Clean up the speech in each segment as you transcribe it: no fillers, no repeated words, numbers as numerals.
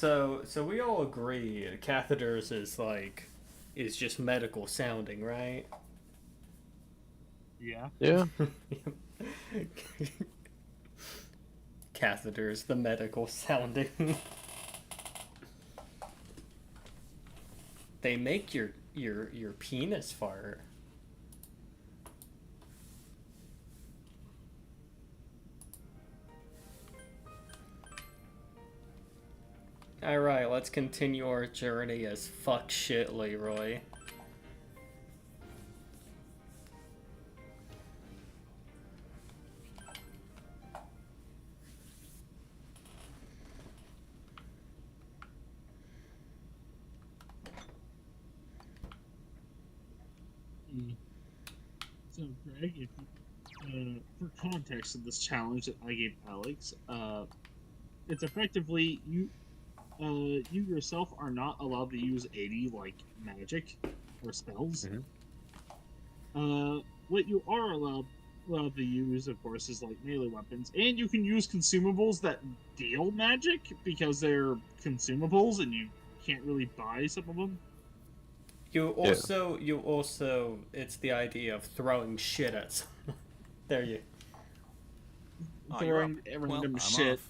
So we all agree catheters is just medical sounding, right? Yeah. Yeah. Catheters, the medical sounding. They make your penis fart. Alright, let's continue our journey as fuck shit, Leroy. Mm. So, Greg, if for context of this challenge that I gave Alex, it's effectively you yourself are not allowed to use 80 like magic or spells. What you are allowed to use, of course, is like melee weapons, and you can use consumables that deal magic because they're consumables, and you can't really buy some of them. You also, it's the idea of throwing shit at someone. There you. Oh, you're up. Throwing Well, random I'm shit. off.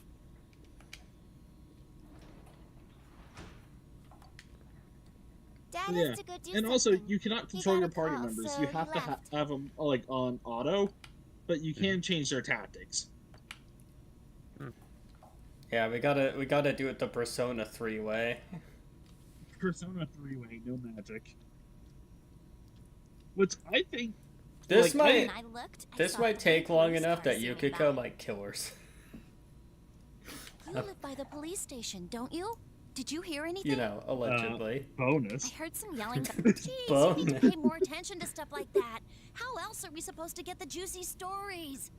Dad Yeah, has to go do and also something. you cannot He control got your a party call, members. so You he have to left. have them like on auto, but you can change their tactics. Yeah, we gotta do it the Persona 3-way. Persona 3-way, no magic. Which I think This like, might When I looked, I this saw might three take long police enough that cars zooming Yukiko by. might kill us. You live by the police station, don't you? Did you hear anything? You know, allegedly. I bonus. heard some yelling. Jeez, you need Bonus. to pay more attention to stuff like that. How else are we supposed to get the juicy stories?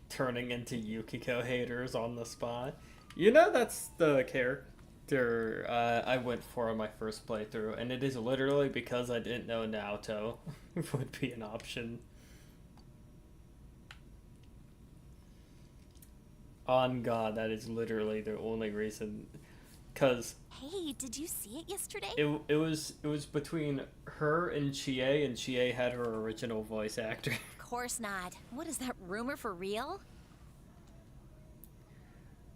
Turning into Yukiko haters on the spot. You know, that's the character I went for on my first playthrough, and it is literally because I didn't know Naoto would be an option. On God, that is literally the only reason. Cause Hey, did you see it yesterday? it was between her and Chie had her original voice actor. Of course not. What is that rumor for real?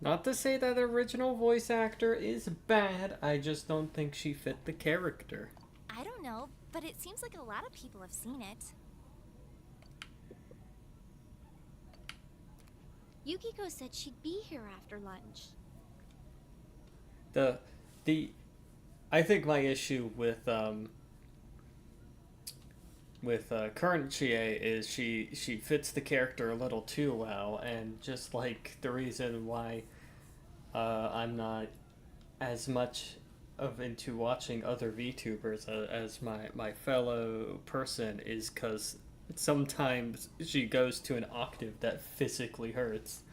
Not to say that the original voice actor is bad, I just don't think she fit the character. I don't know, but it seems like a lot of people have seen it. Yukiko said she'd be here after lunch. I think my issue with current Chie is she fits the character a little too well, and just like the reason why I'm not as much of into watching other VTubers as my fellow person is because sometimes she goes to an octave that physically hurts.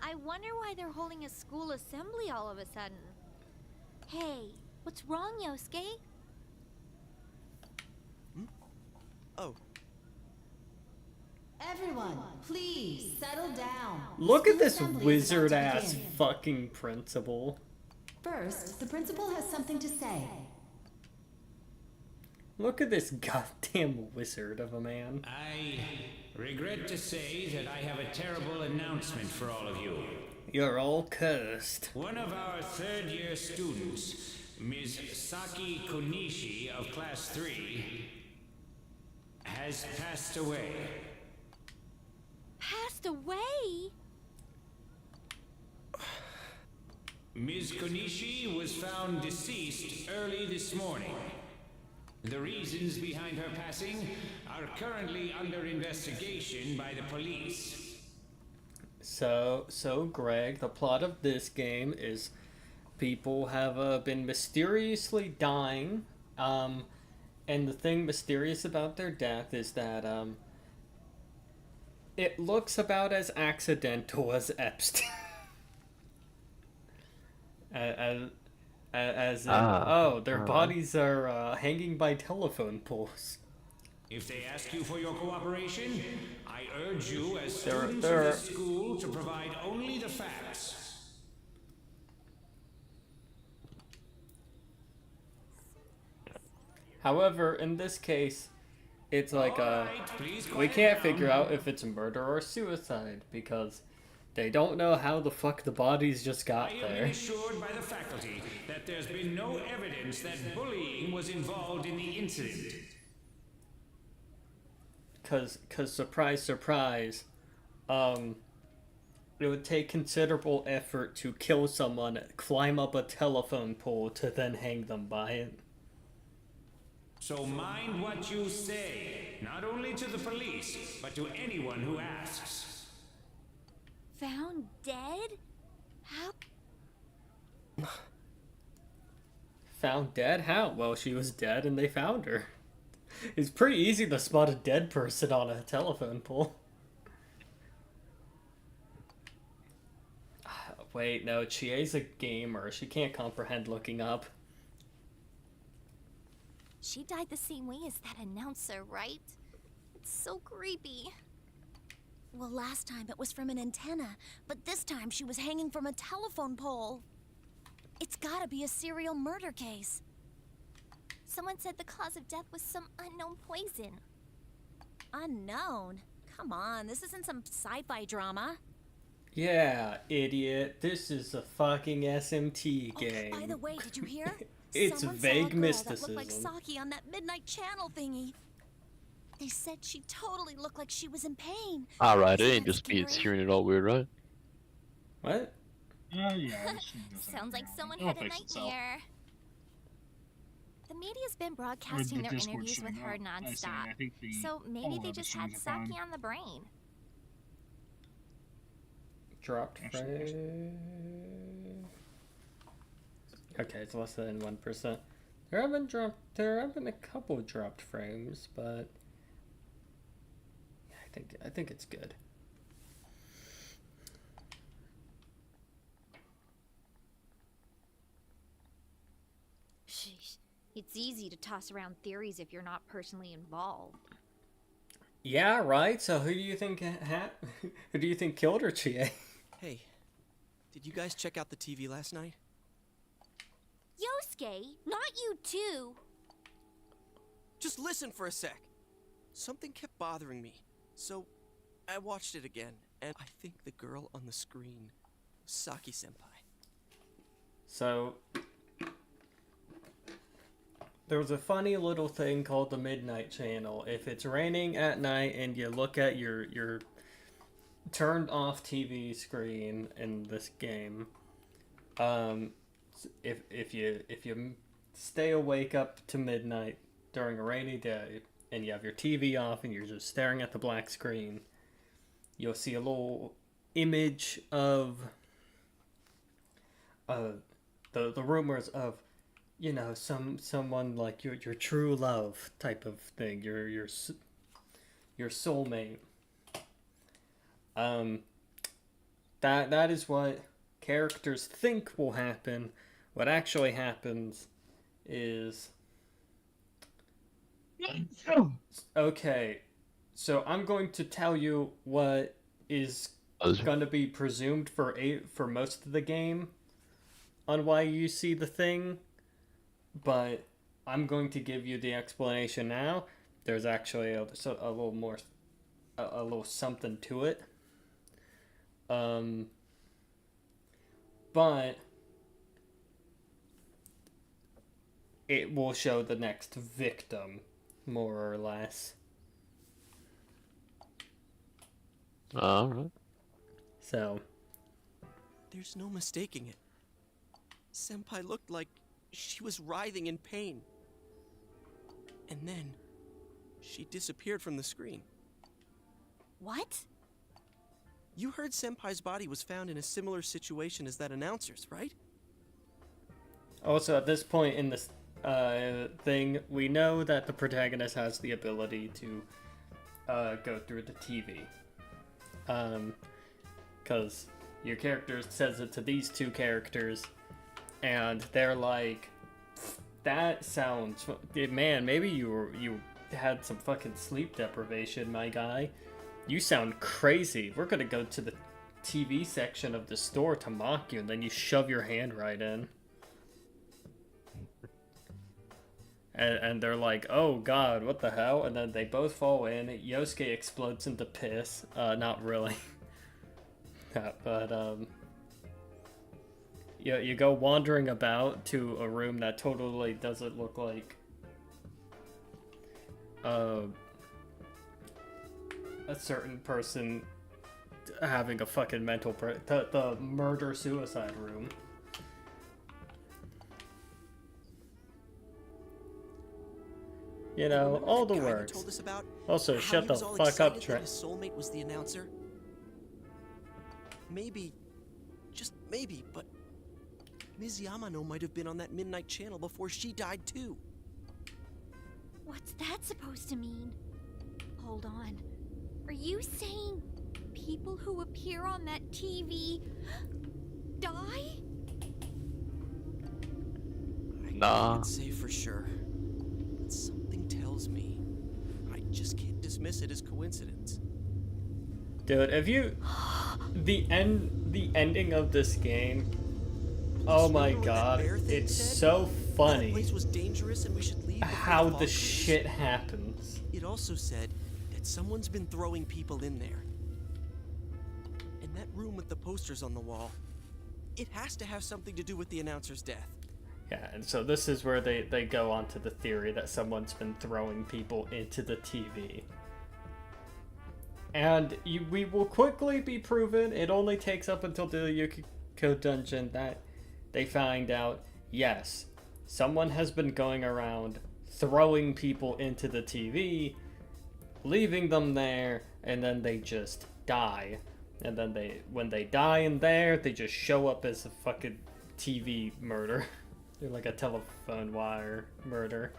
I wonder why they're holding a school assembly all of a sudden. Hey, what's wrong, Yosuke? Oh, Everyone, please settle down. Look at School this assembly is about wizard to ass begin. fucking principal. First, the principal has something to say. Look at this goddamn wizard of a man. I regret to say that I have a terrible announcement for all of you. You're all cursed. One of our third-year students, Ms. Saki Konishi of Class 3, has passed away. Passed away? Ms. Konishi was found deceased early this morning. The reasons behind her passing are currently under investigation by the police. So Greg, the plot of this game is people have been mysteriously dying, and the thing mysterious about their death is that it looks about as accidental as Epstein. as in, oh, their bodies are hanging by telephone poles. If they ask you for your cooperation, I urge you as There- students there of are- this school to provide only the facts. However, in this case, it's like Alright, please we quiet can't down. figure out if it's a murder or suicide because they don't know how the fuck the bodies just I got have been there. assured by the faculty that there's been no evidence that bullying was involved in the incident. Cause surprise, surprise, it would take considerable effort to kill someone, climb up a telephone pole to then hang them by it. So mind what you say, not only to the police, but to anyone who asks. Found dead? How? Found dead? How? Well, she was dead and they found her. It's pretty easy to spot a dead person on a telephone pole. Wait, no, Chie's a gamer. She can't comprehend looking up. She died the same way as that announcer, right? It's so creepy. Well, last time it was from an antenna, but this time she was hanging from a telephone pole. It's gotta be a serial murder case. Someone said the cause of death was some unknown poison. Unknown? Come on, this isn't some sci-fi drama. Yeah, idiot. This is a fucking SMT game. Oh, by the way, did you hear? It's Someone vague saw a girl mysticism. that looked like Saki on that midnight channel thingy. They said she totally looked like she was in pain. Alright, it Isn't ain't that just me, it's scary? hearing it all weird, right? What? Yeah, this thing does Sounds like that. someone It'll had a fix itself. nightmare. The media's been Or broadcasting the their Discord interviews with showing her up. I see, nonstop. I think the So maybe all they of the just had streams are fine. Saki on the brain. Dropped Actually, frame. Okay, it's less than 1%. There have been a couple dropped frames, but I think it's good. Sheesh. It's easy to toss around theories if you're not personally involved. Yeah, right. So who do you think who do you think killed her, Chie? Hey, did you guys check out the TV last night? Yosuke, not you too. Just listen for a sec. Something kept bothering me, so I watched it again, and I think the girl on the screen was Saki-senpai. So there was a funny little thing called the Midnight Channel. If it's raining at night and you look at your turned off TV screen in this game, if you stay awake up to midnight during a rainy day and you have your TV off and you're just staring at the black screen, you'll see a little image of the rumors of, you know, someone like your true love type of thing, your soulmate. That is what characters think will happen. What actually happens is, okay, so I'm going to tell you what is going to be presumed for most of the game on why you see the thing, but I'm going to give you the explanation now. There's actually a little more, a little something to it. But it will show the next victim, more or less. Alright. So, There's no mistaking it. Senpai looked like she was writhing in pain. And then, she disappeared from the screen. What? You heard Senpai's body was found in a similar situation as that announcer's, right? also at this point in this thing, we know that the protagonist has the ability to go through the TV. Because your character says it to these two characters, and they're like, that sounds, man, maybe you had some fucking sleep deprivation, my guy. You sound crazy. We're gonna go to the TV section of the store to mock you, and then you shove your hand right in. and they're like, "Oh God, what the hell?" And then they both fall in. Yosuke explodes into piss. Not really, but you go wandering about to a room that totally doesn't look like a certain person having a fucking mental the murder suicide room. You know, Remember all that the guy you works. told us about? Also, How shut he the was all fuck up, excited Trent. that his soulmate was the announcer? Maybe, just maybe, but Ms. Yamano might have been on that midnight channel before she died too. What's that supposed to mean? Hold on. Are you saying people who appear on that TV die? Nah. I can't say for sure, but something tells me I just can't dismiss it as coincidence. Dude, if you the ending of this game, oh my Remember what that god, bear thing it's said? so That funny place was dangerous and we should leave before how the the fog clears? shit happens. It also said that someone's been throwing people in there. And that room with the posters on the wall, it has to have something to do with the announcer's death. Yeah, and so this is where they go on to the theory that someone's been throwing people into the TV. And we will quickly be proven, it only takes up until the Yukiko dungeon that they find out, yes, someone has been going around throwing people into the TV, leaving them there, and then they just die. And then when they die in there, they just show up as a fucking TV murder. They're like a telephone wire murder.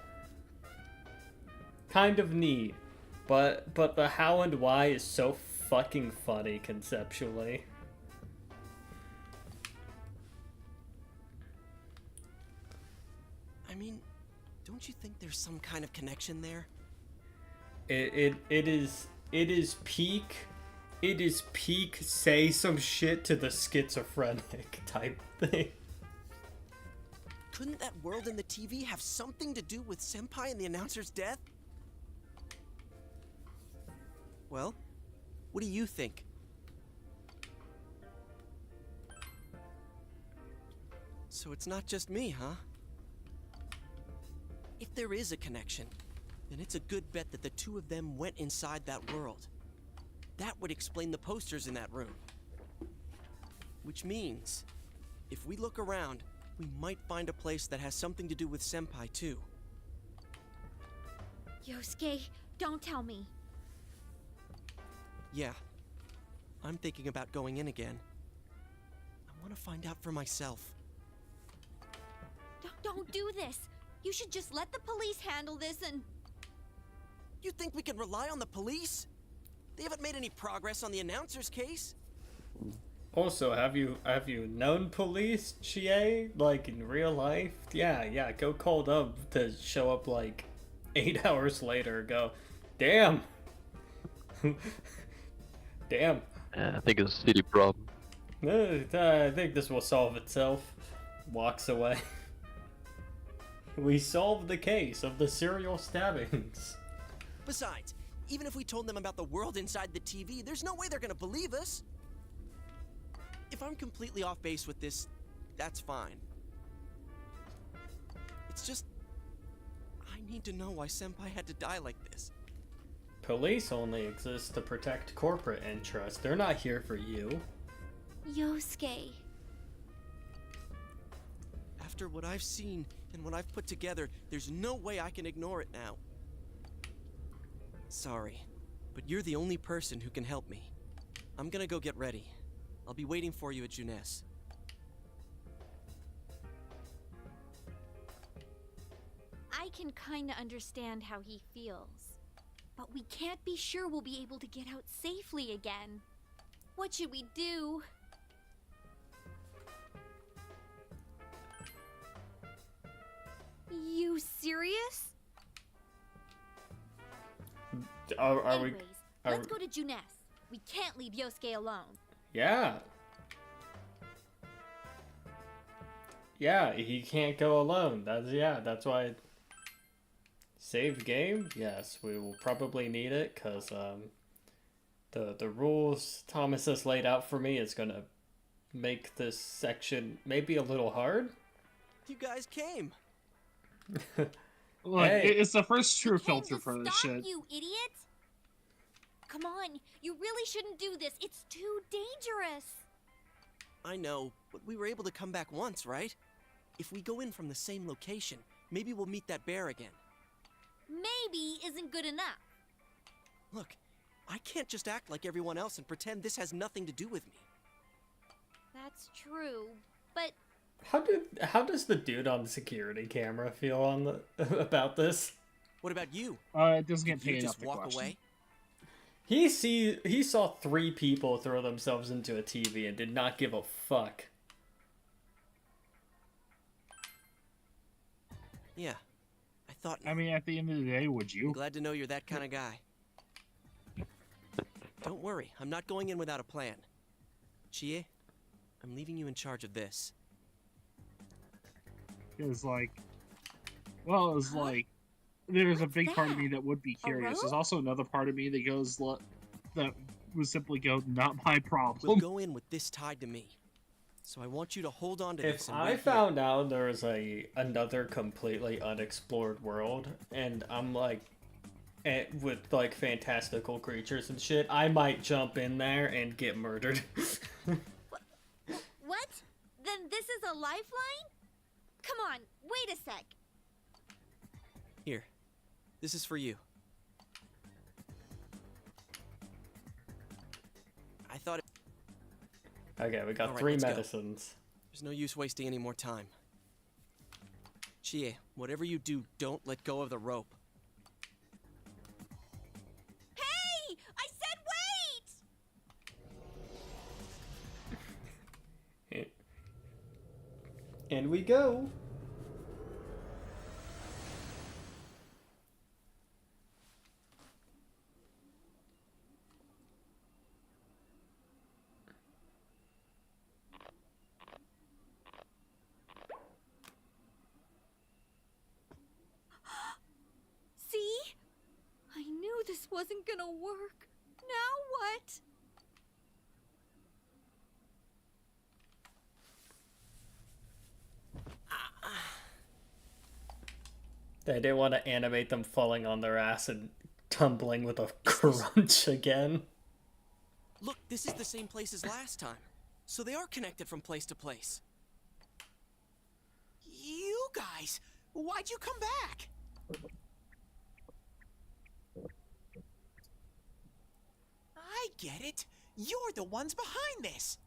Kind of neat. But the how and why is so fucking funny conceptually. I mean, don't you think there's some kind of connection there? It is peak say some shit to the schizophrenic type thing. Couldn't that world in the TV have something to do with Senpai and the announcer's death? Well, what do you think? So it's not just me, huh? If there is a connection, then it's a good bet that the two of them went inside that world. That would explain the posters in that room. Which means, if we look around, we might find a place that has something to do with Senpai too. Yosuke, don't tell me. Yeah, I'm thinking about going in again. I want to find out for myself. Don't do this. You should just let the police handle this and... You think we can rely on the police? They haven't made any progress on the announcer's case. Also, have you known police, Chie? Like in real life? Yeah, go call them to show up like 8 hours later. Go, damn. Damn. Yeah, I think it's a city problem. I think this will solve itself. Walks away. We solved the case of the serial stabbings. Besides, even if we told them about the world inside the TV, there's no way they're gonna believe us. If I'm completely off base with this, that's fine. It's just, I need to know why Senpai had to die like this. Police only exist to protect corporate interests. They're not here for you. Yosuke. After what I've seen and what I've put together, there's no way I can ignore it now. Sorry, but you're the only person who can help me. I'm gonna go get ready. I'll be waiting for you at Juness. I can kinda understand how he feels. But we can't be sure we'll be able to get out safely again. What should we do? You serious? Are we? Anyways, let's go to Juness. We can't leave Yosuke alone. Yeah. Yeah, he can't go alone. That's why. Save game? Yes, we will probably need it, because the rules Thomas has laid out for me is going to make this section maybe a little hard. You guys came. Look, Hey. it's the first true We came filter to for this stop shit. you, idiot! Come on, you really shouldn't do this. It's too dangerous. I know, but we were able to come back once, right? If we go in from the same location, maybe we'll meet that bear again. Maybe isn't good enough. Look, I can't just act like everyone else and pretend this has nothing to do with me. That's true, but How does the dude on the security camera feel on the about this? What about you? It doesn't get Did you paid just enough to walk question. away? He saw 3 people throw themselves into a TV and did not give a fuck. Yeah, I thought. I mean, at the end of the day, would I'm you? glad to know you're that kind of guy. Don't worry, I'm not going in without a plan. Chie, I'm leaving you in charge of this. It's like, well, it's like, there's a big part of me that would be curious. rope? There's also another part of me that goes, that would simply go, not my We'll problem. go in with this tied to me. So I want you to hold on to this If and I wait here. found out there was another completely unexplored world and I'm like with like fantastical creatures and shit, I might jump in there and get murdered. what? Then this is a lifeline? Come on, wait a sec. Here, this is for you. I thought Okay, we got All right, 3 let's go. medicines. there's no use wasting any more time. Chie, whatever you do, don't let go of the rope. Hey! I said wait! And we go. See? I knew this wasn't gonna work. Now what? They didn't want to animate them falling on their ass and tumbling with a crunch again. Look, this is the same place as last time. So they are connected from place to place. You guys, why'd you come back? I get it. You're the ones behind this.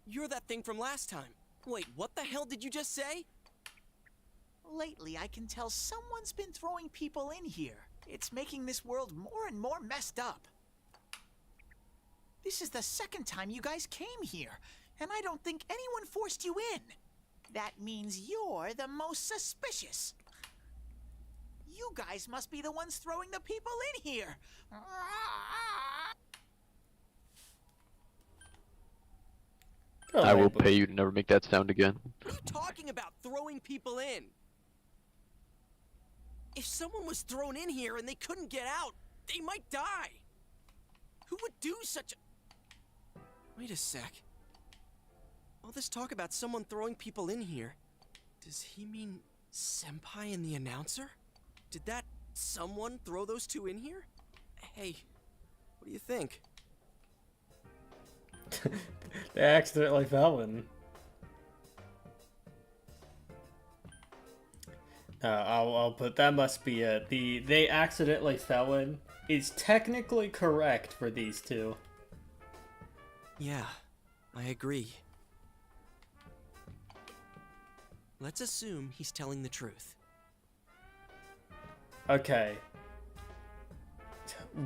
You're that thing from last time. Wait, what the hell did you just say? Lately, I can tell someone's been throwing people in here. It's making this world more and more messed up. This is the second time you guys came here, and I don't think anyone forced you in. That means you're the most suspicious. You guys must be the ones throwing the people in here. I will pay you to never make that sound again. What are you talking about, throwing people in? If someone was thrown in here and they couldn't get out, they might die. Who would do such a... Wait a sec. All this talk about someone throwing people in here, does he mean Senpai and the announcer? Did that someone throw those two in here? Hey, what do you think? They accidentally fell in. I'll put that must be it. They accidentally fell in is technically correct for these two. Yeah, I agree. Let's assume he's telling the truth. Okay.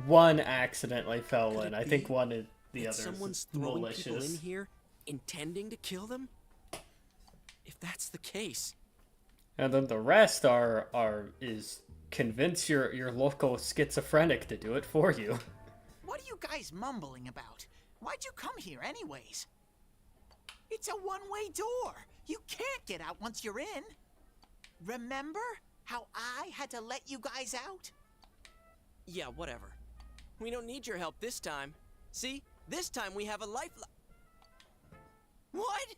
One accidentally fell Could in. it I think be one is the that other someone's throwing malicious. people in here intending to kill them? If that's the case, And then the rest is convince your local schizophrenic to do it for you. What are you guys mumbling about? Why'd you come here anyways? It's a one-way door. You can't get out once you're in. Remember? How I had to let you guys out? Yeah, whatever. We don't need your help this time. See? This time we have a lifeline. What?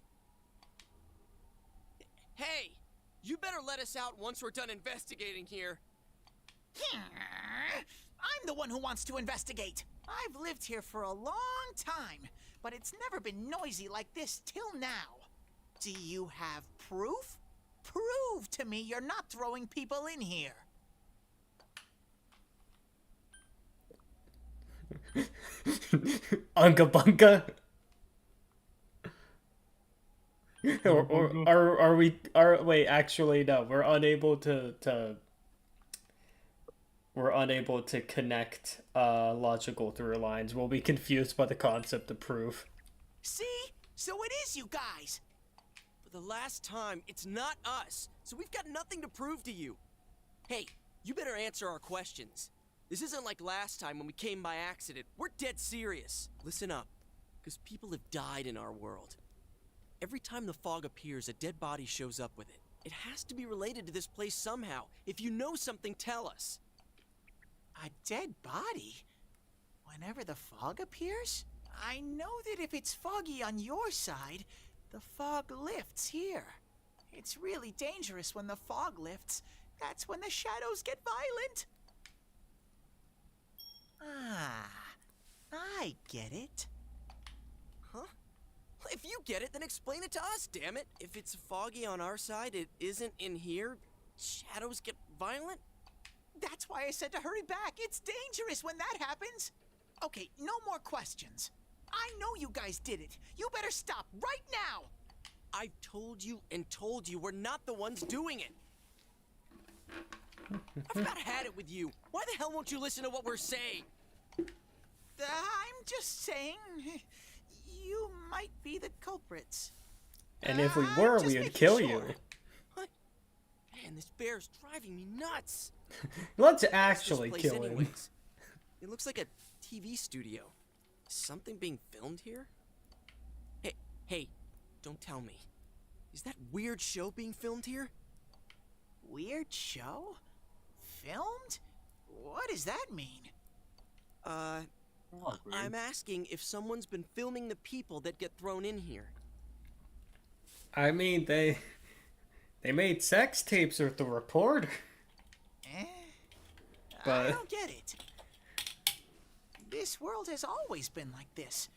Hey! You better let us out once we're done investigating here. I'm the one who wants to investigate. I've lived here for a long time, but it's never been noisy like this till now. Do you have proof? Prove to me you're not throwing people in here. Unga bunga. Wait, actually no, we're unable to connect logical through lines. We'll be confused by the concept of proof. See? So it is you guys. For the last time, it's not us, so we've got nothing to prove to you. Hey, you better answer our questions. This isn't like last time when we came by accident. We're dead serious. Listen up, because people have died in our world. Every time the fog appears, a dead body shows up with it. It has to be related to this place somehow. If you know something, tell us. A dead body? Whenever the fog appears? I know that if it's foggy on your side, the fog lifts here. It's really dangerous when the fog lifts. That's when the shadows get violent. Ah, I get it. Huh? If you get it, then explain it to us, damn it. If it's foggy on our side, it isn't in here. Shadows get violent? That's why I said to hurry back. It's dangerous when that happens. Okay, no more questions. I know you guys did it. You better stop right now. I've told you and told you we're not the ones doing it. I've about had it with you. Why the hell won't you listen to what we're saying? I'm just saying, you might be the culprits. And if we were, just we would making kill sure. you. What? Man, this bear's driving me nuts. Let's What's actually this place kill him. anyways? It looks like a TV studio. Is something being filmed here? Hey, don't tell me. Is that weird show being filmed here? Weird show? Filmed? What does that mean? I'm asking if someone's been filming the people that get thrown in here. I mean, they made sex tapes with the reporter. I But don't get it. This world has always been like this.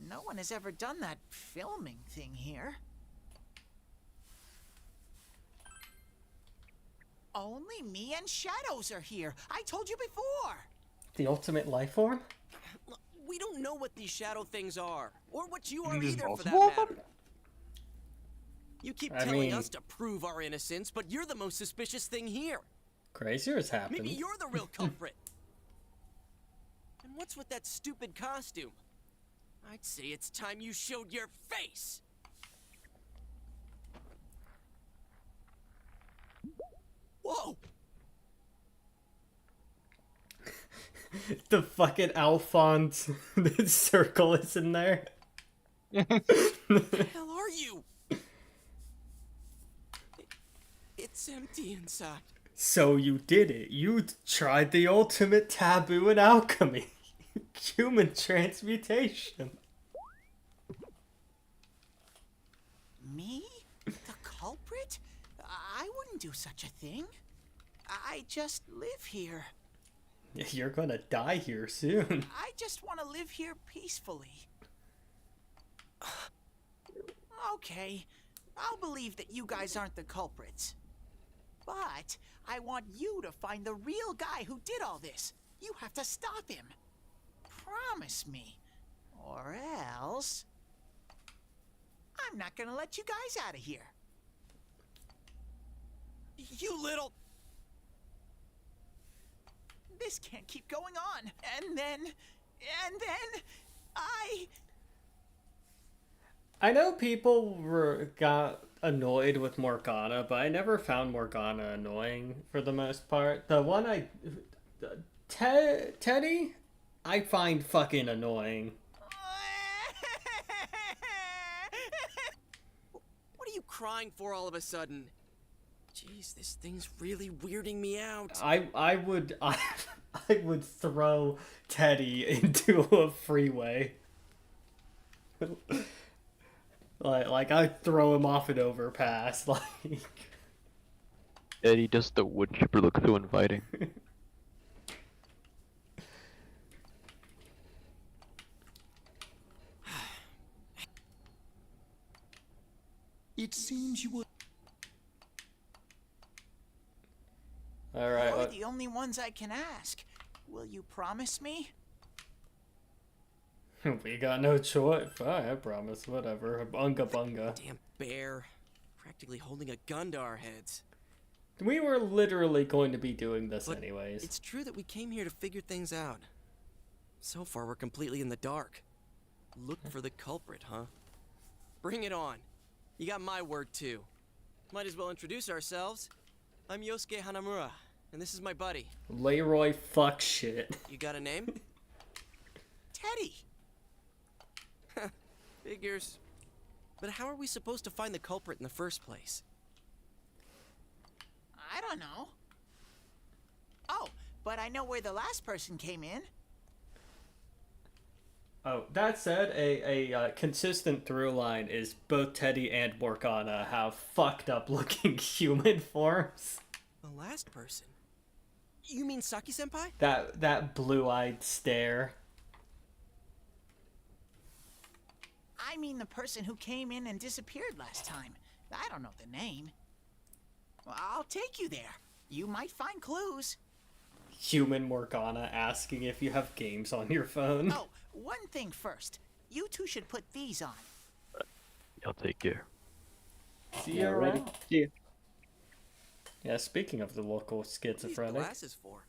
No one has ever done that filming thing here. Only me and Shadows are here. I told you before. the ultimate life form? Look, we don't know what these shadow things are, or what you are It is either, for that possible. matter. You keep I telling mean- us to prove our innocence, but you're the most suspicious thing here. Crazier has happened. Maybe you're the real culprit. And what's with that stupid costume? I'd say it's time you showed your face. Whoa! The fucking Alphonse the circle is in there. What the hell are you? It's empty inside. So you did it. You tried the ultimate taboo in alchemy. Human transmutation. Me? The culprit? I wouldn't do such a thing. I just live here. You're gonna die here soon. I just want to live here peacefully. Okay, I'll believe that you guys aren't the culprits. But I want you to find the real guy who did all this. You have to stop him. Promise me. Or else... I'm not gonna let you guys out of here. You little... This can't keep going on. And then... I know people got annoyed with Morgana, but I never found Morgana annoying for the most part. The one Teddy, I find fucking annoying. What are you crying for all of a sudden? Jeez, this thing's really weirding me out. I would I would throw Teddy into a freeway. like I'd throw him off an overpass. Like Eddie, does the wood chipper look so inviting? It seems you were. all right. You're the only ones I can ask. Will you promise me? We got no choice. Fine, I promise. Whatever. Bunga bunga. Damn bear. Practically holding a gun to our heads. We were literally going to be doing this But anyways. it's true that we came here to figure things out. So far, we're completely in the dark. Look for the culprit, huh? Bring it on. You got my word, too. Might as well introduce ourselves. I'm Yosuke Hanamura, and this is my buddy. Leroy fuck shit. You got a name? Teddy! Figures. But how are we supposed to find the culprit in the first place? I don't know. Oh, but I know where the last person came in. Oh, that said, a consistent through line is both Teddy and Morgana have fucked up looking human forms. The last person? You mean Saki-senpai? That blue-eyed stare. I mean the person who came in and disappeared last time. I don't know the name. Well, I'll take you there. You might find clues. Human Morgana asking if you have games on your phone. Oh, one thing first. You two should put these on. I'll take care. See you around. Yeah, speaking of the local What are these schizophrenic, glasses for?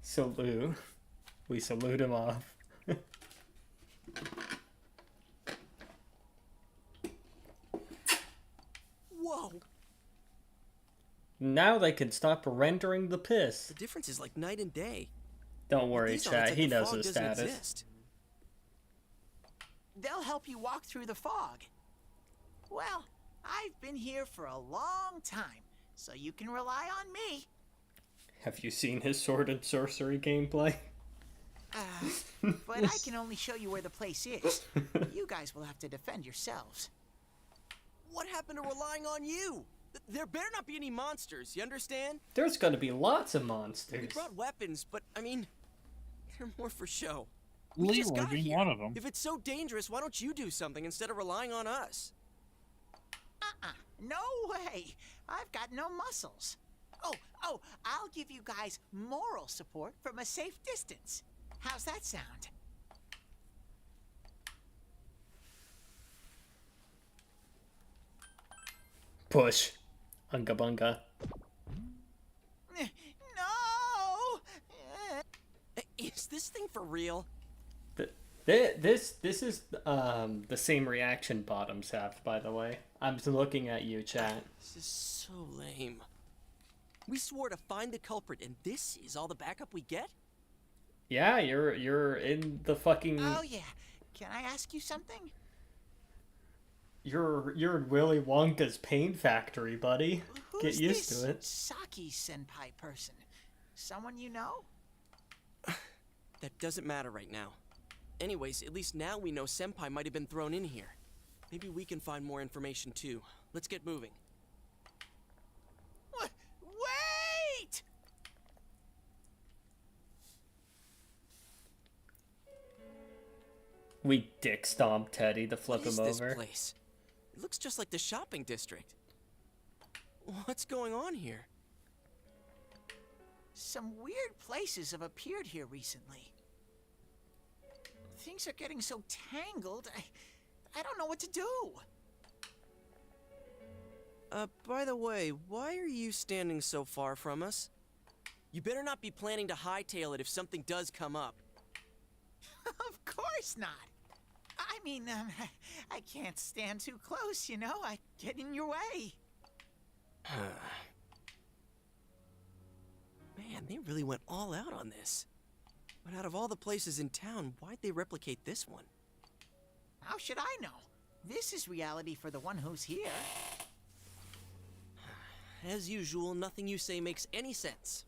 salute. We salute him off. Whoa! Now they can stop rendering the piss. The difference is like night and day. Don't worry, These odds chat. that He the knows fog his doesn't status. exist. They'll help you walk through the fog. Well, I've been here for a long time, so you can rely on me. Have you seen his sword and sorcery gameplay? But I can only show you where the place is. You guys will have to defend yourselves. What happened to relying on you? There better not be any monsters, you understand? There's gonna be lots of We monsters. brought weapons, but I mean, they're more for show. We just Leroy got being here. one of them. If it's so dangerous, why don't you do something instead of relying on us? No way. I've got no muscles. Oh, I'll give you guys moral support from a safe distance. How's that sound? Push. Unga bunga. No! Is this thing for real? This is the same reaction bottoms have, by the way. I'm looking at you, chat. This is so lame. We swore to find the culprit, and this is all the backup we get? Yeah, you're in the fucking. Oh, yeah. Can I ask you something? You're in Willy Wonka's pain factory, buddy. Who's Get used this to it. Saki-senpai person? Someone you know? That doesn't matter right now. Anyways, at least now we know Senpai might have been thrown in here. Maybe we can find more information too. Let's get moving. Wait! We dick stomp Teddy to flip What is him this over. place? It looks just like the shopping district. What's going on here? Some weird places have appeared here recently. Things are getting so tangled, I don't know what to do. By the way, why are you standing so far from us? You better not be planning to hightail it if something does come up. Of course not. I mean, I can't stand too close, you know? I get in your way. Man, they really went all out on this. But out of all the places in town, why'd they replicate this one? How should I know? This is reality for the one who's here. as usual, nothing you say makes any sense.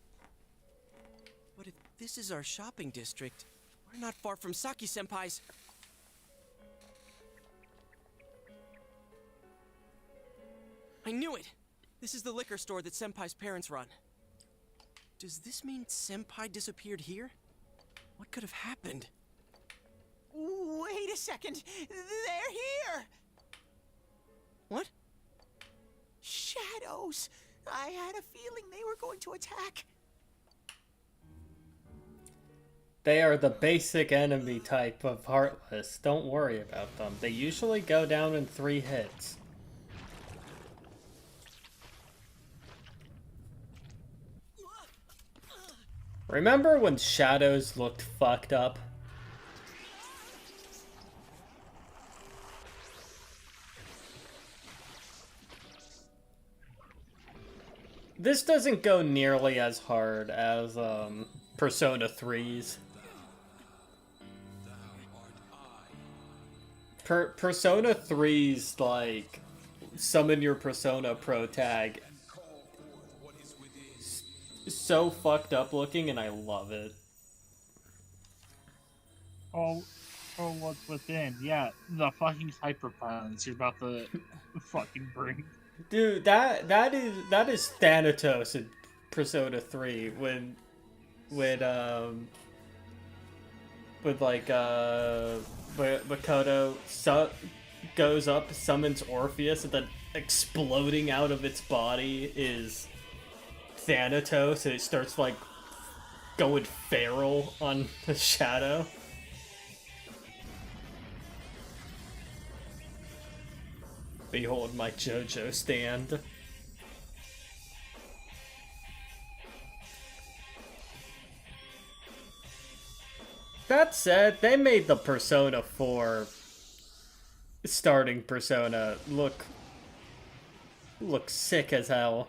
But if this is our shopping district, we're not far from Saki-senpai's. I knew it! This is the liquor store that Senpai's parents run. Does this mean Senpai disappeared here? What could have happened? Wait a second. They're here. What? Shadows. I had a feeling they were going to attack. They are the basic enemy type of Heartless. Don't worry about them. They usually go down in 3 hits. Remember when Shadows looked fucked up? This doesn't go nearly as hard as Persona 3's. Persona 3's like summon your Persona Pro tag, so fucked up looking, and I love it. Oh, what's within? Yeah, the fucking hyperviolence you're about to fucking bring. Dude, that is Thanatos in Persona 3 when like Makoto goes up, summons Orpheus, and then exploding out of its body is Thanatos, and it starts like going feral on the Shadow. Behold my JoJo stand. That said, they made the Persona 4 starting Persona look sick as hell.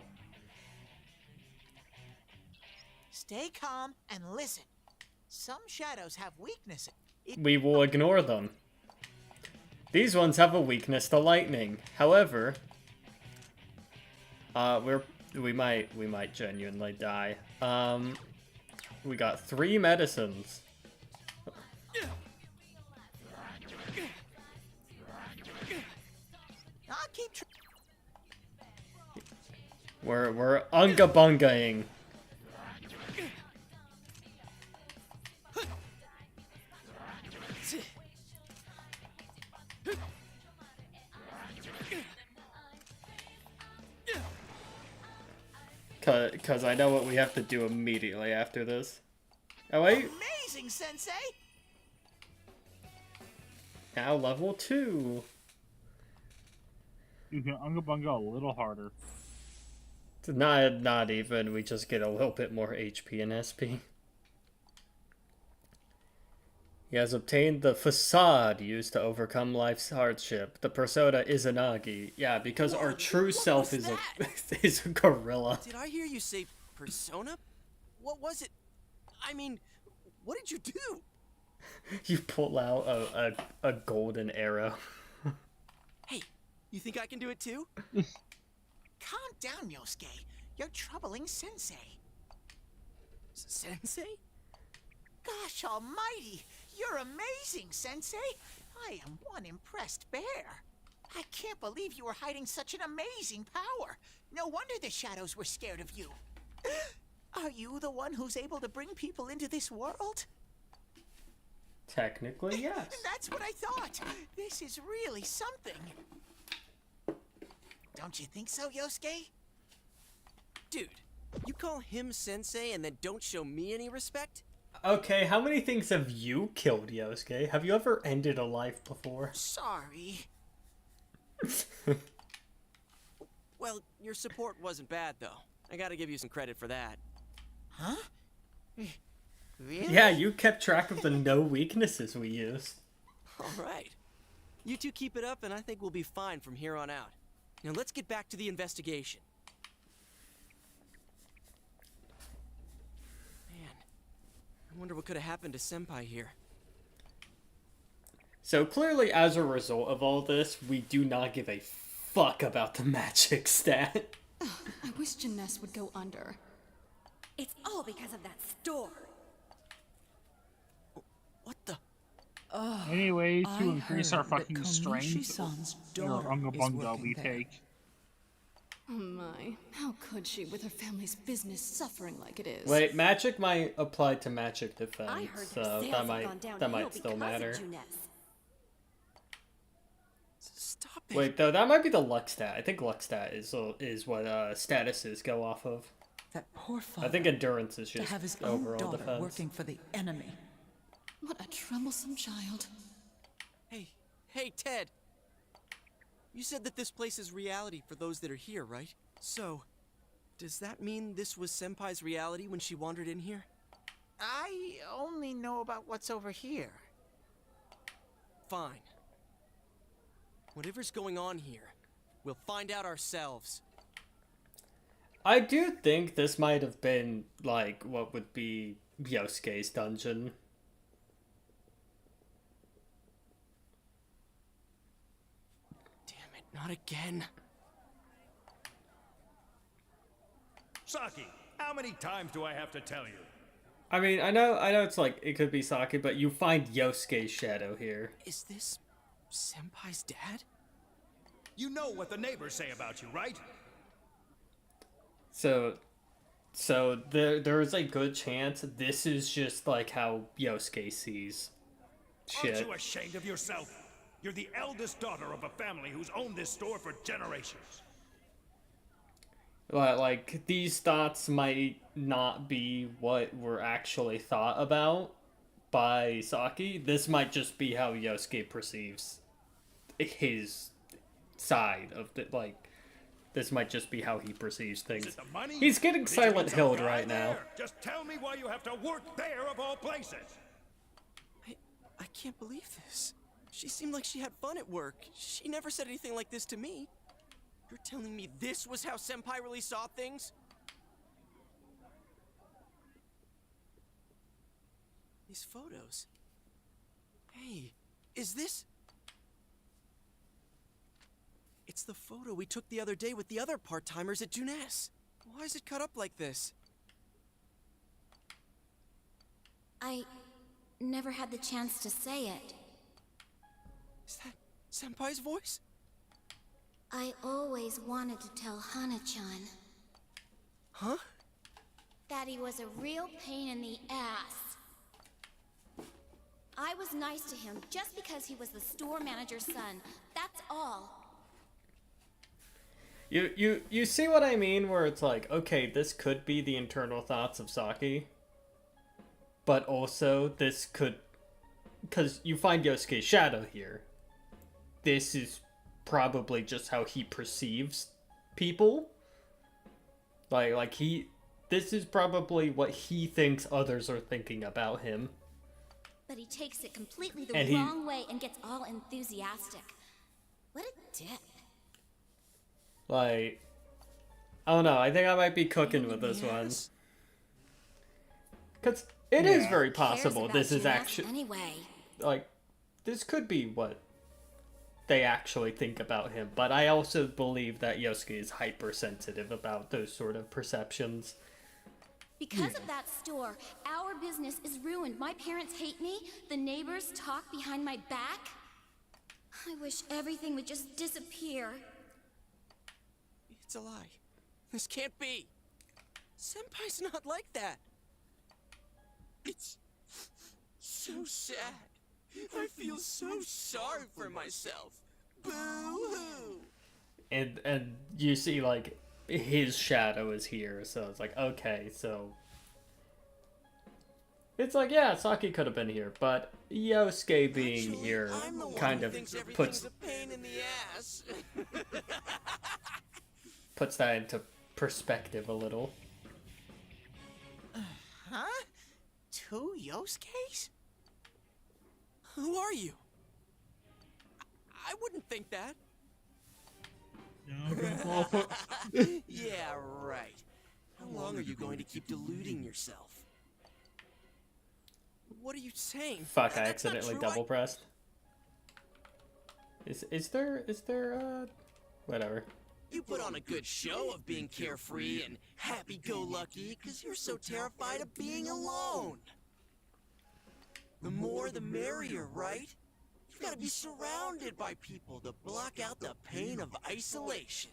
Stay calm and listen. Some shadows have weaknesses. We will ignore them. These ones have a weakness to lightning. However, we might genuinely die. We got 3 medicines. I'll keep We're unga bungaing. Cause I know what we have to do immediately after this. Oh wait. Amazing, Sensei! Now level 2. You can unga bunga a little harder. It's not even. We just get a little bit more HP and SP. He has obtained the facade used to overcome life's hardship. The persona Izanagi. Yeah, because our true self is a gorilla. Did I hear you say persona? What was it? I mean, what did you do? You pull out a golden arrow. Hey, you think I can do it too? Calm down, Yosuke. You're troubling Sensei. Sensei? Gosh almighty! You're amazing, Sensei! I am one impressed bear. I can't believe you were hiding such an amazing power. No wonder the shadows were scared of you. Are you the one who's able to bring people into this world? Technically, yes. That's what I thought. This is really something. Don't you think so, Yosuke? Dude, you call him sensei and then don't show me any respect? Okay, how many things have you killed, Yosuke? Have you ever ended a life before? Sorry. Well, your support wasn't bad, though. I gotta give you some credit for that. Huh? Really? Yeah, you kept track of the no weaknesses we used. Alright. You two keep it up and I think we'll be fine from here on out. Now let's get back to the investigation. Man, I wonder what could have happened to Senpai here. So clearly, as a result of all this, we do not give a fuck about the magic stat. wish Jeunesse would go under. It's all because of that store. What the? Anyway, to I increase our heard that fucking Konishi's strength, son's your daughter unga is bunga working we there. take. Oh my, how could she with her family's business suffering like it is? Wait, magic might apply to magic defense, I heard so their sales that have might gone downhill that might still because matter. of Jeunesse. Stop it. Wait, though, that might be the luck stat. I think luck stat is what statuses go off of. That poor father. I think endurance is to just have his own overall daughter defense. working for the enemy. What a troublesome child. Hey, Ted. You said that this place is reality for those that are here, right? So, does that mean this was Senpai's reality when she wandered in here? I only know about what's over here. Fine. Whatever's going on here, we'll find out ourselves. I do think this might have been, like, what would be Yosuke's dungeon. Damn it, not again. Saki, how many times do I have to tell you? I mean, I know it's like, it could be Saki, but you find Yosuke's shadow here. Is this Senpai's dad? You know what the neighbors say about you, right? So there's a good chance this is just like how Yosuke sees shit. Aren't you ashamed of yourself? You're the eldest daughter of a family who's owned this store for generations. Like, these thoughts might not be what were actually thought about by Saki. This might just be how Yosuke perceives his side of the, like, this might just be how he perceives things. Is it the money? He's getting Or did you meet Silent some Hilled guy right now. there? Just tell me why you have to work there of all places. I can't believe this. She seemed like she had fun at work. She never said anything like this to me. You're telling me this was how Senpai really saw things? These photos. Hey, is this... It's the photo we took the other day with the other part-timers at Jeunesse. Why is it cut up like this? I never had the chance to say it. Is that Senpai's voice? I always wanted to tell Hana-chan. Huh? That he was a real pain in the ass. I was nice to him just because he was the store manager's son. That's all. You see what I mean, where it's like, okay, this could be the internal thoughts of Saki, but also this could, because you find Yosuke's shadow here, this is probably just how he perceives people. This is probably what he thinks others are thinking about him. But he takes it completely the And wrong way and gets all enthusiastic. What a dick. Like, I don't know, I think I might be cooking with this one. Because it is very possible this is actually, anyway. like, this could be what they actually think about him. But I also believe that Yosuke is hypersensitive about those sort of perceptions. Because of that store, our business is ruined. My parents hate me. The neighbors talk behind my back. I wish everything would just disappear. It's a lie. This can't be. Senpai's not like that. It's so sad. I feel so sorry for myself. Boo-hoo. And you see, like, his shadow is here, so it's like, okay, so it's like, yeah, Saki could have been here, but Yosuke being here kind of puts a pain in the ass. puts that into perspective a little. Huh? Two Yosuke's? Who are you? I wouldn't think that. Yeah, right. How long are you going to keep deluding yourself? What are you saying? Fuck, I accidentally double pressed. Is there whatever. You put on a good show of being carefree and happy-go-lucky because you're so terrified of being alone. The more the merrier, right? You've got to be surrounded by people to block out the pain of isolation.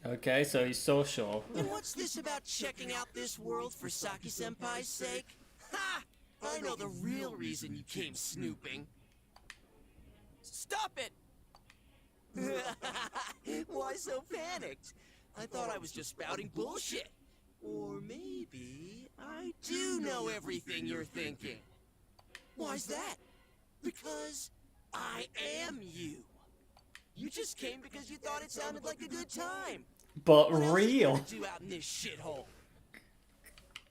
Okay, so he's social. And what's this about checking out this world for Saki-senpai's sake? Ha! I know the real reason you came snooping. Stop it! Why so panicked? I thought I was just spouting bullshit. Or maybe I do know everything you're thinking. Why's that? Because I am you. You just came because you thought it sounded like a good time. But What else real. you gonna do out in this shithole?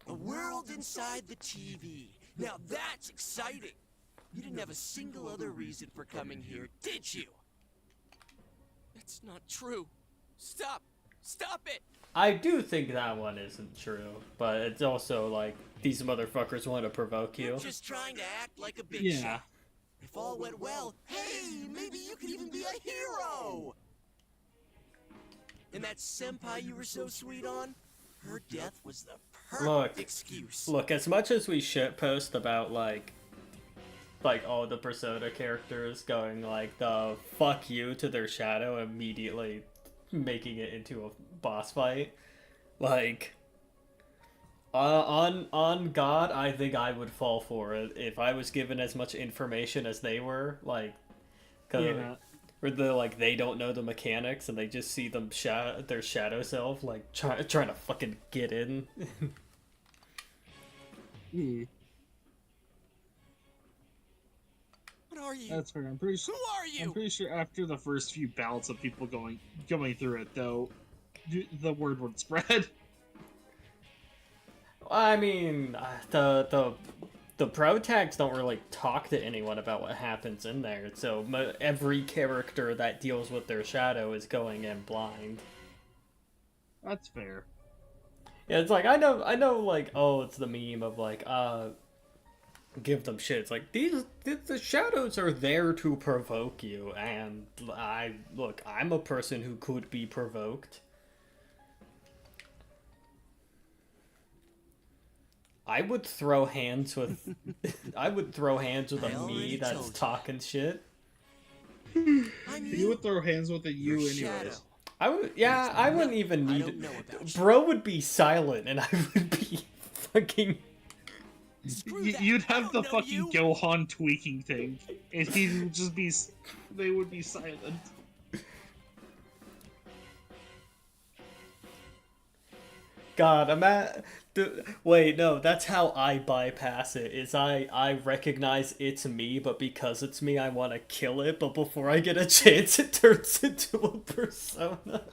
A world inside the TV. Now that's exciting. You didn't have a single other reason for coming here, did you? That's not true. Stop! Stop it! I do think that one isn't true, but it's also like these motherfuckers want to provoke you. You're just trying to act like a big Yeah. shot. If all went well, hey, maybe you could even be a hero! And that senpai you were so sweet on? Her death was the perfect excuse. Look, as much as we shitpost about like all the Persona characters going like the fuck you to their shadow, immediately making it into a boss fight, like on God, I think I would fall for it if I was given as much information as they were, like, Yeah. where they don't know the mechanics and they just see them their shadow self like trying to fucking get in. What are you? That's fair. I'm pretty sure. Who are you? I'm pretty sure after the first few bouts of people going through it, though, the word would spread. I mean, the pro tags don't really talk to anyone about what happens in there, so every character that deals with their shadow is going in blind. That's fair. Yeah, it's like I know, like, oh, it's the meme of like, give them shit. It's like the shadows are there to provoke you, and I'm a person who could be provoked. I would throw hands with a me that's talking shit. You would throw hands with a you anyways. I wouldn't even need it. Bro would be silent and I would be fucking... You'd have the fucking Gohan tweaking thing, and he would just be... They would be silent. God, I'm at... Wait, no, that's how I bypass it, is I recognize it's me, but because it's me, I want to kill it, but before I get a chance, it turns into a persona.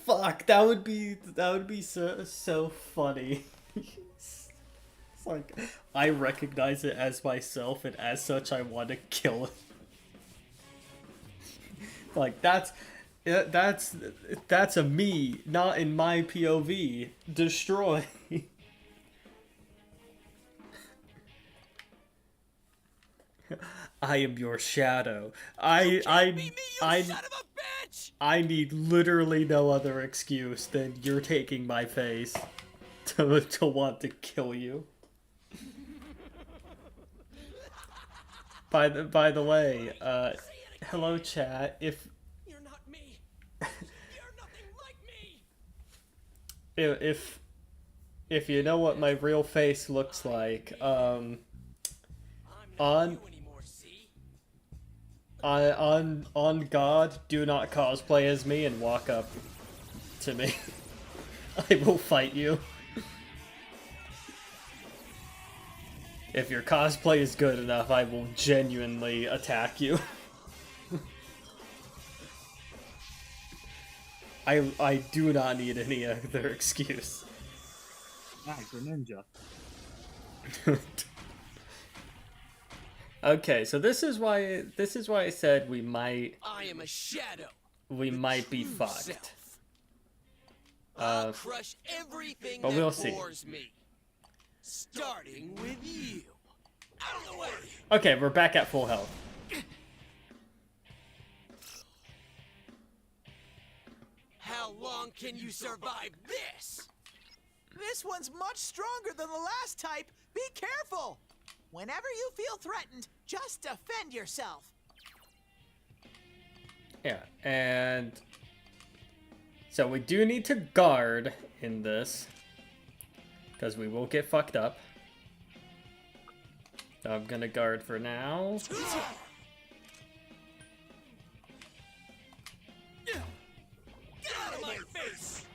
Fuck, that would be so funny. It's like, I recognize it as myself, and as such, I want to kill it. Like, that's a me, not in my POV. Destroy. I am your shadow. I need literally no other excuse than you're taking my face to want to kill you. By the way, hello chat. If you know what my real face looks like, on God, do not cosplay as me and walk up to me. I will fight you. If your cosplay is good enough, I will genuinely attack you. I do not need any other excuse. Greninja. Okay, so this is why I said we might. I am a shadow. We might be fucked. Self. I'll crush everything that we'll see. bores me. Starting with you. Out of the way. Okay, we're back at full health. can you survive this? This one's much stronger than the last type. Be careful. Whenever you feel threatened, just defend yourself. Yeah, and so we do need to guard in this, because we will get fucked up. So I'm gonna guard for now. Get out of my face!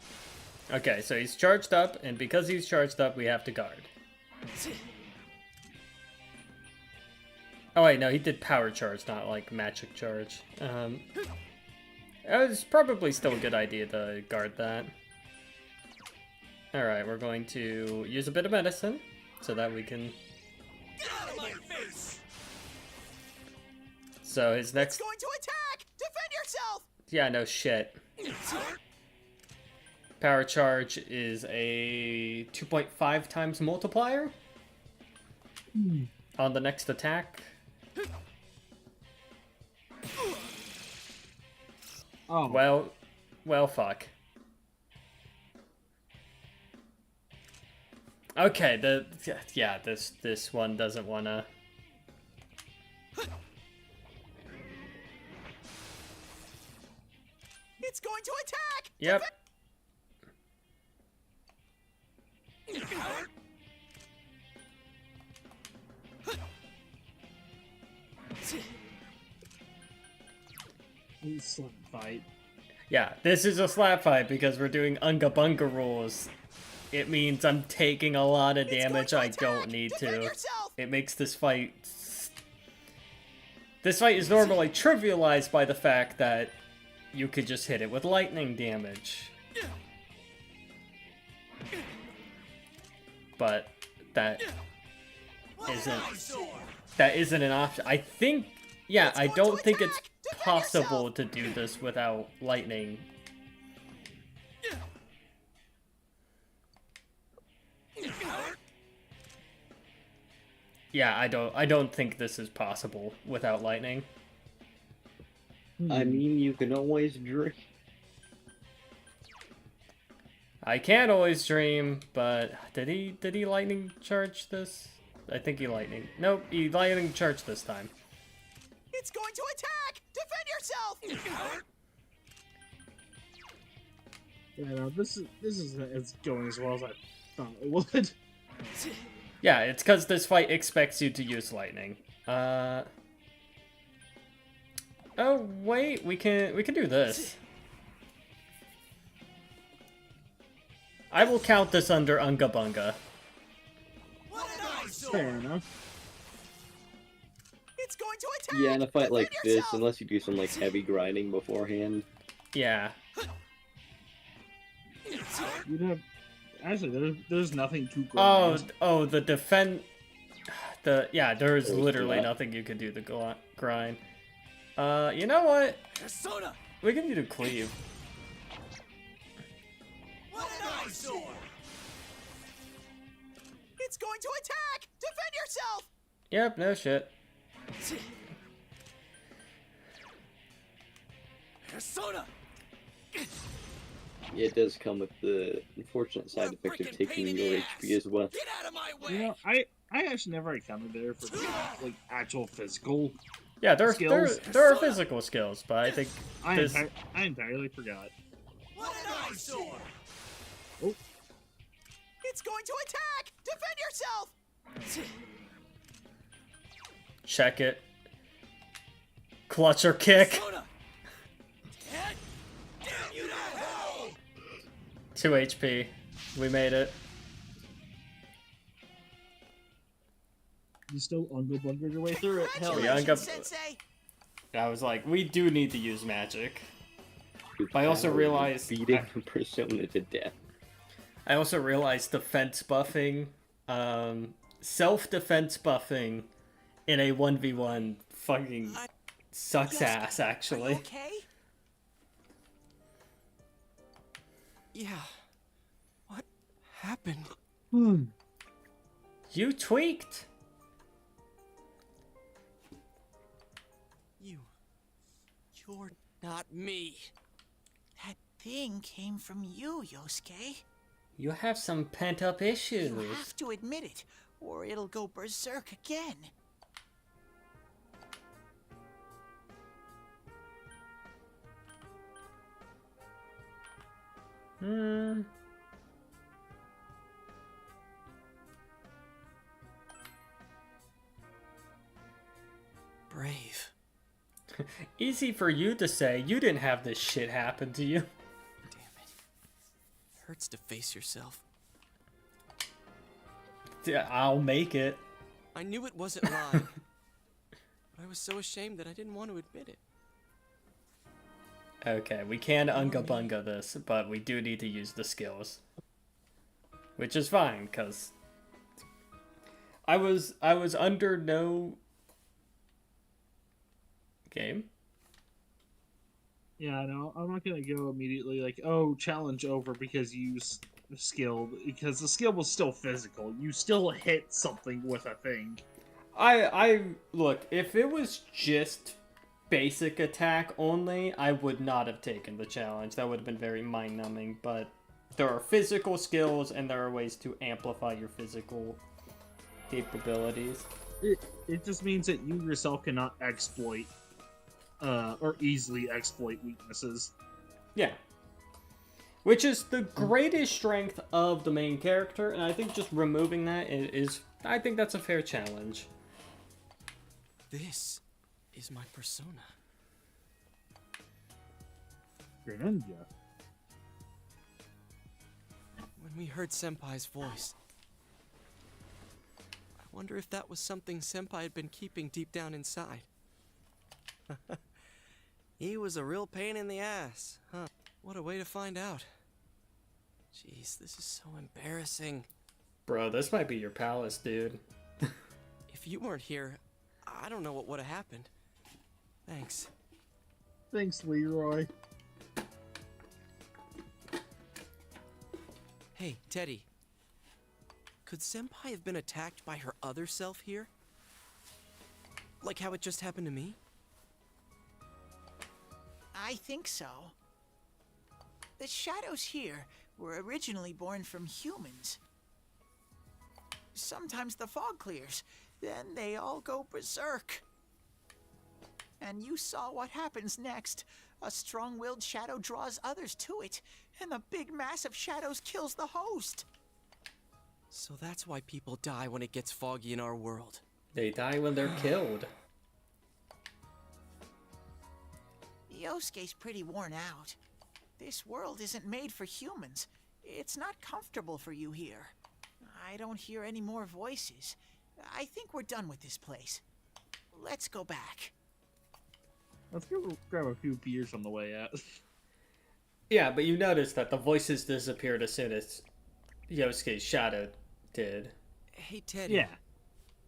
Okay, so he's charged up, and because he's charged up, we have to guard. Oh wait, no, he did power charge, not like magic charge. It's probably still a good idea to guard that. Alright, we're going to use a bit of medicine, so that we can... Get out of my face! So his next... It's going to attack! Defend yourself! Yeah, no shit. Power charge is a 2.5 times multiplier on the next attack. Oh. Well, fuck. Okay, this one doesn't wanna... It's going to attack! Yep. Slap fight. Yeah, this is a slap fight because we're doing Unga Bunga rules. It means I'm taking a lot of damage I don't need to. It makes this fight... This fight is normally trivialized by the fact that you could just hit it with lightning damage. But that isn't an option. I think... Yeah, I don't think it's possible to do this without lightning. Yeah, I don't think this is possible without lightning. I mean, you can always dream. I can't always dream, but did he lightning charge this? I think he lightning. Nope, he lightning charged this time. It's going to attack! Defend yourself! Yeah, no, this is it's going as well as I thought it would. Yeah, it's because this fight expects you to use lightning. Oh wait, we can do this. I will count this under Unga Bunga. Fair enough. It's going to attack! Yeah, in a fight like this, unless you do some like heavy grinding beforehand. Yeah. You'd have actually there's nothing to grind. Oh, the defend. There is literally nothing you can do to grind. You know what? We can do cleave. It's going to attack! Defend yourself! Yep, no shit. Yeah, it does come with the unfortunate side effect of taking your HP as well. You know, I actually never encountered there for like actual physical. Yeah, there skills. there are physical skills, but I think I this... entirely forgot. Oh. It's going to attack! Defend yourself! Check it. Clutch or kick. 2 HP. We made it. You still Unga Bunga your way through it. Hell yeah. Sensei. I was like, we do need to use magic. But I also realized beating Persona to death. I also realized defense buffing, self-defense buffing in a 1v1 fucking sucks ass, actually. Okay? Yeah. What happened? You tweaked. You're not me. That thing came from you, Yosuke. You have some pent-up issues. You have to admit it, or it'll go berserk again. Brave. Easy for you to say. You didn't have this shit happen to you. Hurts to face yourself. Yeah, I'll make it. I knew it wasn't lying. But I was so ashamed that I didn't want to admit it. Okay, we can unga bunga this, but we do need to use the skills. Which is fine, because I was under no game. Yeah, no, I'm not gonna go immediately like, oh, challenge over because you skilled, because the skill was still physical. You still hit something with a thing. I look, if it was just basic attack only, I would not have taken the challenge. That would have been very mind-numbing, but there are physical skills and there are ways to amplify your physical capabilities. It just means that you yourself cannot exploit or easily exploit weaknesses. Yeah. Which is the greatest strength of the main character, and I think just removing that is I think that's a fair challenge. This is my persona. Greninja. When we heard Senpai's voice, I wonder if that was something Senpai had been keeping deep down inside. He was a real pain in the ass, huh? What a way to find out. Jeez, this is so embarrassing. Bro, this might be your palace, dude. If you weren't here, I don't know what would have happened. Thanks. Thanks, Leroy. Hey, Teddy. Could Senpai have been attacked by her other self here? Like how it just happened to me? I think so. The shadows here were originally born from humans. Sometimes the fog clears, then they all go berserk. And you saw what happens next. A strong-willed shadow draws others to it, and the big mass of shadows kills the host. So that's why people die when it gets foggy in our world. They die when they're killed. Yosuke's pretty worn out. This world isn't made for humans. It's not comfortable for you here. I don't hear any more voices. I think we're done with this place. Let's go back. Let's go grab a few beers on the way out. Yeah, but you notice that the voices disappeared as soon as Yosuke's shadow did. Hey, Teddy. Yeah.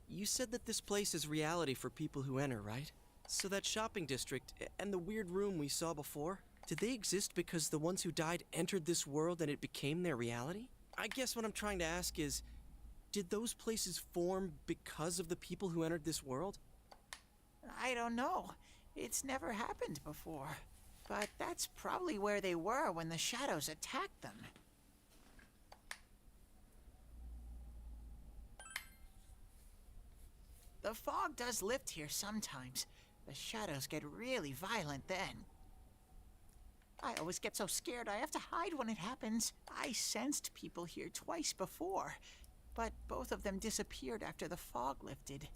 You said that this place is reality for people who enter, right? So that shopping district and the weird room we saw before, did they exist because the ones who died entered this world and it became their reality? I guess what I'm trying to ask is, did those places form because of the people who entered this world? I don't know. It's never happened before. But that's probably where they were when the shadows attacked them. The fog does lift here sometimes. The shadows get really violent then. I always get so scared I have to hide when it happens. I sensed people here twice before, but both of them disappeared after the fog lifted.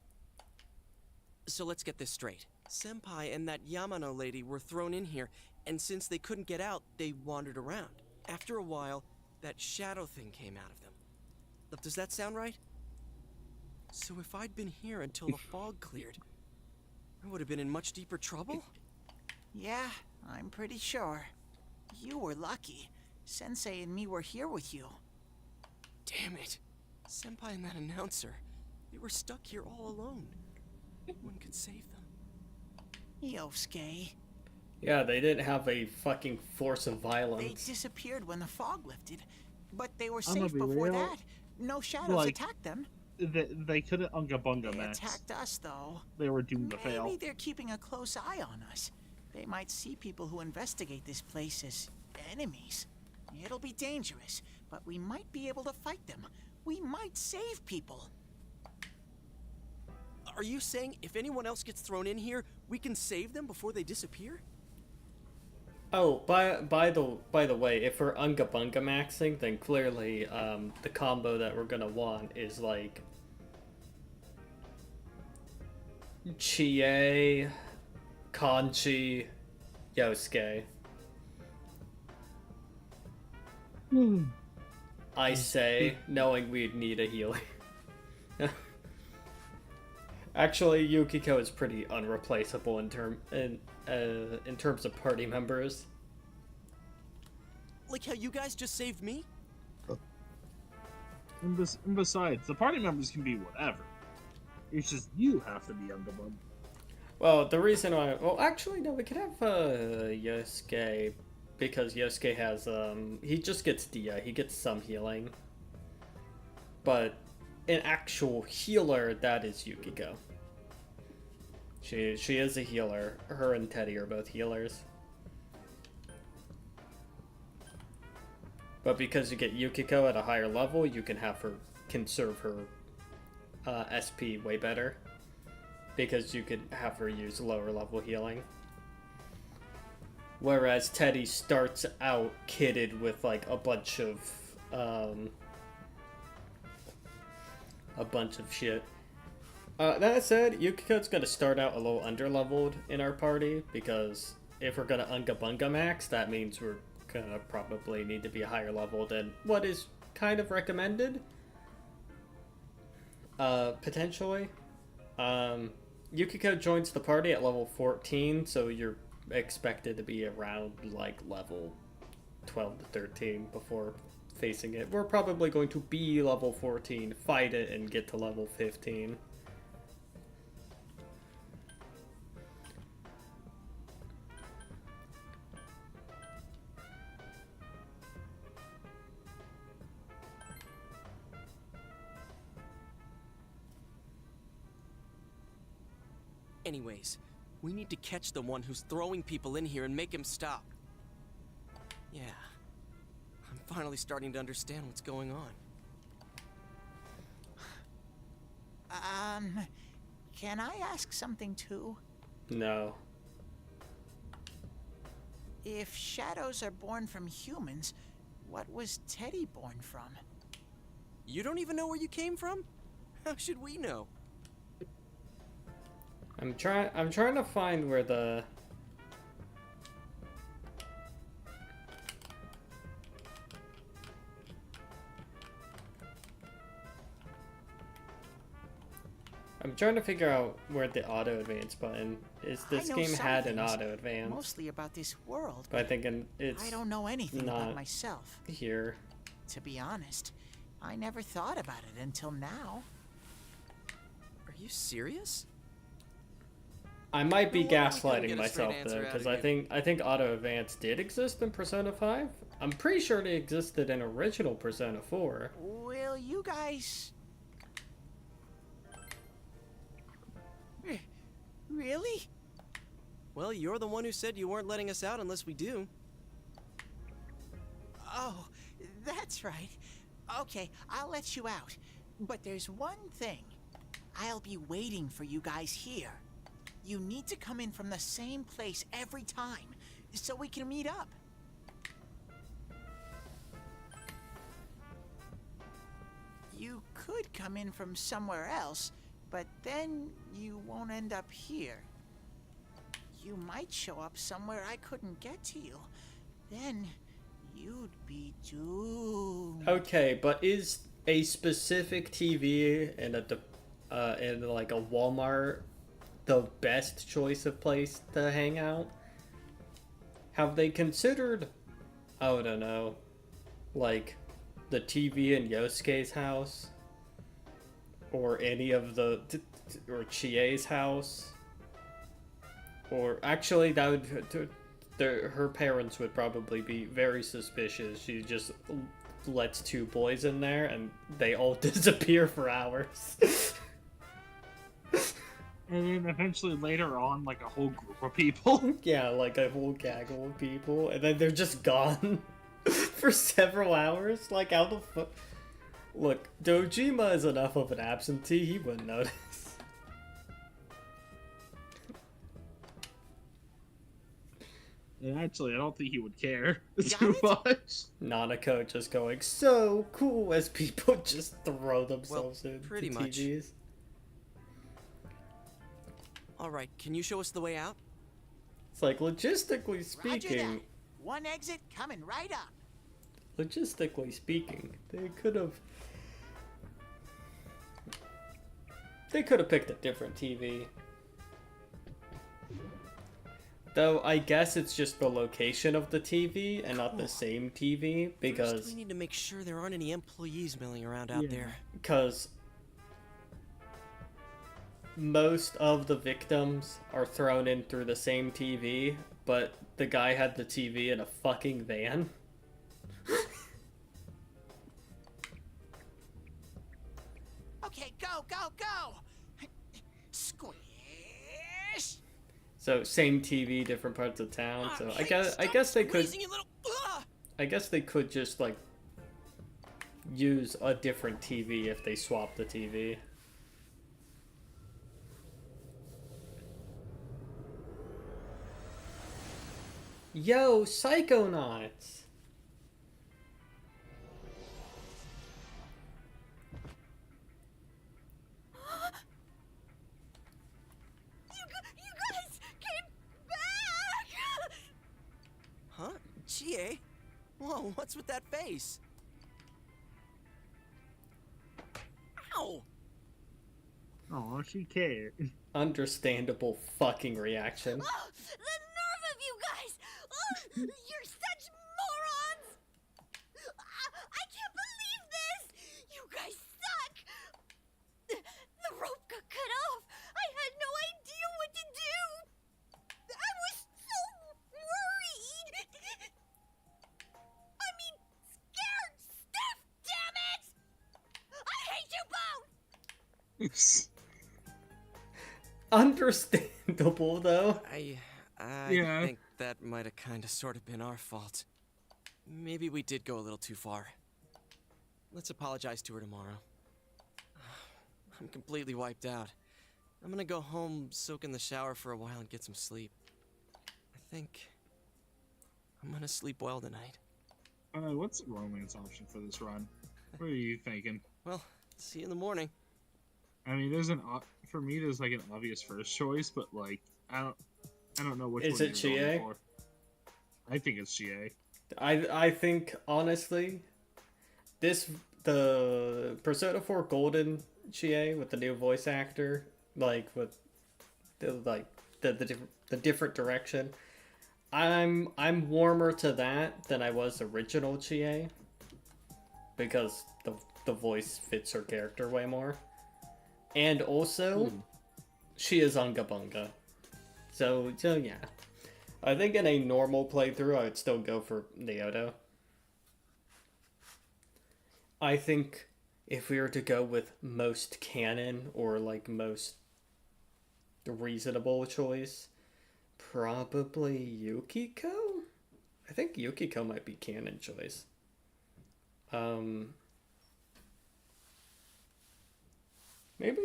So let's get this straight. Senpai and that Yamano lady were thrown in here, and since they couldn't get out, they wandered around. After a while, that shadow thing came out of them. Does that sound right? So if I'd been here until the fog cleared, I would have been in much deeper trouble? Yeah, I'm pretty sure. You were lucky. Sensei and me were here with you. Damn it. Senpai and that announcer, they were stuck here all alone. No one could save them. Yosuke. Yeah, they didn't have a fucking force of violence. They disappeared when the fog lifted, but they were I'm gonna safe be before real. that. No shadows attacked them. They couldn't unga bunga They Max. attacked us, though. They were doomed to fail. Maybe they're keeping a close eye on us. They might see people who investigate this place as Enemies? It'll be dangerous, but we might be able to fight them. We might save people. Are you saying if anyone else gets thrown in here, we can save them before they disappear? Oh, by the way, if we're Unga Bunga maxing, then clearly the combo that we're gonna want is like Chie, Conchi, Yosuke. I say, knowing we'd need a healer. Actually, Yukiko is pretty unreplaceable in terms of party members. Like how you guys just saved me? And besides, the party members can be whatever. It's just you have to be Unga Bunga. Well, the reason why... Well, actually, no, we could have Yosuke, because Yosuke has... he just gets Dia. He gets some healing. But an actual healer, that is Yukiko. She is a healer. Her and Teddy are both healers. But because you get Yukiko at a higher level, you can have her conserve her SP way better. Because you could have her use lower level healing. Whereas Teddy starts out kitted with like a bunch of shit. That said, Yukiko's gonna start out a little underleveled in our party, because if we're gonna Unga Bunga max, that means we're gonna probably need to be a higher level than what is kind of recommended. Potentially. Yukiko joins the party at level 14, so you're expected to be around like level 12 to 13 before facing it. We're probably going to be level 14, fight it, and get to level 15. Anyways, we need to catch the one who's throwing people in here and make him stop. Yeah. I'm finally starting to understand what's going on. Can I ask something too? No. If shadows are born from humans, what was Teddy born from? You don't even know where you came from? How should we know? I'm trying to find where the... I'm trying to figure out where the auto advance button is. This game had an auto advance. Mostly about this world. But I think it's I don't know anything not about myself. Here. To be honest, I never thought about it until now. Are you serious? I might be gaslighting myself though, because I think auto advance did exist in Persona 5. I'm pretty sure it existed in original Persona 4. Will you guys... Really? Well, you're the one who said you weren't letting us out unless we do. Oh, that's right. Okay, I'll let you out. But there's one thing. I'll be waiting for you guys here. You need to come in from the same place every time, so we can meet up. You could come in from somewhere else, but then you won't end up here. You might show up somewhere I couldn't get to you. Then you'd be doomed. Okay, but is a specific TV in like a Walmart the best choice of place to hang out? Have they considered, I don't know, like the TV in Yosuke's house, or any of or Chie's house, or actually that would her parents would probably be very suspicious. She just lets two boys in there and they all disappear for hours. And then eventually later on, like a whole group of people. Yeah, like a whole gaggle of people, and then they're just gone for several hours. Like, how the fuck? Look, Dojima is enough of an absentee, he wouldn't notice. And actually, I don't think he would care too much. Nanako just going so cool as people just throw themselves into pretty much. TVs. Alright, can you show us the way out? It's like, logistically speaking... One exit coming right up. Logistically speaking, they could have picked a different TV. Though I guess it's just the location of the TV and not the same TV, because First, we need to make sure there aren't any employees milling around out there. Because most of the victims are thrown in through the same TV, but the guy had the TV in a fucking van. Okay, go, go, go! Squish! So same TV, different parts of town. So I guess they could. I guess they could just like use a different TV if they swap the TV. Yo, Psychonauts! You guys came back! Huh? Chie? Whoa, what's with that face? Ow! Oh, she cared. Understandable fucking reaction. Oh, the nerve of you guys! Oh, you're such morons! I can't believe this! You guys suck! The rope got cut off! I had no idea what to do! I was so worried! I mean, scared stiff, damn it! I hate you both! Understandable, though. I Yeah. think that might have kind of sort of been our fault. Maybe we did go a little too far. Let's apologize to her tomorrow. I'm completely wiped out. I'm gonna go home, soak in the shower for a while, and get some sleep. I think I'm gonna sleep well tonight. What's the romance option for this run? What are you thinking? Well, see you in the morning. I mean, for me, there's like an obvious first choice, but like I don't know which Is one it you're Chie? going for. I think it's Chie. I think honestly, the Persona 4 Golden Chie with the new voice actor, like with the different direction. I'm warmer to that than I was original Chie, because the voice fits her character way more. And also, she is Unga Bunga. So yeah. I think in a normal playthrough, I would still go for Naoto. I think if we were to go with most canon, or like most reasonable choice, probably Yukiko? I think Yukiko might be canon choice. Maybe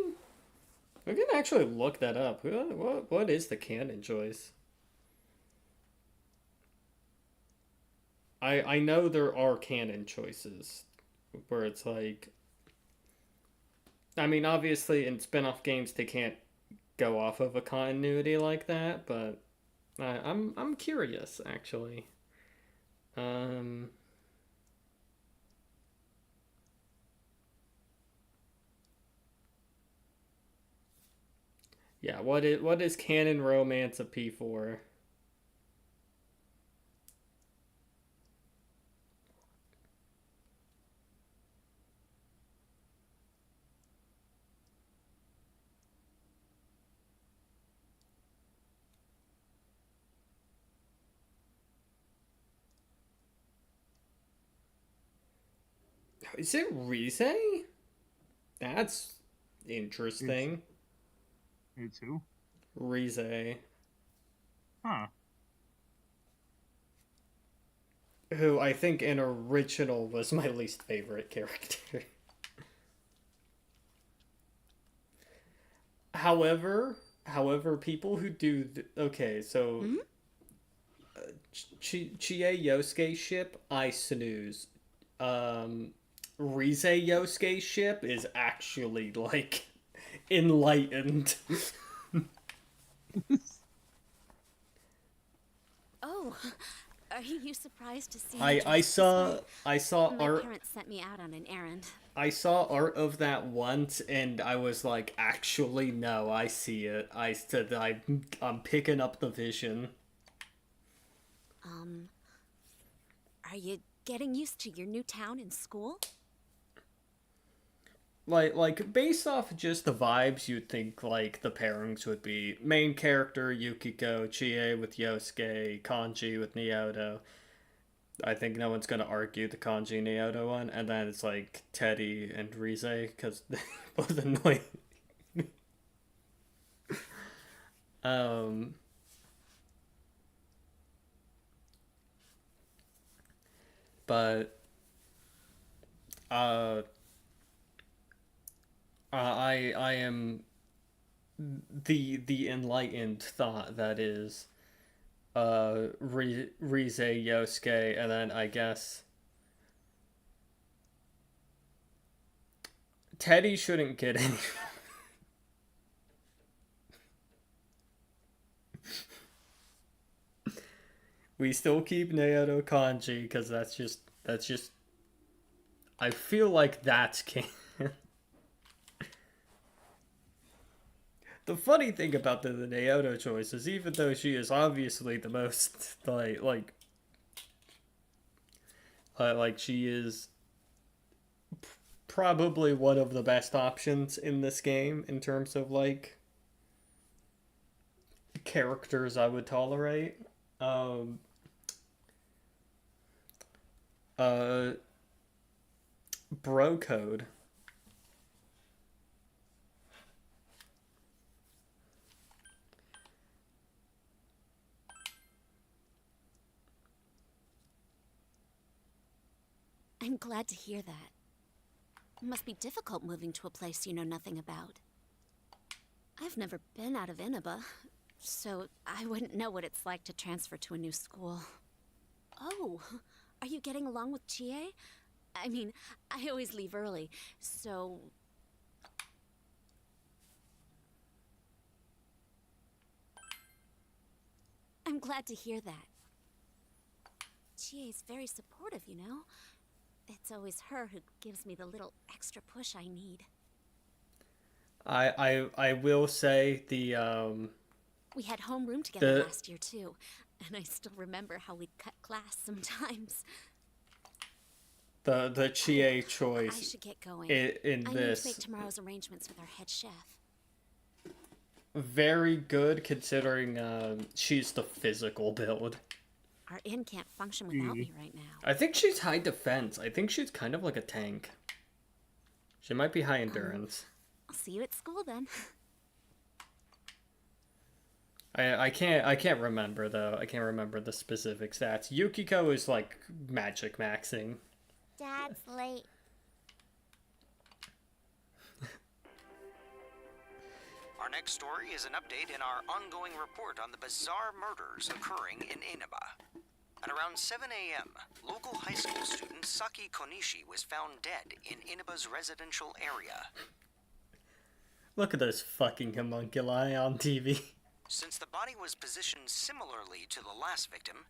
we can actually look that up. What is the canon choice? I know there are canon choices where it's like, I mean, obviously in spin-off games they can't go off of a continuity like that, but I'm curious actually. Yeah, what is canon romance of P4? Is it Rise? That's interesting. It's who? Rize. Huh. Who I think in original was my least favorite character. However, people who do okay, so Chie Yosuke ship, I snooze. Rize Yosuke ship is actually like enlightened. Oh, are you surprised to see me I dressed this way? saw My art. parents sent me out on an errand. I saw art of that once, and I was like, actually, no, I see it. I said I'm picking up the vision. Are you getting used to your new town and school? Like based off just the vibes, you'd think like the pairings would be main character Yukiko, Chie with Yosuke, Kanji with Naoto. I think no one's gonna argue the Kanji Naoto one, and then it's like Teddy and Rize because they both annoying. But I am the enlightened thought that is Rize Yosuke, and then I guess Teddy shouldn't get any. We still keep Naoto Kanji because that's just I feel like that's canon. The funny thing about the Naoto choice is even though she is obviously the most like she is probably one of the best options in this game in terms of like characters I would tolerate. Bro code. I'm glad to hear that. It must be difficult moving to a place you know nothing about. I've never been out of Inaba, so I wouldn't know what it's like to transfer to a new school. Oh, are you getting along with Chie? I mean, I always leave early, so... I'm glad to hear that. Chie's very supportive, you know? It's always her who gives me the little extra push I need. I will say the We had homeroom together last year too, and I still remember how we'd cut class sometimes. The Chie choice I should get going. In I this need to make tomorrow's arrangements with our head chef. very good considering she's the physical build. Our inn can't function without me right now. I think she's high defense. I think she's kind of like a tank. She might be high endurance. I'll see you at school then. I can't remember though. I can't remember the specific stats. Yukiko is like magic maxing. Dad's late. Our next story is an update in our ongoing report on the bizarre murders occurring in Inaba. At around 7 a.m., local high school student Saki Konishi was found dead in Inaba's residential area. Look at those fucking homunculi on TV. Since the body was positioned similarly to the last victim,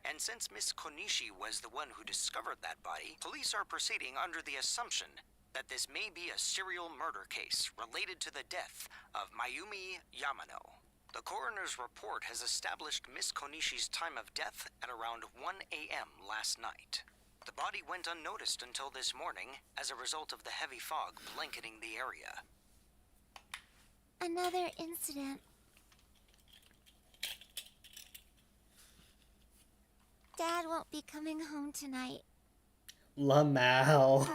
and since Miss Konishi was the one who discovered that body, police are proceeding under the assumption that this may be a serial murder case related to the death of Mayumi Yamano. The coroner's report has established Miss Konishi's time of death at around 1 a.m. last night. The body went unnoticed until this morning as a result of the heavy fog blanketing the area. Another incident. Dad won't be coming home tonight. Lamau.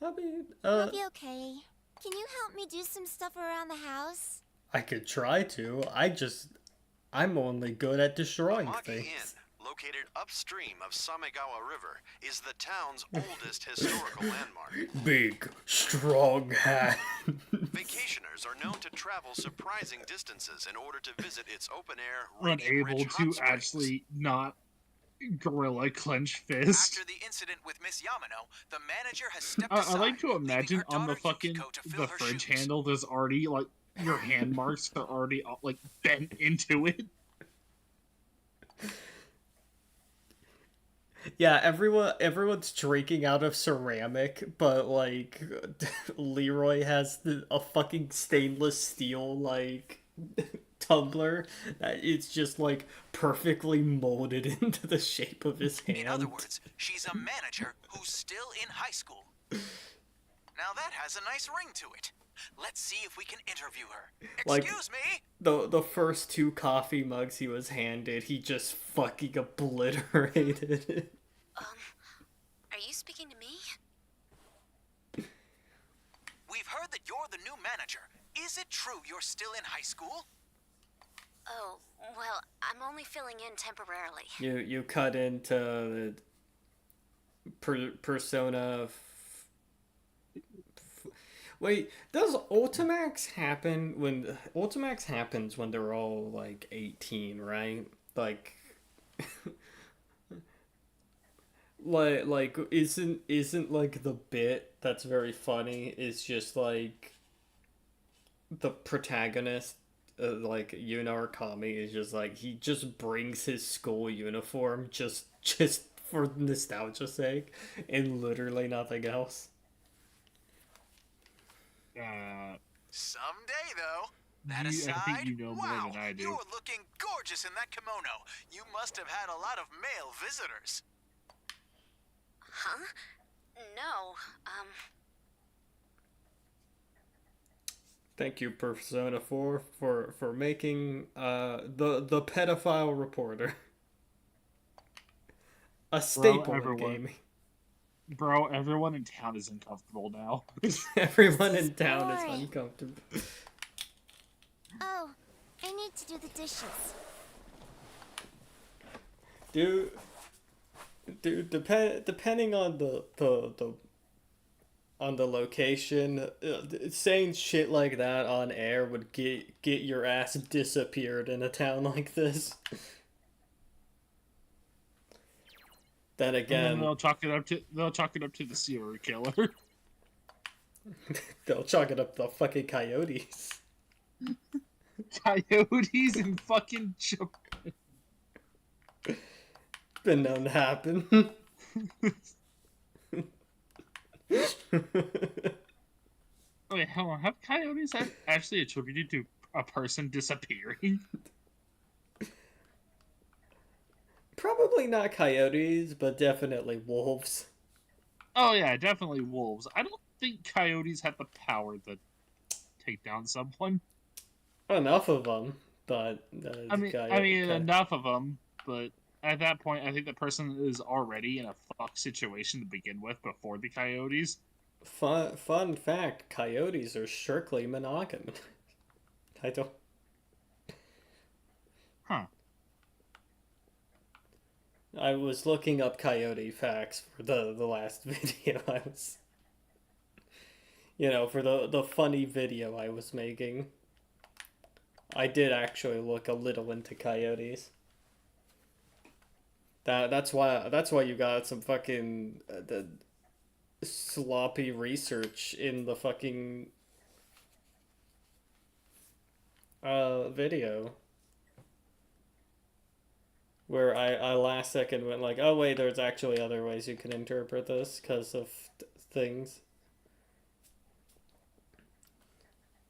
I mean, I'll be okay. Can you help me do some stuff around the house? I could try to. I'm only good at destroying Amagi things. Inn, located upstream of Samegawa River, is the town's oldest historical landmark. Big, strong hand. Vacationers are known to travel surprising distances in order to visit its open-air, Unable radiant-rich to hot springs. actually not gorilla clench fist. After the incident with Miss Yamano, the manager has stepped I aside. like to imagine on the fucking Yukiko to fill the her fridge shoes. handle, there's already like your hand marks are already like bent into it. Yeah, everyone's drinking out of ceramic, but like Leroy has a fucking stainless steel like tumbler that it's just like perfectly molded into the shape of his hand. In other words, she's a manager who's still in high school. Now that has a nice ring to it. Let's see if we can interview her. Like, Excuse me? the first 2 coffee mugs he was handed, he just fucking obliterated. Are you speaking to me? We've heard that you're the new manager. Is it true you're still in high school? Oh, well, I'm only filling in temporarily. You cut into the Persona. Wait, does Ultimax happen when Ultimax happens when they're all like 18, right? Like like isn't like the bit that's very funny is just like the protagonist like Yuna Kami is just like he just brings his school uniform just for nostalgia's sake and literally nothing else. Someday, though. That I aside, think you know wow, more than I do. you're looking gorgeous in that kimono. You must have had a lot of male visitors. Huh? No, Thank you, Persona 4, for making the pedophile reporter a staple in gaming. Bro, everyone in town is uncomfortable now. Everyone in town is uncomfortable. Oh, I need to do the dishes. Dude, depending on the location, saying shit like that on air would get your ass disappeared in a town like this. Then again, and then they'll chalk it up to the serial killer. They'll chalk it up to the fucking coyotes. Coyotes and fucking Been known to happen. Wait, hold on. Have coyotes actually attributed to a person disappearing? Probably not coyotes, but definitely wolves. Oh yeah, definitely wolves. I don't think coyotes have the power to take down someone. Enough of them, but I mean, enough of them. But at that point, I think the person is already in a fuck situation to begin with before the coyotes. Fun fact: coyotes are strictly monogamous. I don't. Huh. I was looking up coyote facts for the last video I was... for the funny video I was making. I did actually look a little into coyotes. That's why you got some fucking the sloppy research in the fucking video. Where I last second went like, oh wait, there's actually other ways you can interpret this because of things.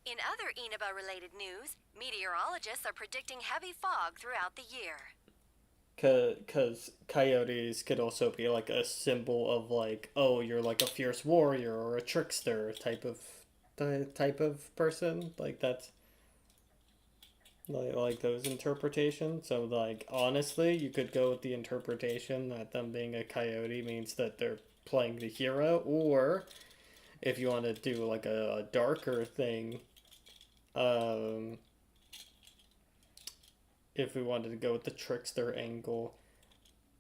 In other Inaba-related news, meteorologists are predicting heavy fog throughout the year. Because coyotes could also be like a symbol of like, oh, you're like a fierce warrior or a trickster type of person. Like that's like those interpretations. So like honestly, you could go with the interpretation that them being a coyote means that they're playing the hero, or if you want to do like a darker thing, if we wanted to go with the trickster angle,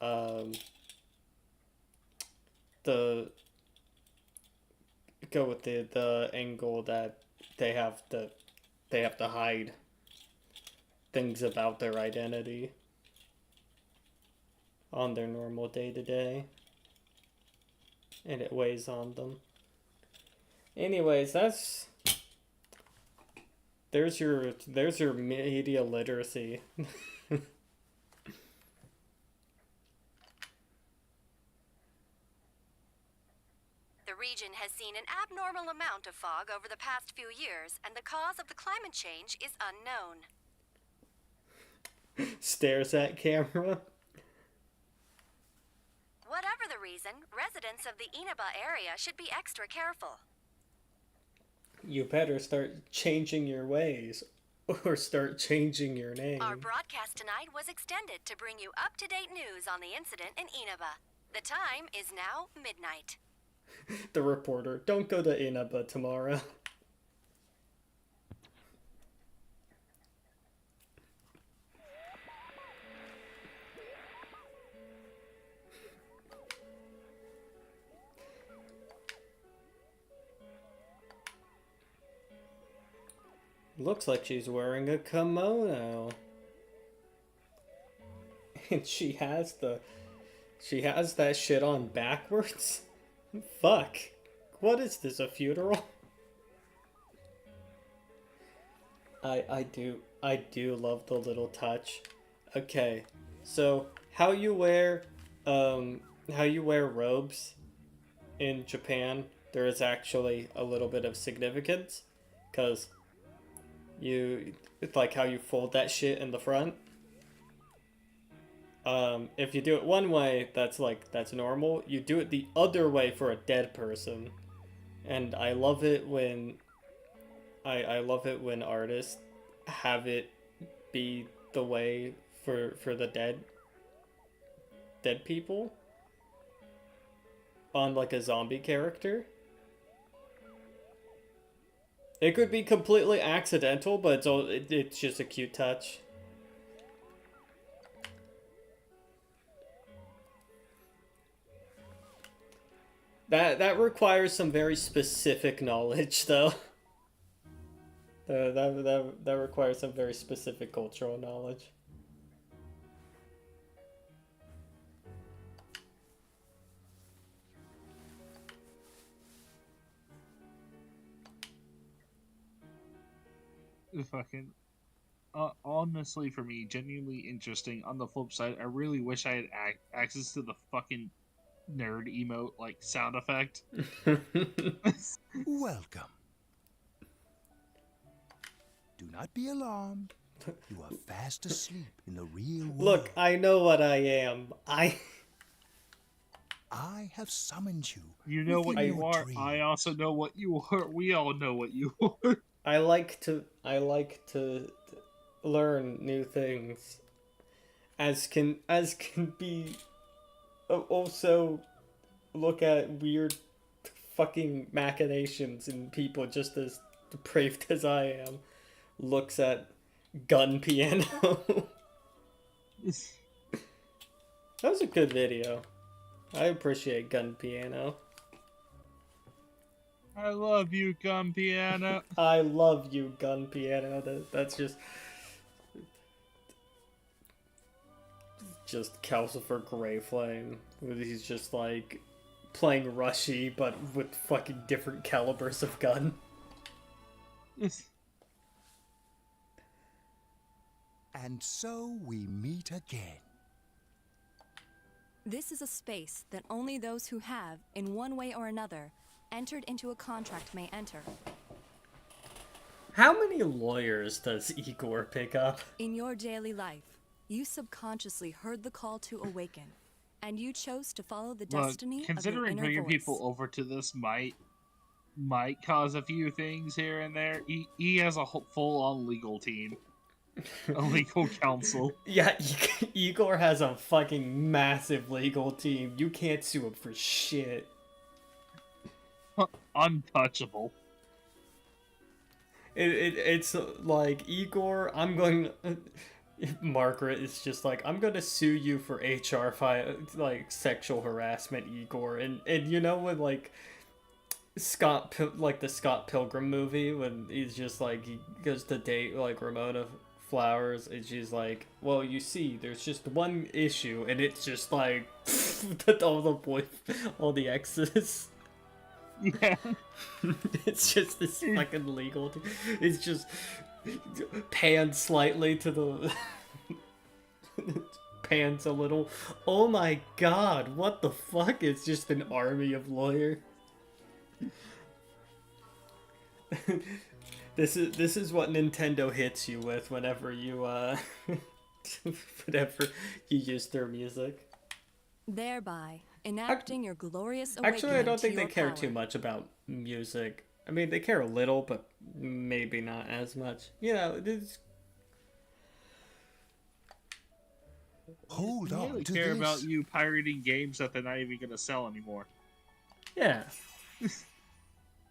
the go with the angle that they have to hide things about their identity on their normal day-to-day, and it weighs on them. Anyways, there's your media literacy. The region has seen an abnormal amount of fog over the past few years, and the cause of the climate change is unknown. Stares at camera. Whatever the reason, residents of the Inaba area should be extra careful. You better start changing your ways, or start changing your name. Our broadcast tonight was extended to bring you up-to-date news on the incident in Inaba. The time is now midnight. The reporter, don't go to Inaba tomorrow. Looks like she's wearing a kimono. And she has that shit on backwards? Fuck. What is this, a funeral? I do love the little touch. Okay. So how you wear robes in Japan, there is actually a little bit of significance, cuz it's like how you fold that shit in the front. If you do it one way, that's normal. You do it the other way for a dead person. And I love it when I love it when artists have it be the way for the dead people on like a zombie character. It could be completely accidental, but it's just a cute touch. That requires some very specific knowledge, though. That requires some very specific cultural knowledge. Fucking honestly, for me, genuinely interesting. On the flip side, I really wish I had access to the fucking nerd emote like sound effect. Welcome. Do not be alarmed. You are fast asleep in the real world. Look, I know what I am. I have summoned you. You know what you are. I also know what you are. We all know what you are. I like to learn new things, as can be also look at weird fucking machinations in people just as depraved as I am. Looks at gun piano. That was a good video. I appreciate gun piano. I love you, gun piano. I love you, gun piano. That's just Calcifer Greyflame. He's just like playing Rushy, but with fucking different calibers of gun. And so we meet again. This is a space that only those who have, in one way or another, entered into a contract may enter. How many lawyers does Igor pick up? In your daily life, you subconsciously heard the call to awaken, and you chose to follow the destiny of your considering inner bringing voice. people over to this might cause a few things here and there. He has a full-on legal team. A legal counsel. Yeah, Igor has a fucking massive legal team. You can't sue him for shit. untouchable. It's like Igor. I'm going. Margaret is just like, I'm gonna sue you for HR like sexual harassment, Igor. And you know when like like the Scott Pilgrim movie when he's just like he goes to date like Ramona Flowers and she's like, well, you see, there's just one issue, and it's just like all the exes. Yeah. It's just this fucking legal thing. It's just pan slightly to the pans a little. Oh my god, what the fuck? It's just an army of lawyers. This is what Nintendo hits you with whenever you whenever you use their music. Thereby enacting your glorious awakening. Actually, I don't think to they your care power. too much about music. I mean, they care a little, but maybe not as much. You know, it's... Hold They on really to care this. about you pirating games that they're not even gonna sell anymore. Yeah.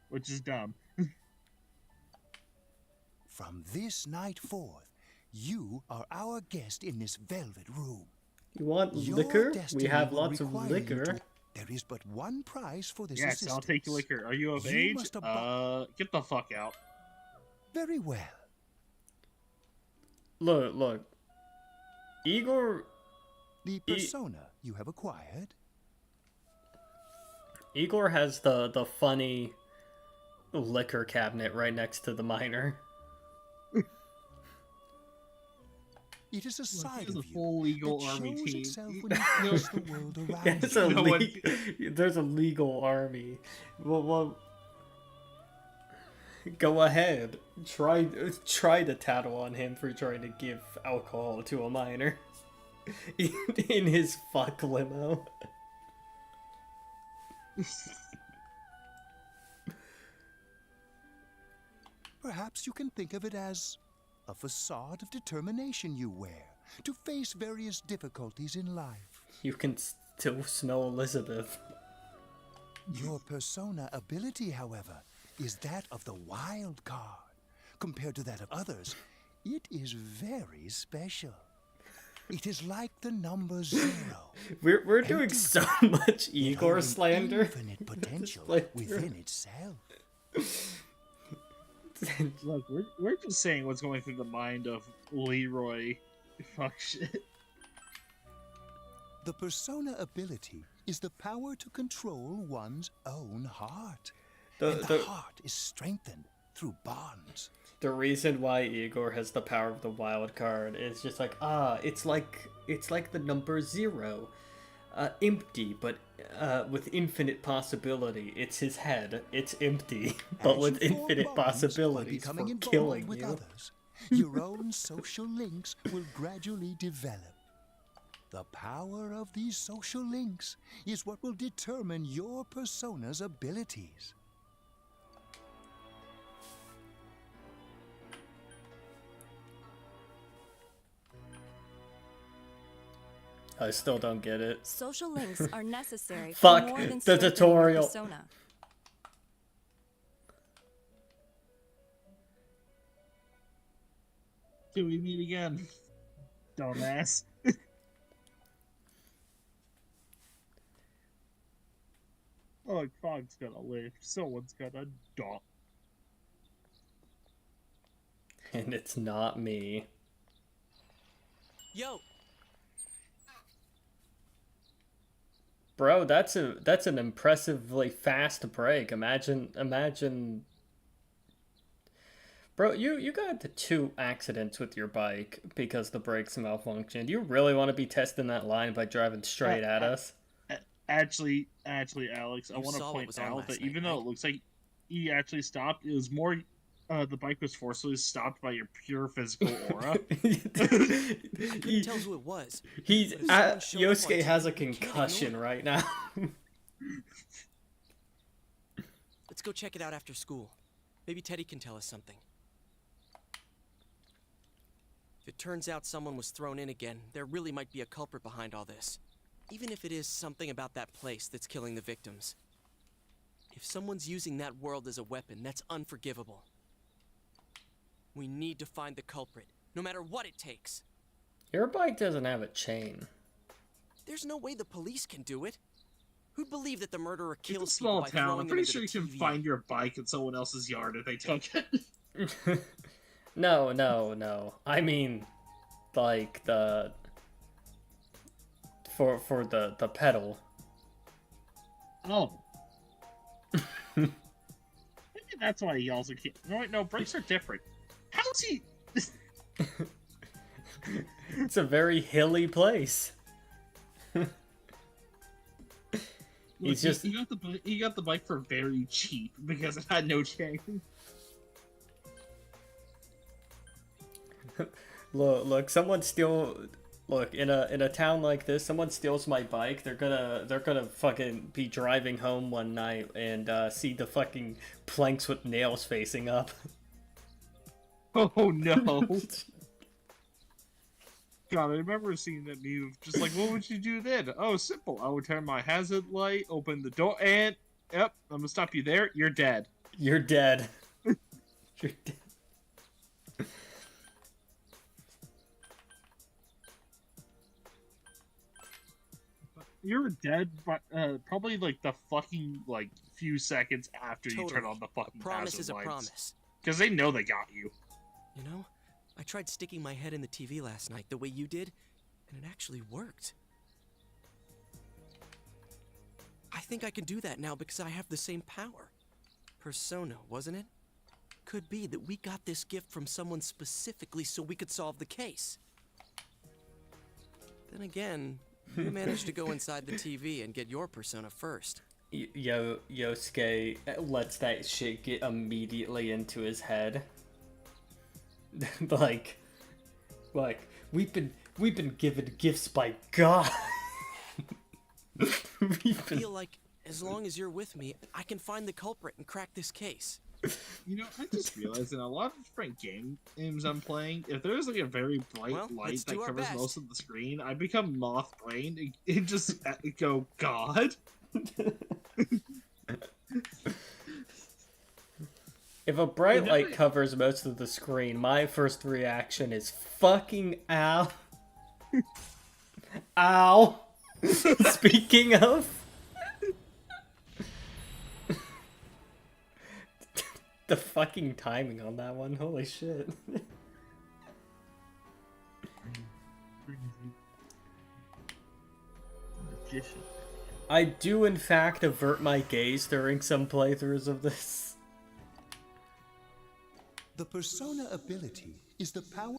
Which is dumb. From this night forth, you are our guest in this velvet room. You want Your liquor? We destiny have will lots of require you liquor. to- There is but one price for this Yes, assistance. I'll take the liquor. Are you of You age? must Get the fuck out. Very well. Look. Igor... The persona you have acquired. Igor has the funny liquor cabinet right next to the minor. It is a side Here's of a you full legal that army shows team. itself when you cross the world around It's you. there's a legal army. Well, go ahead. Try to tattle on him for trying to give alcohol to a minor in his fuck limo. Perhaps you can think of it as a facade of determination you wear to face various difficulties in life. You can still smell Elizabeth. Your persona ability, however, is that of the wild card. Compared to that of others, it is very special. It is like the number 0. We're doing so much Igor slander. Infinite potential within itself. Look, we're just saying what's going through the mind of Leroy. Fuck shit. The persona ability is the power to control one's own heart. And the heart is strengthened through bonds. The reason why Igor has the power of the wild card is just like, it's like the number 0. Empty, but with infinite possibility. It's his head. It's empty, but with infinite possibilities for killing with you. others, your own social links will gradually develop. The power of these social links is what will determine your persona's abilities. I still don't get it. Social links are necessary for Fuck more than the strengthening your tutorial. persona. Till we meet again, dumbass. Oh, Fog's gonna live. Someone's gonna die. And it's not me. Yo, Bro, that's an impressively fast break. Imagine. Bro, you got into 2 accidents with your bike because the brakes malfunctioned. You really want to be testing that line by driving straight at us? Actually, Alex, I You want to saw what point was on out last that night, even though right? it looks like he actually stopped, it was more the bike was forcibly stopped by your pure physical aura. I couldn't tell who it was. He's But if someone showed up on Yosuke has a TV, you can't concussion ignore right now. Let's go check it out after school. Maybe Teddy can tell us something. If it turns out someone was thrown in again, there really might be a culprit behind all this. Even if it is something about that place that's killing the victims. If someone's using that world as a weapon, that's unforgivable. We need to find the culprit, no matter what it takes. Your bike doesn't have a chain. There's no way the police can do it. Who'd believe that the murderer It's kills a small people by town. throwing I'm them pretty into sure the you can TV? find your bike in someone else's yard if they took it. No. I mean, like the for the pedal. Oh. Maybe that's why he also can't. No, wait, no, brakes are different. How's he? It's a very hilly place. He's just he got the bike for very cheap because it had no chain. Look, look, in a town like this, someone steals my bike, they're gonna fucking be driving home one night and see the fucking planks with nails facing up. Oh no. God, I remember seeing that meme. Just like, what would you do then? Oh, simple. I would turn my hazard light, open the door, and yep, I'm gonna stop you there. You're dead. You're dead. You're dead. You're dead, but probably like the fucking like few seconds after you turn on the fucking promise is a lights. promise. Because they know they got you. You know, I tried sticking my head in the TV last night the way you did, and it actually worked. I think I can do that now because I have the same power. Persona, wasn't it? Could be that we got this gift from someone specifically so we could solve the case. Then again, you managed to go inside the TV and get your persona first. Yosuke lets that shit get immediately into his head. like we've been given gifts by God. I feel like as long as you're with me, I can find the culprit and crack this case. You know, I just realized in a lot of different games I'm playing, if there's like a very bright light that covers most of the screen, I become moth-brained and just go, God. If a bright light covers most of the screen, my first reaction is fucking ow. Ow. Speaking of, the fucking timing on that one, holy shit. I do in fact avert my gaze during some playthroughs of this. The persona ability is the power.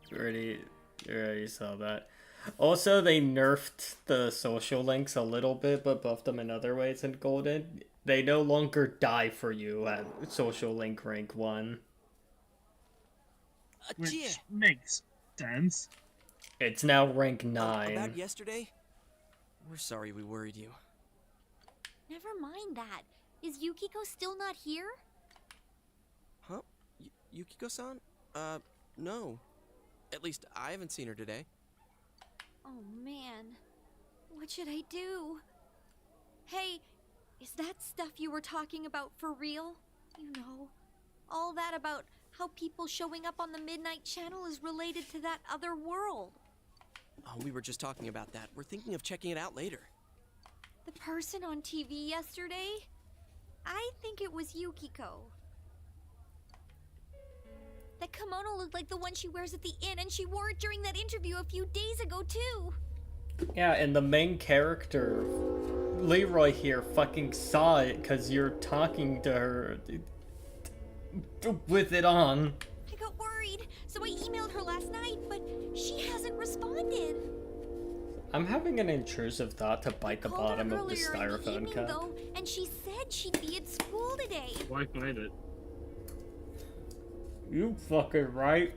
You already saw that. Also, they nerfed the social links a little bit, but buffed them in other ways in Golden. They no longer die for you at social link rank 1. Which makes sense. It's now rank 9. About yesterday? We're sorry we worried you. Never mind that. Is Yukiko still not here? Huh? Yukiko-san? No. At least I haven't seen her today. Oh man, what should I do? Hey, is that stuff you were talking about for real? You know, all that about how people showing up on the Midnight Channel is related to that other world. Oh, we were just talking about that. We're thinking of checking it out later. The person on TV yesterday? I think it was Yukiko. That kimono looked like the one she wears at the inn, and she wore it during that interview a few days ago, too. Yeah, and the main character, Leroy here, fucking saw it because you're talking to her with it on. I got worried, so I emailed her last night, but she hasn't responded. I'm having an intrusive thought to bite the bottom of the Earlier in the styrofoam evening, cup. though, and she said she'd be at school today. Why find it? You fucking right.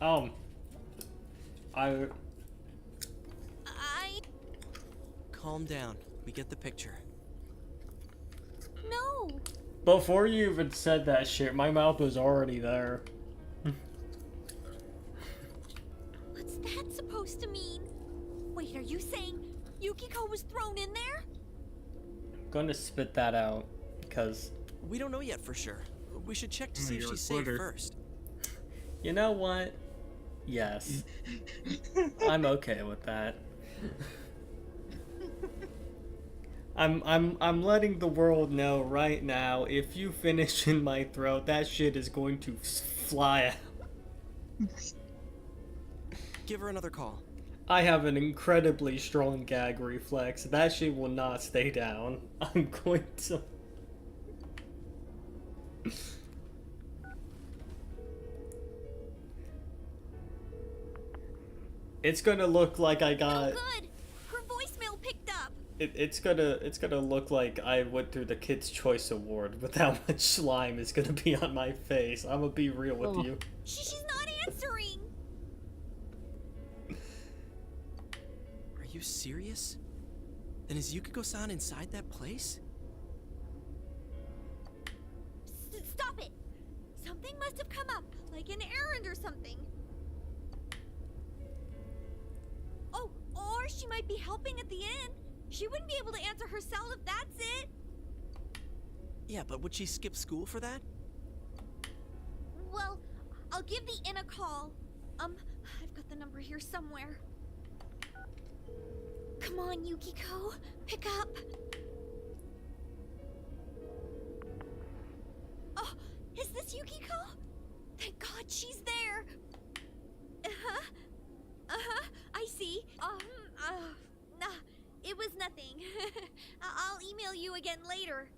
Calm down. We get the picture. No. Before you even said that shit, my mouth was already there. What's that supposed to mean? Wait, are you saying Yukiko was thrown in there? gonna spit that out because We don't know yet for sure. We should check to see if you're a she's safe quitter. first. you know what? Yes, I'm okay with that. I'm letting the world know right now. If you finish in my throat, that shit is going to fly out. Give her another call. I have an incredibly strong gag reflex. That shit will not stay down. I'm going to. It's gonna look like I got. Oh, good. Her voicemail picked up. It's gonna look like I went through the Kids' Choice Award with how much slime is gonna be on my face. I'm gonna be real with you. She's not answering. Are you serious? Then is Yukiko-san inside that place? Stop it. Something must have come up, like an errand or something. Oh, or she might be helping at the inn. She wouldn't be able to answer herself if that's it. Yeah, but would she skip school for that? Well, I'll give the inn a call. I've got the number here somewhere. Come on, Yukiko. Pick up. Oh, is this Yukiko? Thank God she's there. Uh-huh. Uh-huh. I see. Nah, it was nothing. I'll email you again later.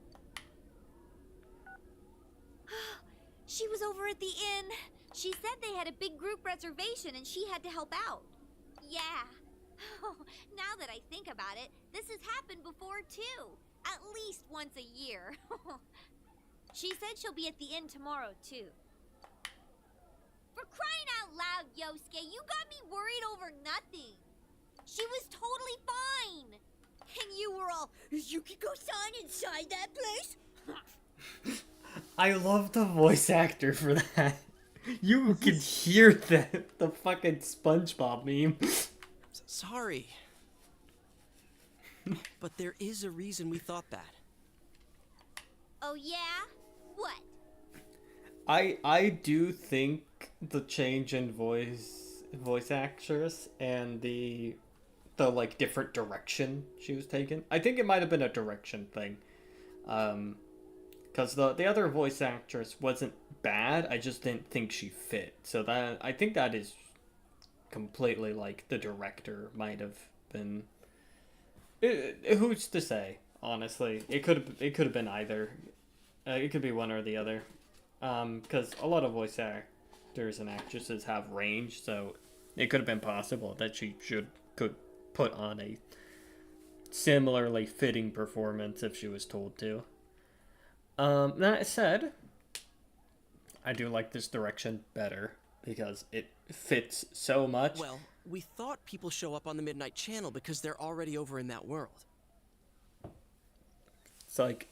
She was over at the inn. She said they had a big group reservation and she had to help out. Yeah. Oh, now that I think about it, this has happened before too. At least once a year. She said she'll be at the inn tomorrow too. For crying out loud, Yosuke, you got me worried over nothing. She was totally fine. And you were all, is Yukiko-san inside that place? I love the voice actor for that. You can hear the fucking SpongeBob meme. Sorry. But there is a reason we thought that. Oh yeah? What? I do think the change in voice actress and the like different direction she was taking. I think it might have been a direction thing. Because the other voice actress wasn't bad. I just didn't think she fit. So that I think that is completely like the director might have been. Who's to say? Honestly, it could have been either. It could be one or the other. Because a lot of voice actors and actresses have range, so it could have been possible that she could put on a similarly fitting performance if she was told to. That said, I do like this direction better because it fits so much. Well, we thought people show up on the Midnight Channel because they're already over in that world. It's like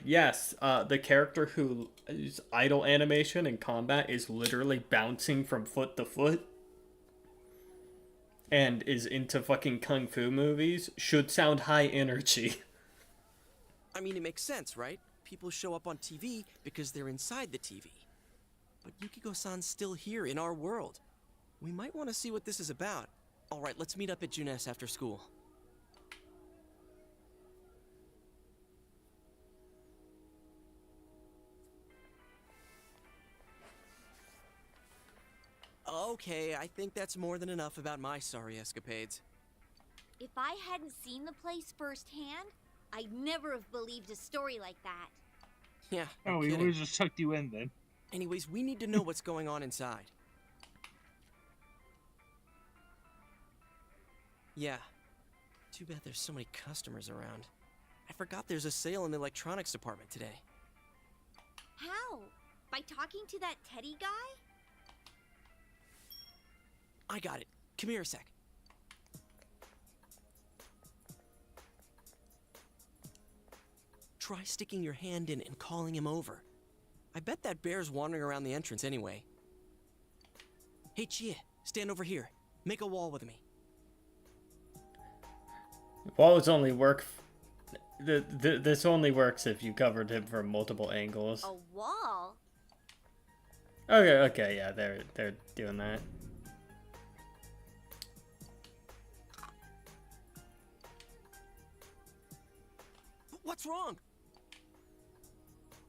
yes, the character whose idle animation in combat is literally bouncing from foot to foot and is into fucking kung fu movies should sound high energy. I mean, it makes sense, right? People show up on TV because they're inside the TV. But Yukiko-san's still here in our world. We might want to see what this is about. All right, let's meet up at Junes after school. Okay, I think that's more than enough about my sorry escapades. If I hadn't seen the place firsthand, I'd never have believed a story like that. Yeah. Oh, we would have just tucked you in then. Anyways, we need to know what's going on inside. Yeah. Too bad there's so many customers around. I forgot there's a sale in the electronics department today. How? By talking to that Teddy guy? I got it. Come here a sec. Try sticking your hand in and calling him over. I bet that bear's wandering around the entrance anyway. Hey, Chie, stand over here. Make a wall with me. Walls only work This only works if you covered him from multiple angles. A wall? Okay, yeah, they're doing that. What's wrong?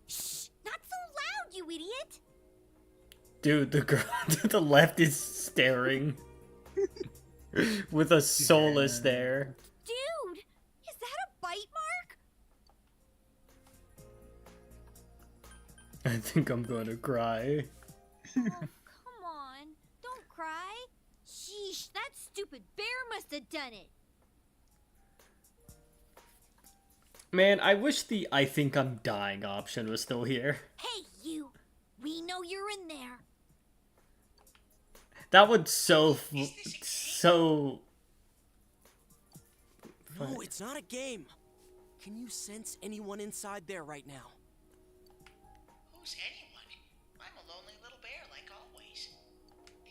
Shh! Not so loud, you idiot! Dude, the girl to the left is staring with a soulless stare. Dude! Is that a bite mark? I think I'm gonna cry. Oh, come on. Don't cry. Sheesh, that stupid bear must have done it. Man, I wish the I think I'm dying option was still here. Hey, you! We know you're in there. That would so... No, it's not a game. Can you sense anyone inside there right now? Who's anyone? I'm a lonely little bear, like always.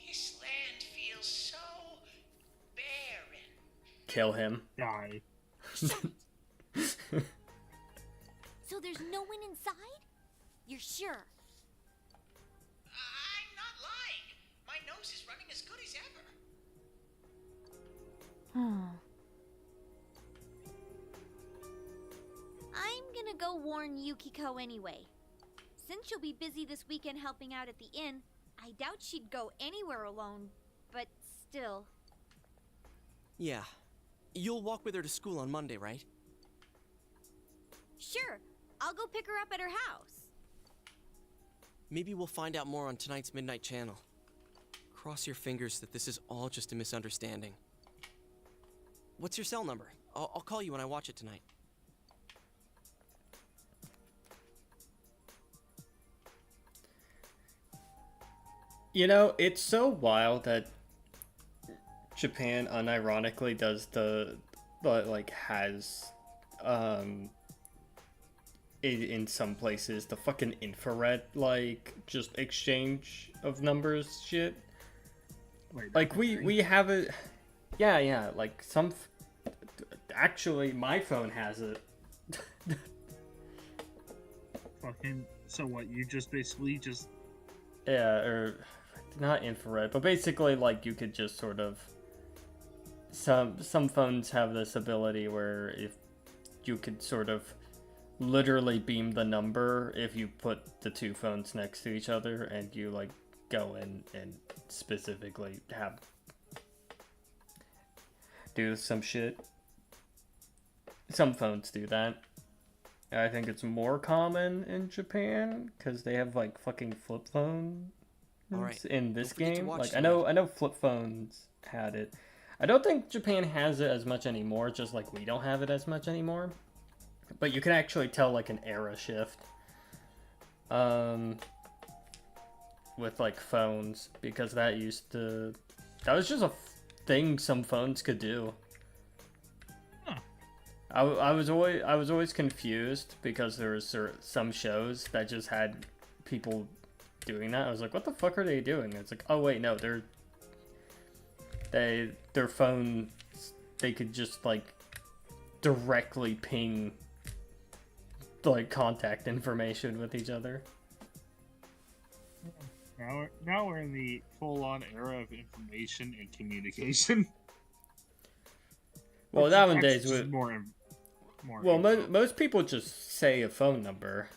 This land feels so barren. Kill him. Die. So there's no one inside? You're sure? I'm not lying. My nose is running as good as ever. I'm gonna go warn Yukiko anyway. Since she'll be busy this weekend helping out at the inn, I doubt she'd go anywhere alone, but still. Yeah. You'll walk with her to school on Monday, right? Sure, I'll go pick her up at her house. Maybe we'll find out more on tonight's Midnight Channel. Cross your fingers that this is all just a misunderstanding. What's your cell number? I'll call you when I watch it tonight. You know, it's so wild that Japan unironically does has in some places the fucking infrared just exchange of numbers shit. Wait, like we have it. Yeah, like actually my phone has it. Fucking, so what, you just basically just... Yeah, or not infrared, but basically like you could just sort of some phones have this ability where if you could sort of literally beam the number if you put the two phones next to each other and you like go in and specifically do some shit. Some phones do that. I think it's more common in Japan because they have like fucking flip phones in this game. Like I know flip phones had it. I don't think Japan has it as much anymore, just like we don't have it as much anymore. But you can actually tell like an era shift with like phones, because that was just a thing some phones could do. I was always confused because there was some shows that just had people doing that. I was like, what the fuck are they doing? It's like, oh wait, no, their phone, they could just like directly ping like contact information with each other. Now we're in the full-on era of information and communication. Well, nowadays with more well, most people just say a phone number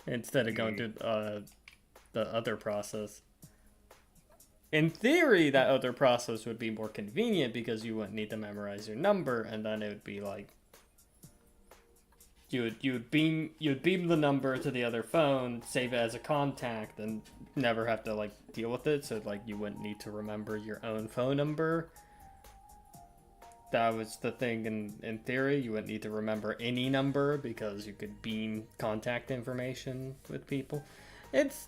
instead of going through the other process. In theory, that other process would be more convenient because you wouldn't need to memorize your number, and then it would be like you'd beam the number to the other phone, save it as a contact, and never have to like deal with it. So like you wouldn't need to remember your own phone number. That was the thing in theory. You wouldn't need to remember any number because you could beam contact information with people. It's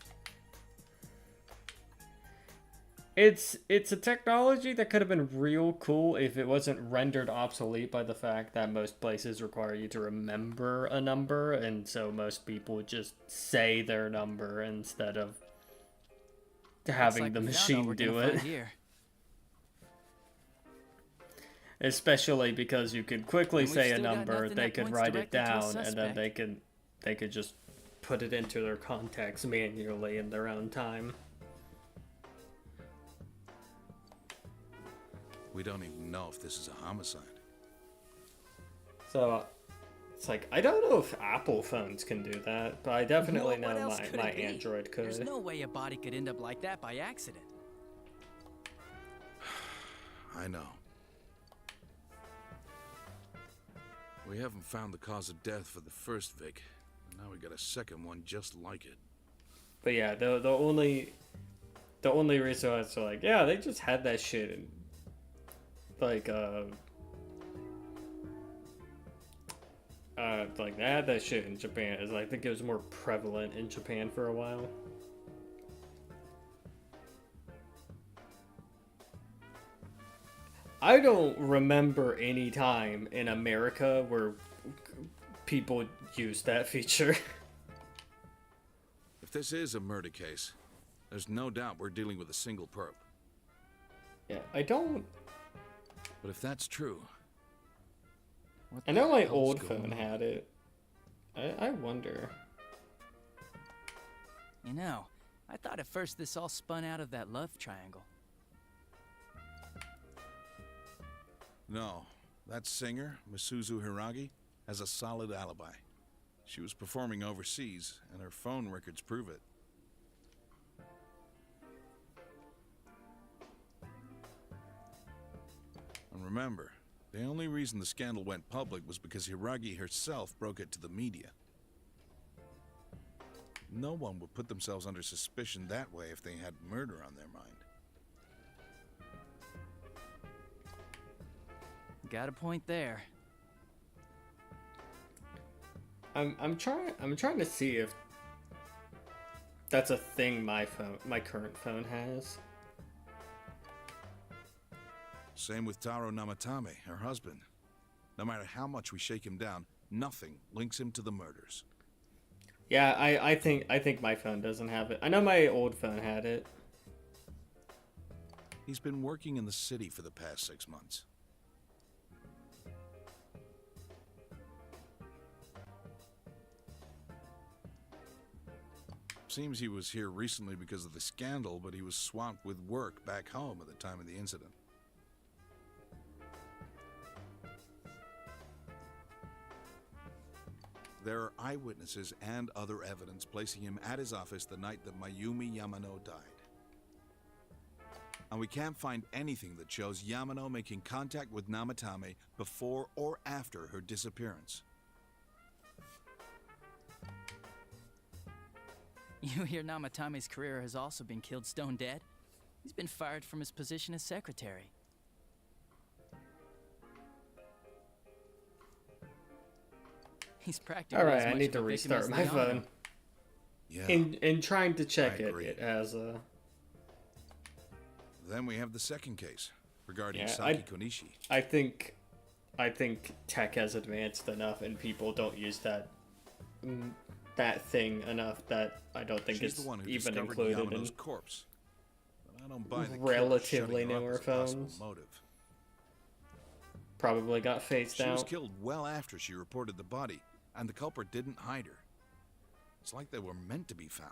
a technology that could have been real cool if it wasn't rendered obsolete by the fact that most places require you to remember a number, and so most people would just say their number instead of having the machine do it. Especially because you could quickly And we've say a still got number, nothing they that could points write it directly to a down, and then suspect. they could just put it into their context manually in their own time. We don't even know if this is a homicide. So it's like, I don't know if Apple phones can do that, but I definitely Well, what know else could my it be? Android could. There's no way a body could end up like that by accident. I know. We haven't found the cause of death for the first Vic, and now we got a second one just like it. But yeah, the only reason I was like, yeah, they just had that shit in, like they had that shit in Japan. Is I think it was more prevalent in Japan for a while. I don't remember any time in America where people use that feature. If this is a murder case, there's no doubt we're dealing with a single perp. Yeah, I don't... But if that's true... I know my old phone had it. I wonder. You know, I thought at first this all spun out of that love triangle. No, that singer, Misuzu Hiragi, has a solid alibi. She was performing overseas, and her phone records prove it. And remember, the only reason the scandal went public was because Hiragi herself broke it to the media. No one would put themselves under suspicion that way if they had murder on their mind. Got a point there. I'm trying to see if that's a thing my current phone has. Same with Taro Namatame, her husband. No matter how much we shake him down, nothing links him to the murders. Yeah, I think my phone doesn't have it. I know my old phone had it. He's been working in the city for the past 6 months. Seems he was here recently because of the scandal, but he was swamped with work back home at the time of the incident. There are eyewitnesses and other evidence placing him at his office the night that Mayumi Yamano died. And we can't find anything that shows Yamano making contact with Namatame before or after her disappearance. You hear Namatame's career has also been killed stone dead? He's been fired from his position as secretary. He's practically Alright, as I much need of to a victim as restart my Leon. phone. Yeah. In trying to check I it, agree. it has a... Then we have the second case regarding Yeah, Saki Konishi. I think tech has advanced enough and people don't use that thing enough that I don't think She's it's the one who even discovered included Yamano's in corpse. But I don't buy the relatively shutting her up newer as a possible phones. motive. Probably got phased She was out. killed well after she reported the body, and the culprit didn't hide her. It's like they were meant to be found.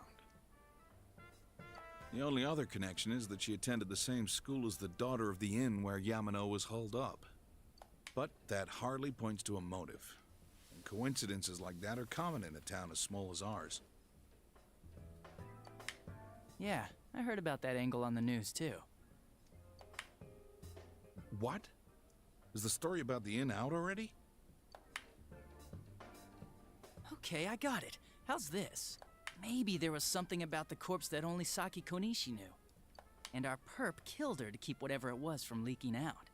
The only other connection is that she attended the same school as the daughter of the inn where Yamano was holed up. But that hardly points to a motive. And coincidences like that are common in a town as small as ours. Yeah, I heard about that angle on the news too. What? Is the story about the inn out already? Okay, I got it. How's this? Maybe there was something about the corpse that only Saki Konishi knew. And our perp killed her to keep whatever it was from leaking out.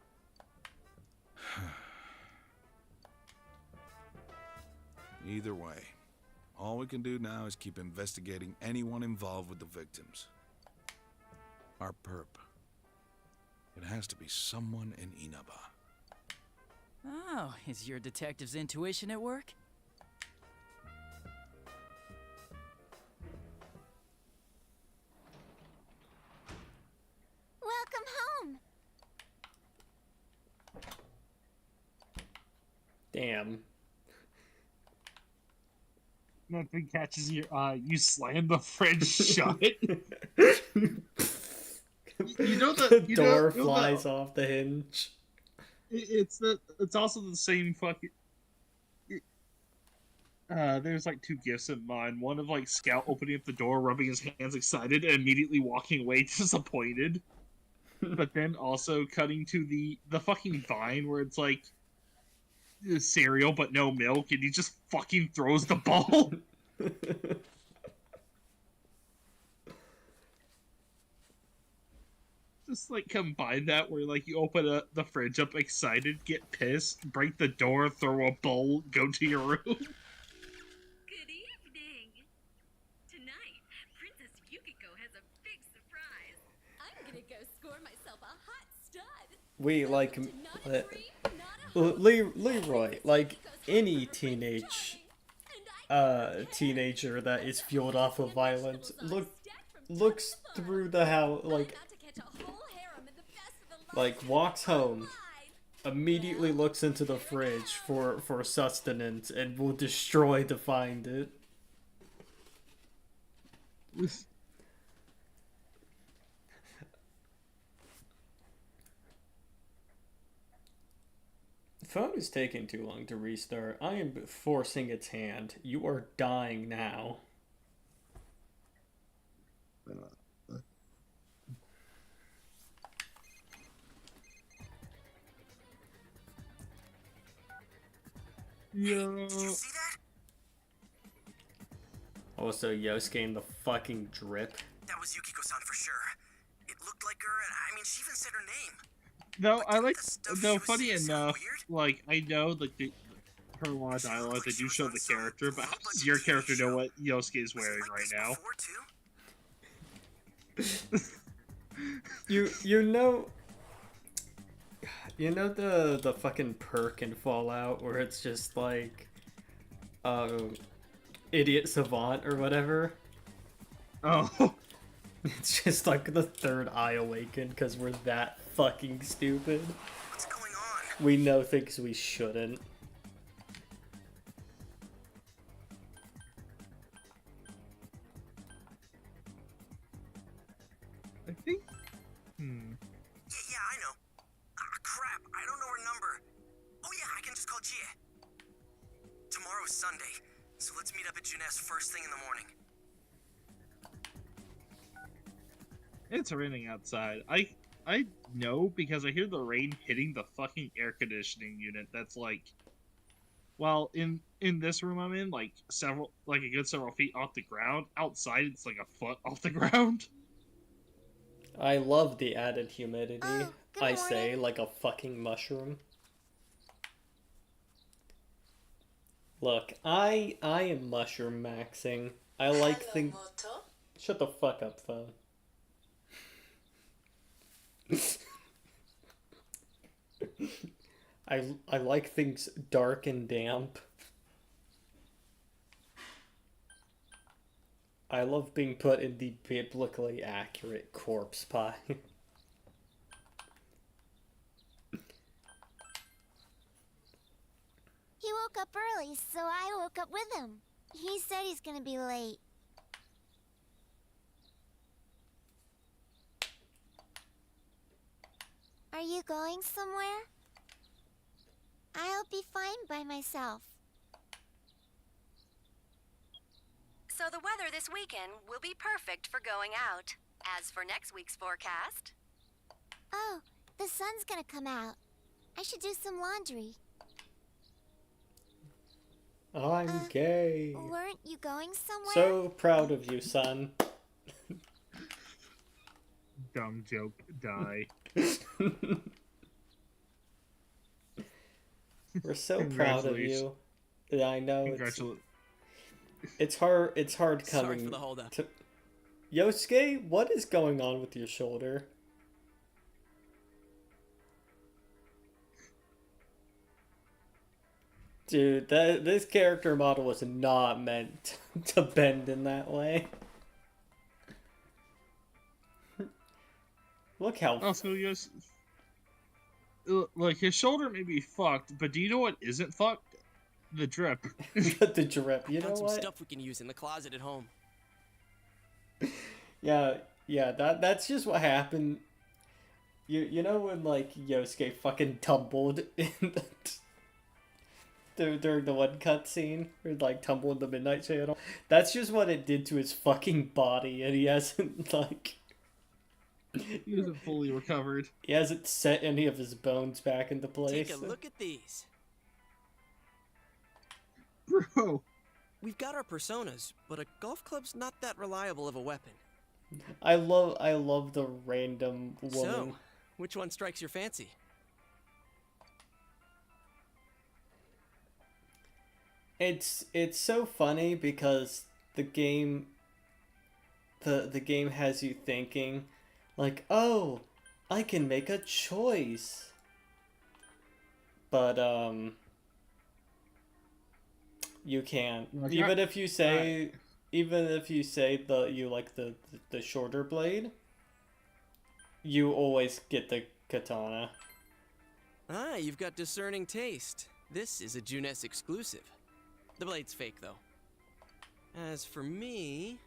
Either way, all we can do now is keep investigating anyone involved with the victims. Our perp. It has to be someone in Inaba. Oh, is your detective's intuition at work? Welcome home. Damn. Nothing catches your eye. You slam the fridge shut. The door flies off the hinge. It's also the same fucking. There's like two gifts in mine. One of like Scout opening up the door, rubbing his hands excited, and immediately walking away disappointed. But then also cutting to the fucking vine where it's like cereal but no milk, and he just fucking throws the ball. Just like combine that where like you open the fridge up excited, get pissed, break the door, throw a bowl, go to your room. Good evening. Tonight, Princess Yukiko has a big surprise. I'm gonna go score myself a hot stud. We like Leroy, like any teenager that is fueled off of violence, looks through the house, like walks home, immediately looks into the fridge for sustenance, and will destroy to find it. The phone is taking too long to restart. I am forcing its hand. You are dying now. Yo. Did you see that? Also, Yosuke in the fucking drip. That was Yukiko-san for sure. It looked like her, and I mean, she even said her name. No, I like. Though funny enough, like I know like her line of dialogue, they do show the character, but how does your character know what Yosuke is wearing right now? You know the fucking perk in Fallout where it's just like idiot savant or whatever. Oh. It's just like the third eye awakened because we're that fucking stupid. What's going on? We know things we shouldn't. I think. Yeah, I know. Crap, I don't know her number. Oh yeah, I can just call Chie. Tomorrow's Sunday, so let's meet up at Juness first thing in the morning. It's raining outside. I know because I hear the rain hitting the fucking air conditioning unit. That's like, well, in this room I'm in, like a good several feet off the ground. Outside, it's like a foot off the ground. I love the added humidity. I say, like a fucking mushroom. Look, I am mushroom maxing. I like things. Shut the fuck up, phone. I like things dark and damp. I love being put in the biblically accurate corpse pie. He woke up early, so I woke up with him. He said he's gonna be late. Are you going somewhere? I'll be fine by myself. So the weather this weekend will be perfect for going out. As for next week's forecast... Oh, the sun's gonna come out. I should do some laundry. I'm gay. Weren't you going somewhere? So proud of you, son. Dumb joke. Die. We're so proud of you. I know it's hard. It's hard coming. Sorry for the hold up. To... Yosuke, what is going on with your shoulder? Dude, this character model was not meant to bend in that way. Look how. Also, yes. Like his shoulder may be fucked, but do you know what isn't fucked? The drip. The drip. You know Found some what? stuff we can use in the closet at home. Yeah, that's just what happened. You know when like Yosuke fucking tumbled in during the one cutscene where like tumbled in the Midnight Channel? That's just what it did to his fucking body, and he hasn't like He hasn't fully recovered. he hasn't set any of his bones back into place. Take a look at these. Bro. We've got our personas, but a golf club's not that reliable of a weapon. I love the random woman. So, which one strikes your fancy? It's so funny because the game has you thinking like, oh, I can make a choice. But you can't. Even if you say you like the shorter blade, you always get the katana. Ah, you've got discerning taste. This is a Junes exclusive. The blade's fake, though. As for me...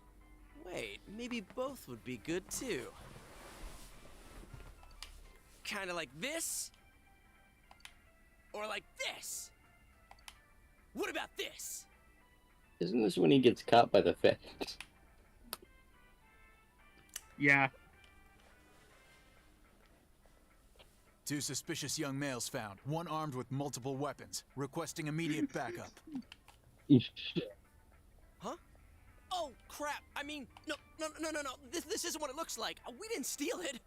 Wait, maybe both would be good, too. Kinda like this? Or like this? What about this? Isn't this when he gets caught by the feds? Yeah. 2 suspicious young males found, one armed with multiple weapons, requesting immediate backup. Huh? Oh, crap. I mean, no. This isn't what it looks like. We didn't steal it.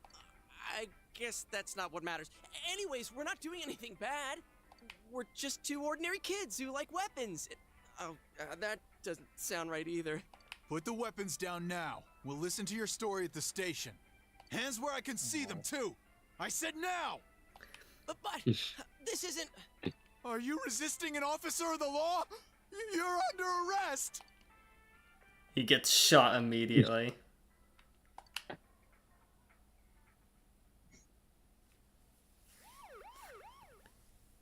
I guess that's not what matters. Anyways, we're not doing anything bad. We're just 2 ordinary kids who like weapons. That doesn't sound right either. Put the weapons down now. We'll listen to your story at the station. Hands where I can see them, too. I said now! But this isn't... Are you resisting an officer of the law? You're under arrest! He gets shot immediately.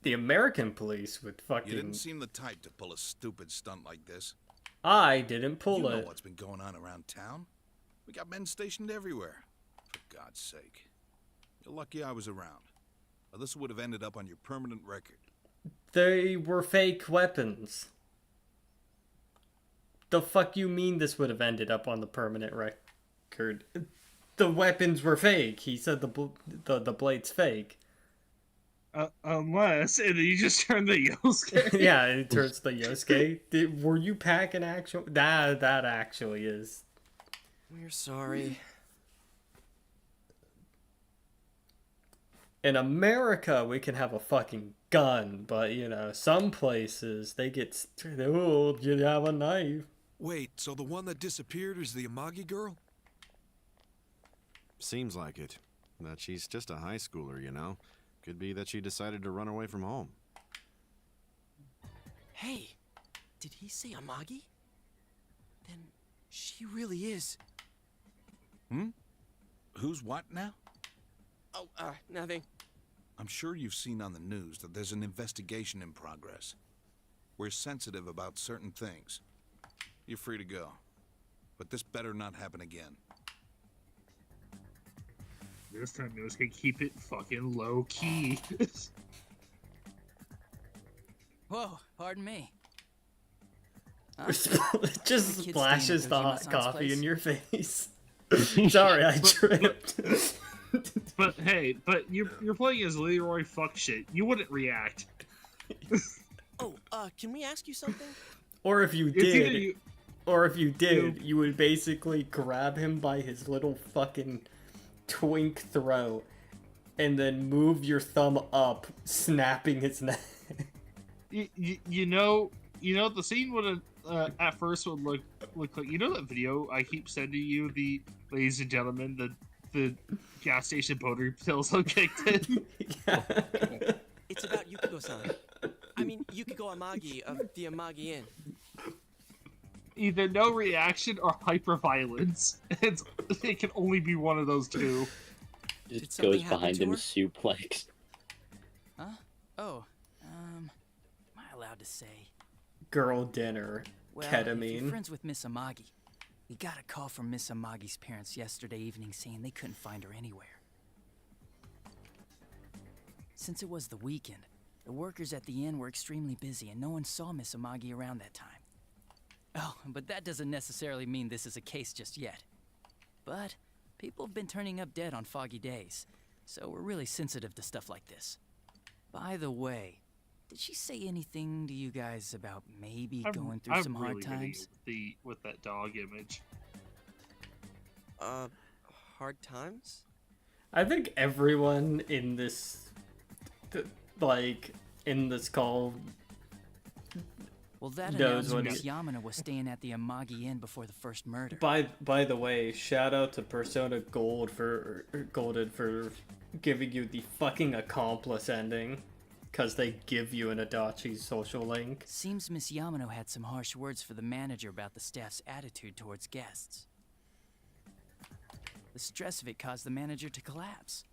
The American police would fucking... You didn't seem the type to pull a stupid stunt like this. I didn't pull You it. know what's been going on around town. We got men stationed everywhere. For God's sake. You're lucky I was around. Or this would have ended up on your permanent record. They were fake weapons. The fuck you mean this would have ended up on the permanent record? The weapons were fake. He said the blade's fake. Unless, and then you just turn the Yosuke. Yeah, it turns the Yosuke. Were you packing actual? That actually is. We're sorry. In America, we can have a fucking gun, but you know, some places they get. Oh, you have a knife. Wait, so the one that disappeared is the Amagi girl? Seems like it. That she's just a high schooler, you know. Could be that she decided to run away from home. Hey, did he say Amagi? Then she really is. Hmm? Who's what now? Oh, nothing. I'm sure you've seen on the news that there's an investigation in progress. We're sensitive about certain things. You're free to go. But this better not happen again. This time Yosuke keep it fucking low key. Whoa, pardon me. Just Kids splashes staying the at hot Kojima-san's coffee place? in your face. Sorry, I tripped. But hey, you're playing as Leroy fuck shit. You wouldn't react. Oh, can we ask you something? Or if you did, you would basically grab him by his little fucking twink throat and then move your thumb up, snapping his neck. You know the scene would have at first would look like, you know, that video I keep sending you, the ladies and gentlemen, the gas station boner pills I kicked in. It's about Yukiko-san. I mean, Yukiko Amagi of the Amagi Inn. Either no reaction or hyperviolence. It can only be one of those two. Just goes behind him suplex. Huh? Oh, am I allowed to say? girl dinner, Well, if you're ketamine. friends with Miss Amagi, we got a call from Miss Amagi's parents yesterday evening saying they couldn't find her anywhere. Since it was the weekend, the workers at the inn were extremely busy and no one saw Miss Amagi around that time. Oh, but that doesn't necessarily mean this is a case just yet. But people have been turning up dead on foggy days, so we're really sensitive to stuff like this. By the way, did she say anything to you guys about maybe going through some hard times? With that dog image. Hard times? I think everyone in this, in this call Well, that knows announcer what Miss Yamana was staying at the Amagi Inn before the first murder. By the way, shout out to Persona Golden for giving you the fucking accomplice ending, because they give you an Adachi social link. Seems Miss Yamano had some harsh words for the manager about the staff's attitude towards guests. The stress of it caused the manager to collapse.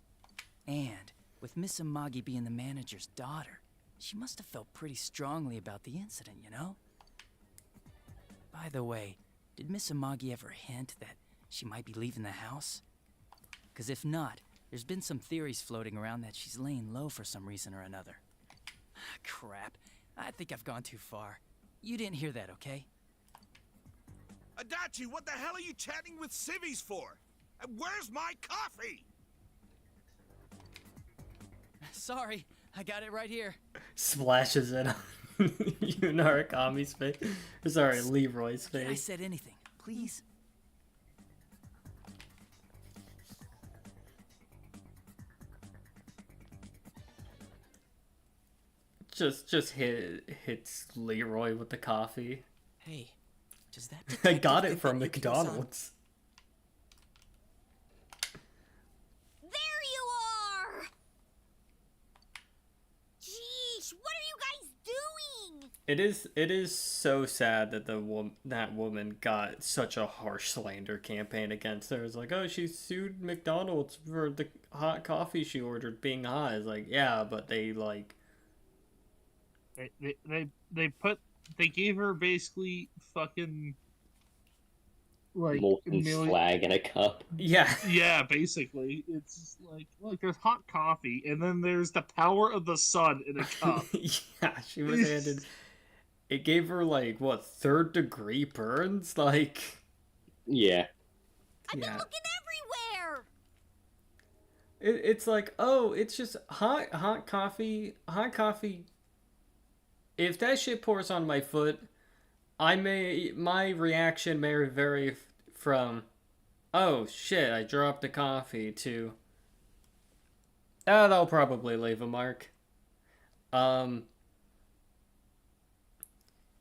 And with Miss Amagi being the manager's daughter, she must have felt pretty strongly about the incident, you know? By the way, did Miss Amagi ever hint that she might be leaving the house? Because if not, there's been some theories floating around that she's laying low for some reason or another. Crap. I think I've gone too far. You didn't hear that, okay? Adachi, what the hell are you chatting with civvies for? And where's my coffee? Sorry, I got it right here. Splashes it on Narakami's face. Sorry, Leroy's face. I said anything, please. Just hits Leroy with the coffee. Hey, does that I got it from McDonald's. There you are! Jeez, what are you guys doing? It is so sad that that woman got such a harsh slander campaign against her. It's like, oh, she sued McDonald's for the hot coffee she ordered being hot. It's like, yeah, but they They gave her basically fucking like molten slag in a cup. Yeah, basically. It's just like there's hot coffee and then there's the power of the sun in a cup. Yeah, she was handed. It gave her like what, 3rd-degree burns, like. Yeah. I've been looking everywhere. It's like, oh, it's just hot coffee. If that shit pours on my foot, my reaction may vary from, oh shit, I dropped the coffee, to, that'll probably leave a mark.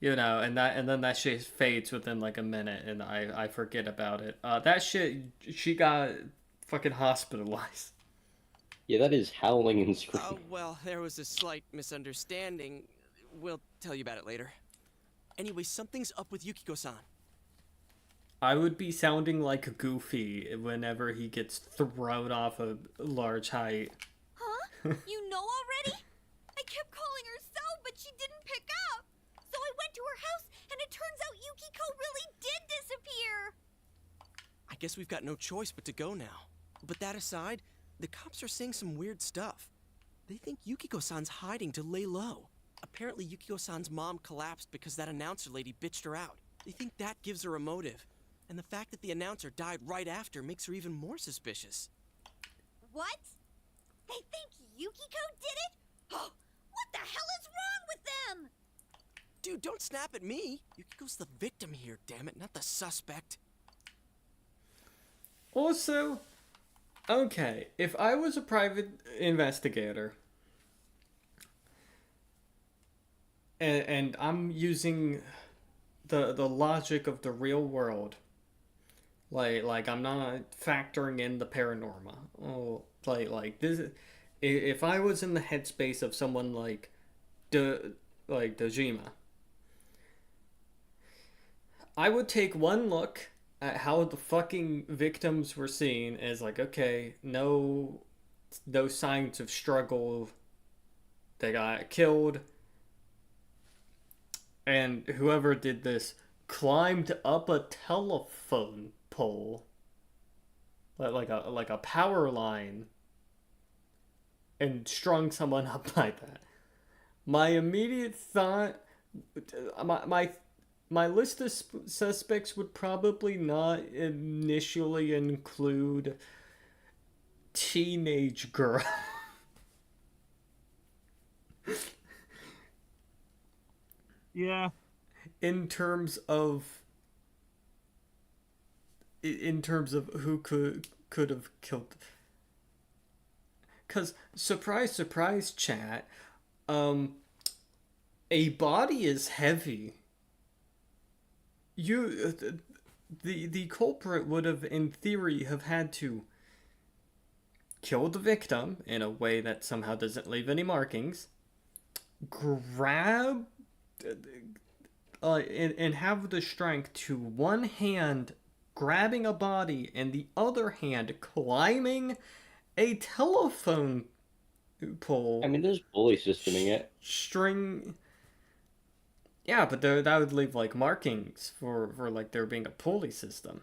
You know, and then that shit fades within like a minute, and I forget about it. That shit, she got fucking hospitalized. Yeah, that is howling and screaming. Well, there was a slight misunderstanding. We'll tell you about it later. Anyway, something's up with Yukiko-san. I would be sounding like Goofy whenever he gets thrown off a large height. Huh? You know already? I kept calling her cell, but she didn't pick up. So I went to her house, and it turns out Yukiko really did disappear. I guess we've got no choice but to go now. But that aside, the cops are saying some weird stuff. They think Yukiko-san's hiding to lay low. Apparently, Yukiko-san's mom collapsed because that announcer lady bitched her out. They think that gives her a motive. And the fact that the announcer died right after makes her even more suspicious. What? They think Yukiko did it? What the hell is wrong with them? Dude, don't snap at me. Yukiko's the victim here, damn it, not the suspect. Also, okay, if I was a private investigator, and I'm using the logic of the real world, like I'm not factoring in the paranormal. Oh, like this, if I was in the headspace of someone like Dojima, I would take one look at how the fucking victims were seen as like, okay, no signs of struggle. They got killed. and whoever did this climbed up a telephone pole, like a power line, and strung someone up by that. My immediate thought, my list of suspects would probably not initially include teenage girl. Yeah. In terms of who could have killed, because surprise surprise chat, a body is heavy. The culprit would have, in theory, have had to kill the victim in a way that somehow doesn't leave any markings, grab and have the strength to one hand grabbing a body and the other hand climbing a telephone pole. I mean, there's pulley systeming it. String. Yeah, but that would leave like markings for like there being a pulley system.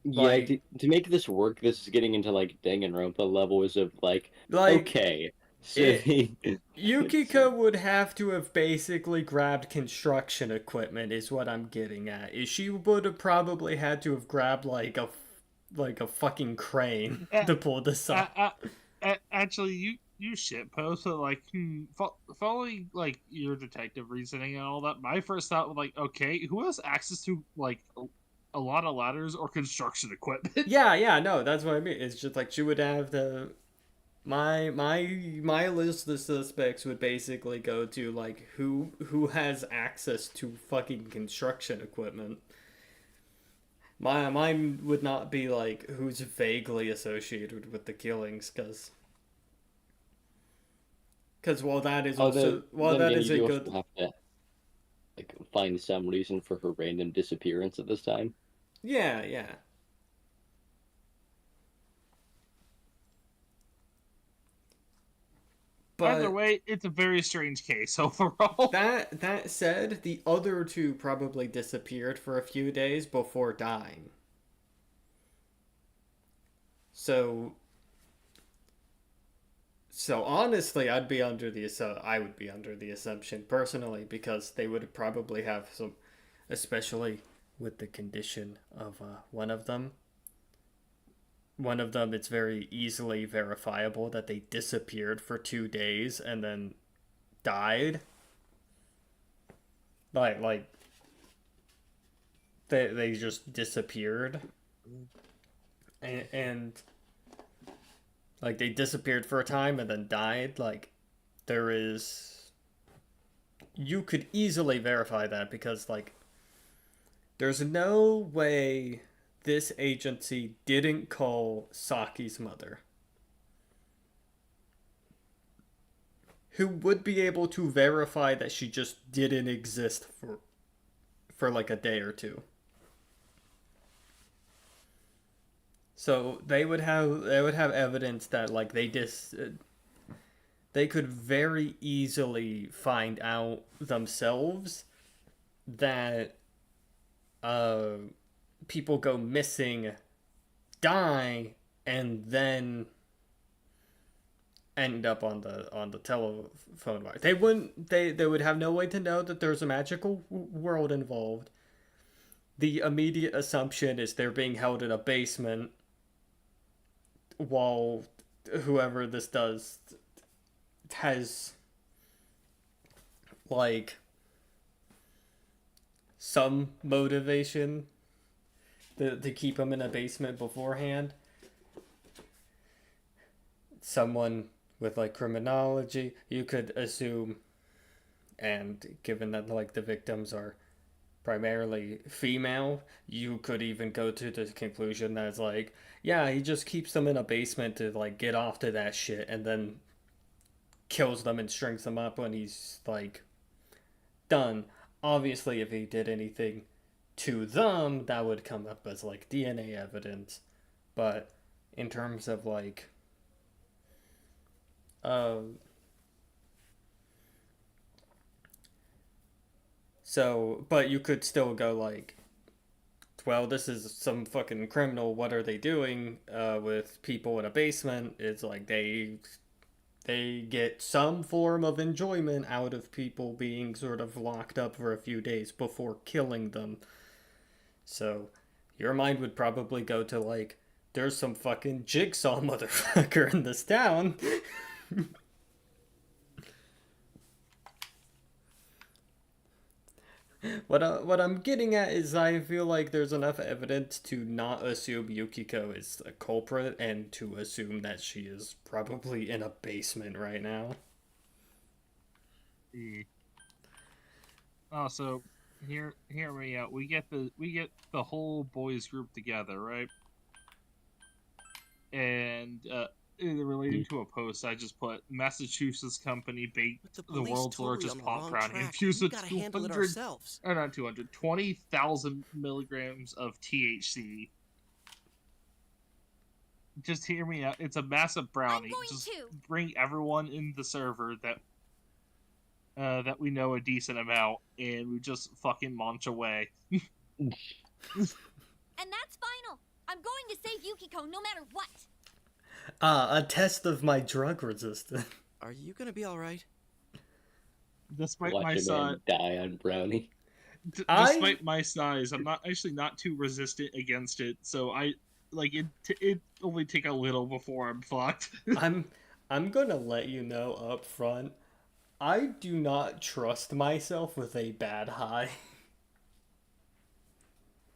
Yeah, Like, to make this work, this is getting into like Danganronpa levels of like okay, so Yukiko would have to have basically grabbed construction equipment, is what I'm getting at. Is she would have probably had to have grabbed like a fucking crane to pull this up. Actually, you shitpost, so like, following like your detective reasoning and all that. My first thought was like, okay, who has access to like a lot of ladders or construction equipment? Yeah, no, that's what I mean. It's just like she would have the my list of suspects would basically go to like who has access to fucking construction equipment. Mine would not be like who's vaguely associated with the killings, because while that is also that is a good, have to like find some reason for her random disappearance at this time. Yeah. But either way, it's a very strange case overall. That said, the other two probably disappeared for a few days before dying. So honestly, I would be under the assumption personally, because they would probably have some, especially with the condition of one of them. One of them, it's very easily verifiable that they disappeared for 2 days and then died. Like they just disappeared. And like they disappeared for a time and then died. Like you could easily verify that, because like there's no way this agency didn't call Saki's mother, who would be able to verify that she just didn't exist for like a day or two. So they would have evidence that like they could very easily find out themselves that people go missing, die, and then end up on the telephone wire. They would have no way to know that there's a magical world involved. The immediate assumption is they're being held in a basement while whoever this does has like some motivation to keep them in a basement beforehand. Someone with like criminology, you could assume, and given that like the victims are primarily female, you could even go to the conclusion that it's like, yeah, he just keeps them in a basement to like get off to that shit, and then kills them and strings them up when he's like done. Obviously, if he did anything to them, that would come up as like DNA evidence. But in terms of like So, but you could still go like, well, this is some fucking criminal. What are they doing with people in a basement? It's like they get some form of enjoyment out of people being sort of locked up for a few days before killing them. So, your mind would probably go to like, there's some fucking jigsaw motherfucker in this town. What I'm getting at is I feel like there's enough evidence to not assume Yukiko is a culprit and to assume that she is probably in a basement right now. Oh, so hear me out. We get the whole boys group together, right? And relating to a post, I just put Massachusetts company baked the world's largest pot brownie infused with 20,000 milligrams of THC. Just hear me out. It's a massive brownie. Just bring everyone in the server that we know a decent amount, and we just fucking munch away. And that's final. I'm going to save Yukiko no matter what. A test of my drug resistance. Are you gonna be alright? Despite Watch my a man size, die on brownie. Despite my size, I'm not too resistant against it. So I like it only take a little before I'm fucked. I'm gonna let you know up front. I do not trust myself with a bad high.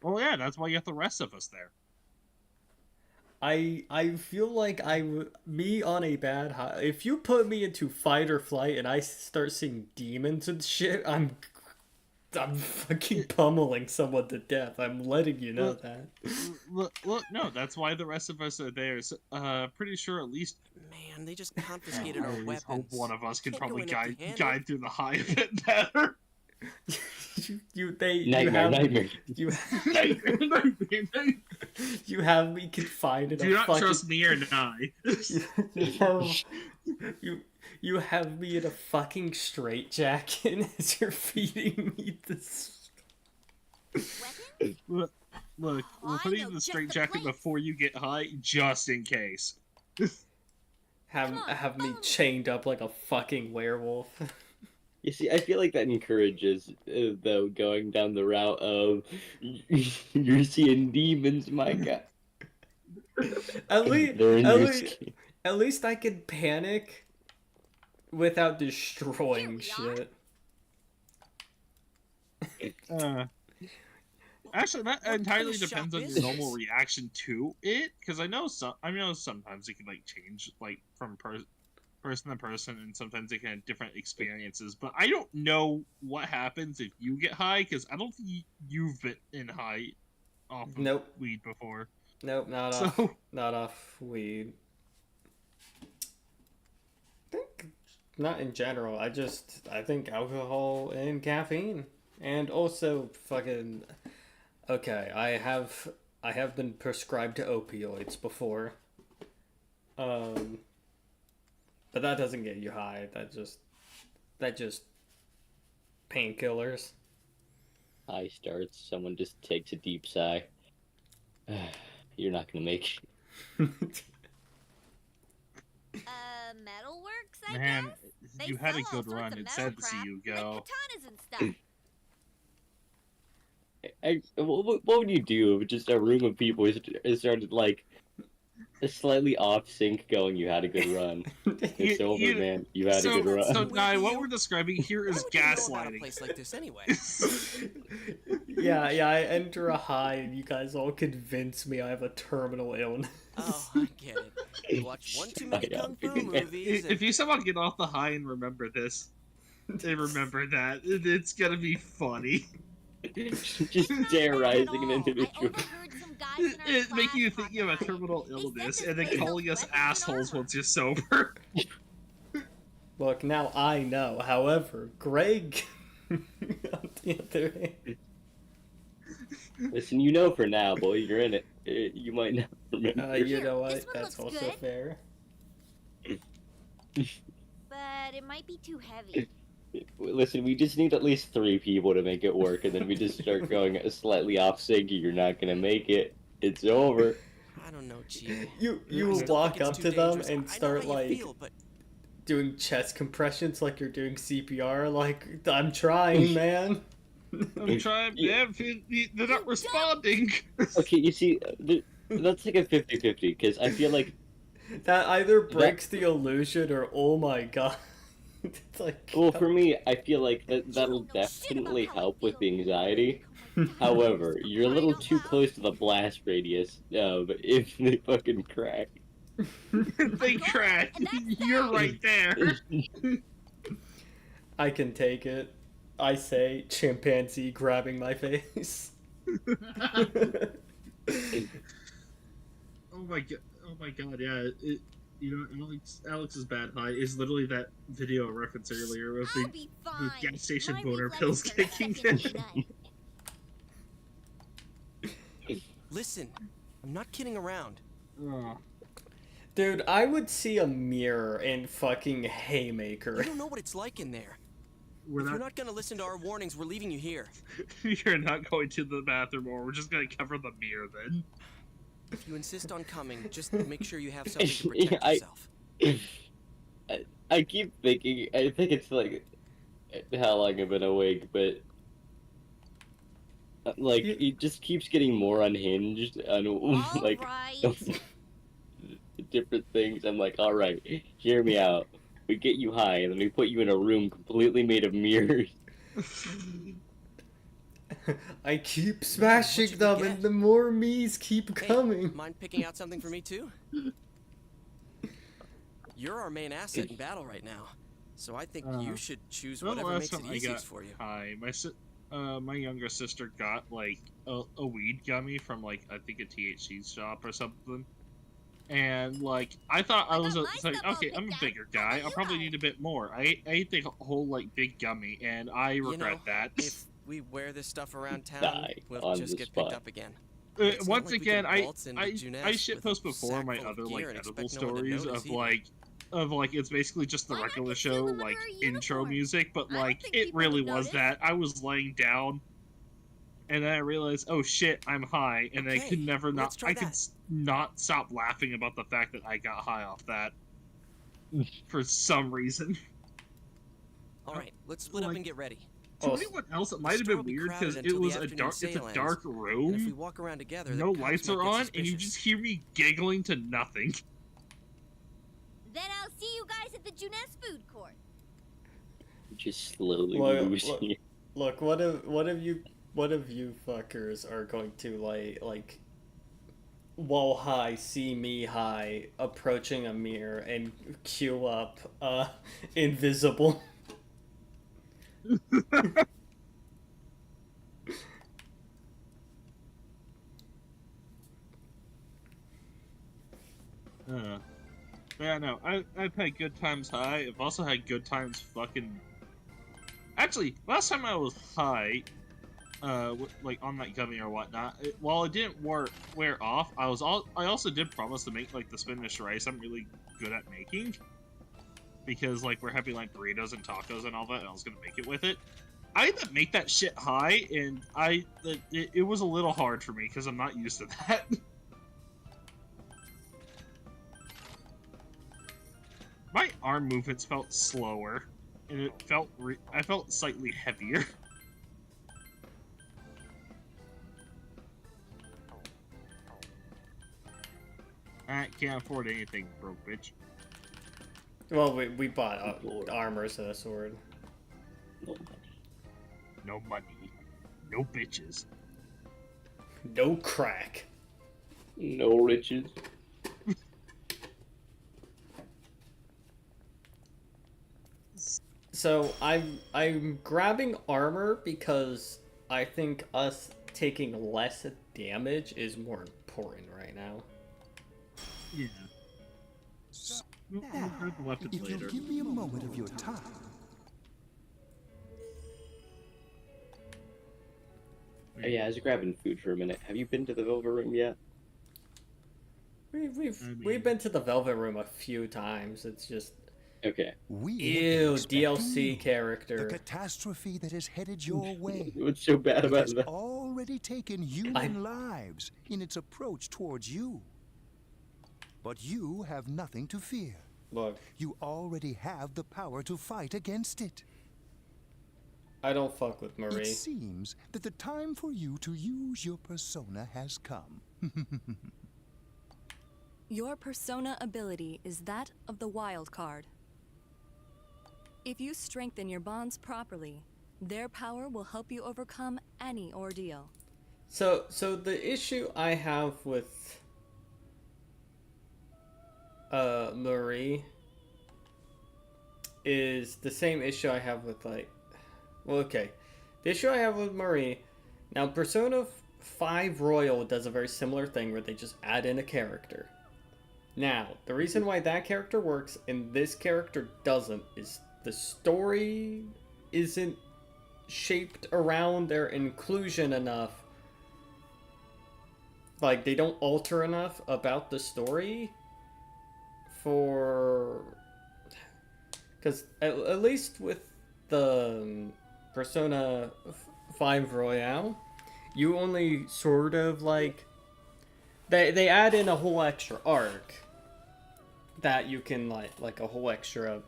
Well, yeah, that's why you have the rest of us there. I feel like me on a bad high. If you put me into fight or flight and I start seeing demons and shit, I'm fucking pummeling someone to death. I'm letting you know that. Look, no, that's why the rest of us are there. So, pretty sure at least. Man, they just confiscated our weapons. Hope one of us can Can't probably go in guide through the high a bit better. Nightmare. You have me confined in Do a not fucking... trust me or die. You have me in a fucking straitjacket as you're feeding me this. Look, we're putting you in the straitjacket before you get high, just in case. Have me chained up like a fucking werewolf. You see, I feel like that encourages, though, going down the route of you're seeing demons, my guy. At least I can panic without destroying shit. Actually, that entirely depends on your normal reaction to it, because I know sometimes it can like change like from person to person, and sometimes they can have different experiences. But I don't know what happens if you get high, because I don't think you've been high off of weed before. Nope, not off weed. I think not in general. I think alcohol and caffeine, and also fucking. Okay, I have been prescribed opioids before. But that doesn't get you high. That just painkillers. High starts. Someone just takes a deep sigh. You're not gonna make it. Metalworks, I Man, guess? you had a good run. It's sad to see you go. Katanas and stuff. What would you do if just a room of people started like a slightly off sync going? You had a good run. It's over, man. You had a good run. So, Nye, what we're describing here is gaslighting. A place like this anyway. Yeah, I enter a high and you guys all convince me I have a terminal illness. Oh, I get it. You watch one too many kung fu movies. If you somehow get off the high and remember this, remember that, it's gonna be funny. Just terrorizing an individual. It's making you think you have a terminal illness and then calling us assholes once you're sober. Look, now I know. However, Greg, on the other hand... Listen, you know for now, boy. You're in it. You might not remember. You know what? That's also fair. But it might be too heavy. Listen, we just need at least 3 people to make it work, and then we just start going slightly off sync. You're not gonna make it. It's over. I don't know, Chie. You walk up to them and start like doing chest compressions like you're doing CPR. Like, I'm trying, man. I'm trying, man. They're not responding. Okay, you see, that's like a 50-50, because I feel like that either breaks the illusion or, oh my god. It's like, well, for me, I feel like that'll definitely help with the anxiety. However, you're a little too close to the blast radius if they fucking crack. They crack. You're right there. I can take it. I say, chimpanzee grabbing my face. Oh my god, yeah. Alex's bad high is literally that video I referenced earlier with the gas station boner pills kicking in. Listen, I'm not kidding around. Dude, I would see a mirror and fucking haymaker. You don't know what it's like in there. If you're not gonna listen to our warnings, we're leaving you here. You're not going to the bathroom, or we're just gonna cover the mirror then. If you insist on coming, just make sure you have something to protect yourself. I keep thinking, I think it's like how long I've been awake, but like it just keeps getting more unhinged on like different things. I'm like, all right, hear me out. We get you high, and then we put you in a room completely made of mirrors. I keep smashing them, and the more me's keep coming. Mind picking out something for me too? You're our main asset in battle right now, so I think you should choose whatever makes it easiest for you. Hi, my younger sister got like a weed gummy from like I think a THC shop or something. And like I thought I was like, okay, I'm a bigger guy. I'll probably need a bit more. I ate the whole like big gummy, and I regret that. If we wear this stuff around town, we'll just get picked up again. Once again, I shitpost before my other like edible stories of like it's basically just the regular show like intro music, but like it really was that. I was laying down. And then I realized, oh shit, I'm high, and I could never not. I could not stop laughing about the fact that I got high off that for some reason. All right, let's split up and get ready. To anyone else, it might have been weird because it was a dark. It's a dark room. If we walk around together, no lights are on, and you just hear me giggling to nothing. Then I'll see you guys at the Junes food court. Just slowly losing. Look, what if you fuckers are going to like while high, see me high, approaching a mirror and queue up invisible. Yeah, no, I've had good times high. I've also had good times fucking. Actually, last time I was high, like on that gummy or whatnot, while it didn't wear off, I also did promise to make like the spinach rice I'm really good at making, because like we're having like burritos and tacos and all that, and I was gonna make it with it. I had to make that shit high, and it was a little hard for me because I'm not used to that. My arm movements felt slower, and I felt slightly heavier. I can't afford anything, broke bitch. Well, we bought armors and a sword. No money. No bitches. No crack. No riches. So I'm grabbing armor because I think us taking less damage is more important right now. Yeah. Now, if you'll give me a moment of your time. Oh, yeah, I was grabbing food for a minute. Have you been to the Velvet Room yet? We've been to the Velvet Room a few times. It's just Okay. Ew, DLC character. The catastrophe that is headed your way. What's so bad It about has that? already taken human lives in its approach towards you. But you have nothing to fear. Look. You already have the power to fight against it. I don't fuck with Marie. It seems that the time for you to use your persona has come. Your persona ability is that of the wild card. If you strengthen your bonds properly, their power will help you overcome any ordeal. So the issue I have with Marie is the same issue I have with the issue I have with Marie. Now, Persona 5 Royal does a very similar thing where they just add in a character. Now, the reason why that character works and this character doesn't is the story isn't shaped around their inclusion enough. Like, they don't alter enough about the story for... Because at least with the Persona 5 Royale, you only sort of, like... They add in a whole extra arc that you can, like a whole extra...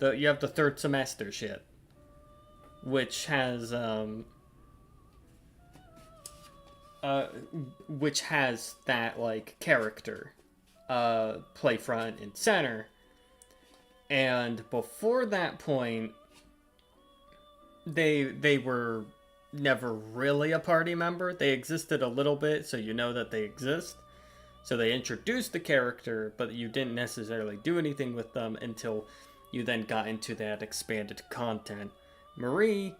You have the third semester shit, which has that, like, character play front and center. And before that point, they were never really a party member. They existed a little bit, so you know that they exist. So they introduced the character, but you didn't necessarily do anything with them until you then got into that expanded content. Marie,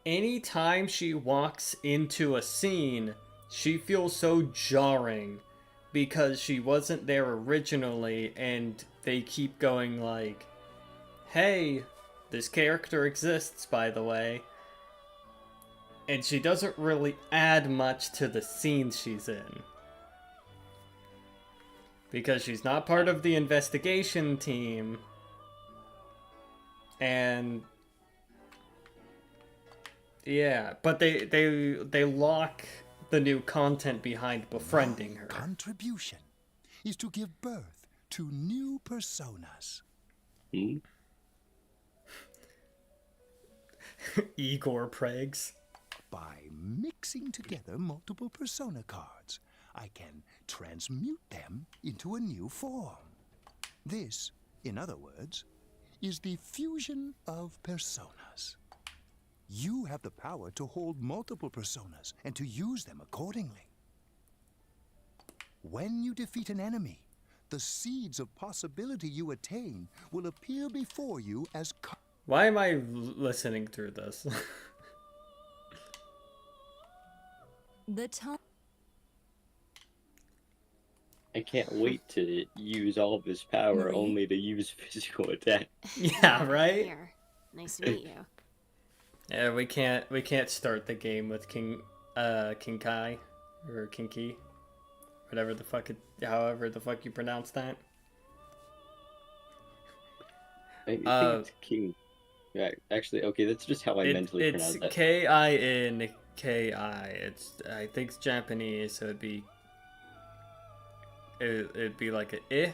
anytime she walks into a scene, she feels so jarring because she wasn't there originally, and they keep going like, hey, this character exists, by the way. And she doesn't really add much to the scene she's in. Because she's not part of the investigation team. And yeah, but they lock the new content behind befriending her. Contribution is to give birth to new personas. Igor Prags. By mixing together multiple persona cards, I can transmute them into a new form. This, in other words, is the fusion of personas. You have the power to hold multiple personas and to use them accordingly. When you defeat an enemy, the seeds of possibility you attain will appear before you as... Why am I listening through this? The time. I can't wait to use all of his power only to use physical attack. Yeah, right? Here. Nice to meet you. Yeah, we can't start the game with King Kai or Kinky, however the fuck you pronounce that. I think it's King. Yeah, actually, okay, that's just how I mentally pronounce it. It's Kinki. I think it's Japanese, so it'd be like a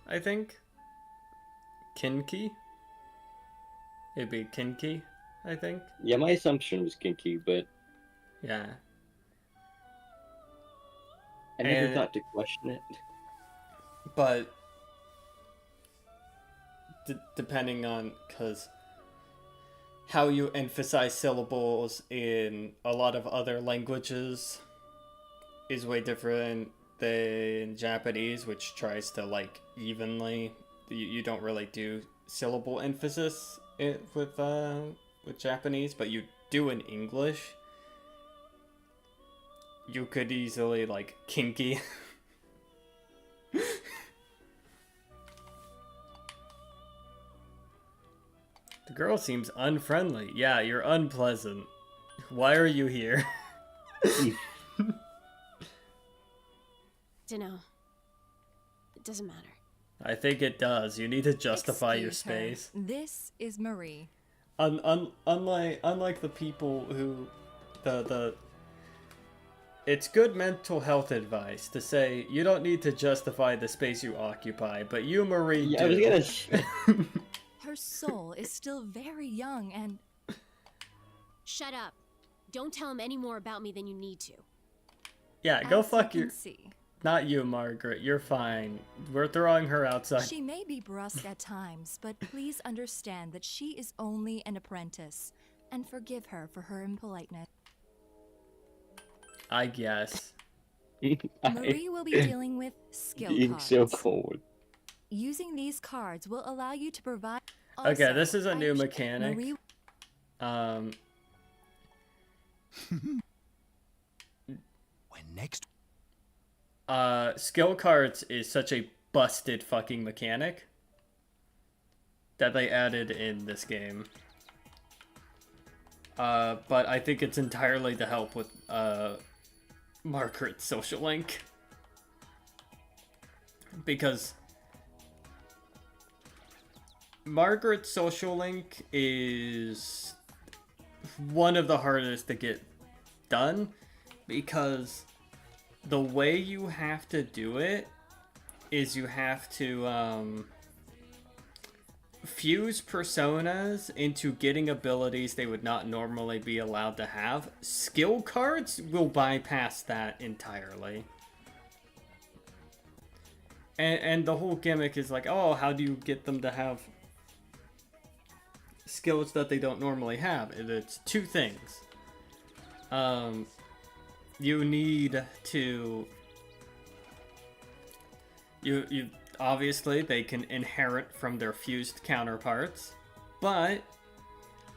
I think. Kinky. It'd be Kinky, I think. Yeah, my assumption was Kinky, but yeah. I never thought to question it. But depending on, because how you emphasize syllables in a lot of other languages is way different than Japanese, which tries to, like, evenly. You don't really do syllable emphasis with Japanese, but you do in English. You could easily, like, kinky. The girl seems unfriendly. Yeah, you're unpleasant. Why are you here? Dunno. It doesn't matter. I think it does. You need to justify your Excuse her. space. This is Marie. Unlike the people who, it's good mental health advice to say you don't need to justify the space you occupy, but you, Marie, Yeah, do. I was gonna. Her soul is still very young and... Shut up. Don't tell him any more about me than you need to. Yeah, go As fuck you your... can see, Not you, Margaret. You're fine. We're throwing her outside. she may be brusque at times, but please understand that she is only an apprentice, and forgive her for her impoliteness. I guess. Marie will be dealing with skill Being cards. so cold. Using these cards will allow you to provide... Okay, Also, this is a new I- mechanic. Marie... When next... Skill cards is such a busted fucking mechanic that they added in this game. But I think it's entirely to help with, Margaret's social link. Because Margaret's social link is one of the hardest to get done, because the way you have to do it is you have to fuse personas into getting abilities they would not normally be allowed to have. Skill cards will bypass that entirely. And the whole gimmick is like, oh, how do you get them to have skills that they don't normally have? And it's two things. You need to... You obviously, they can inherit from their fused counterparts, but...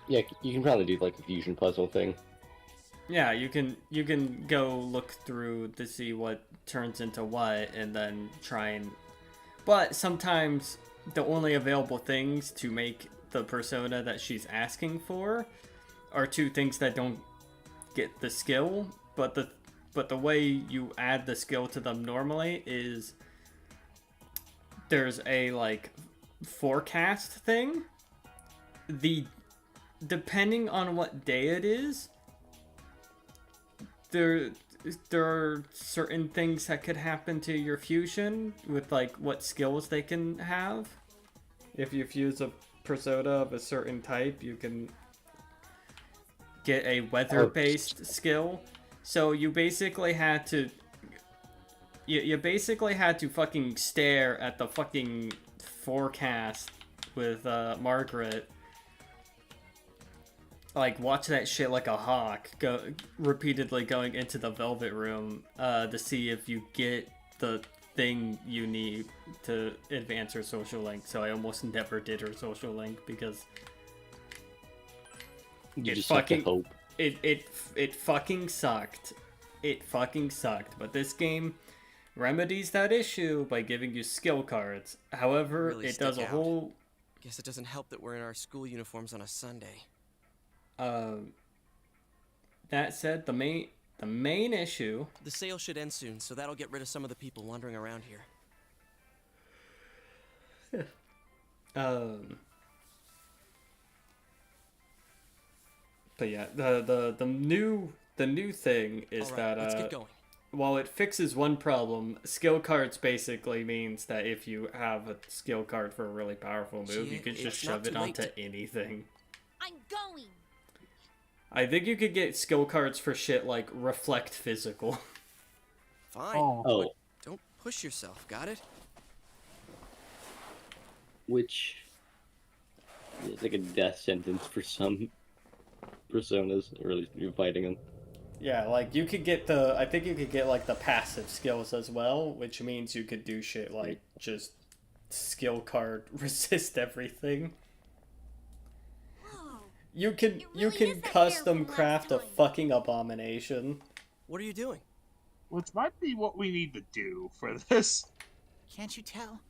Yeah, you can probably do like a fusion puzzle thing. Yeah, you can go look through to see what turns into what, and then try and... But sometimes the only available things to make the persona that she's asking for are two things that don't get the skill, but the way you add the skill to them normally is there's a like forecast thing. Depending on what day it is, there are certain things that could happen to your fusion with like what skills they can have. If you fuse a persona of a certain type, you can get a weather-based skill. So you basically had to... You basically had to fucking stare at the fucking forecast with Margaret. Like, watch that shit like a hawk, repeatedly going into the Velvet Room to see if you get the thing you need to advance her social link. So I almost never did her social link because You it just have to fucking hope. it fucking sucked. It fucking sucked. But this game remedies that issue by giving you skill cards. However, Really it does a stick out. whole... Guess it doesn't help that we're in our school uniforms on a Sunday. That said, the main issue... The sale should end soon, so that'll get rid of some of the people wandering around here. But yeah, the new thing is All right, that let's get going. while it fixes one problem, skill cards basically means that if you have a skill card for a really powerful move, you Gia, can just it's not shove it too late onto to- anything. I'm going. I think you could get skill cards for shit like reflect physical. Fine. Oh. But don't push yourself, got it? Which is like a death sentence for some personas, or at least you're fighting them. Yeah, like you could get I think you could get like the passive skills as well, which means you could do shit like just skill card resist everything. You can custom craft a fucking abomination. What are you doing? Which might be what we need to do for this. Can't you tell?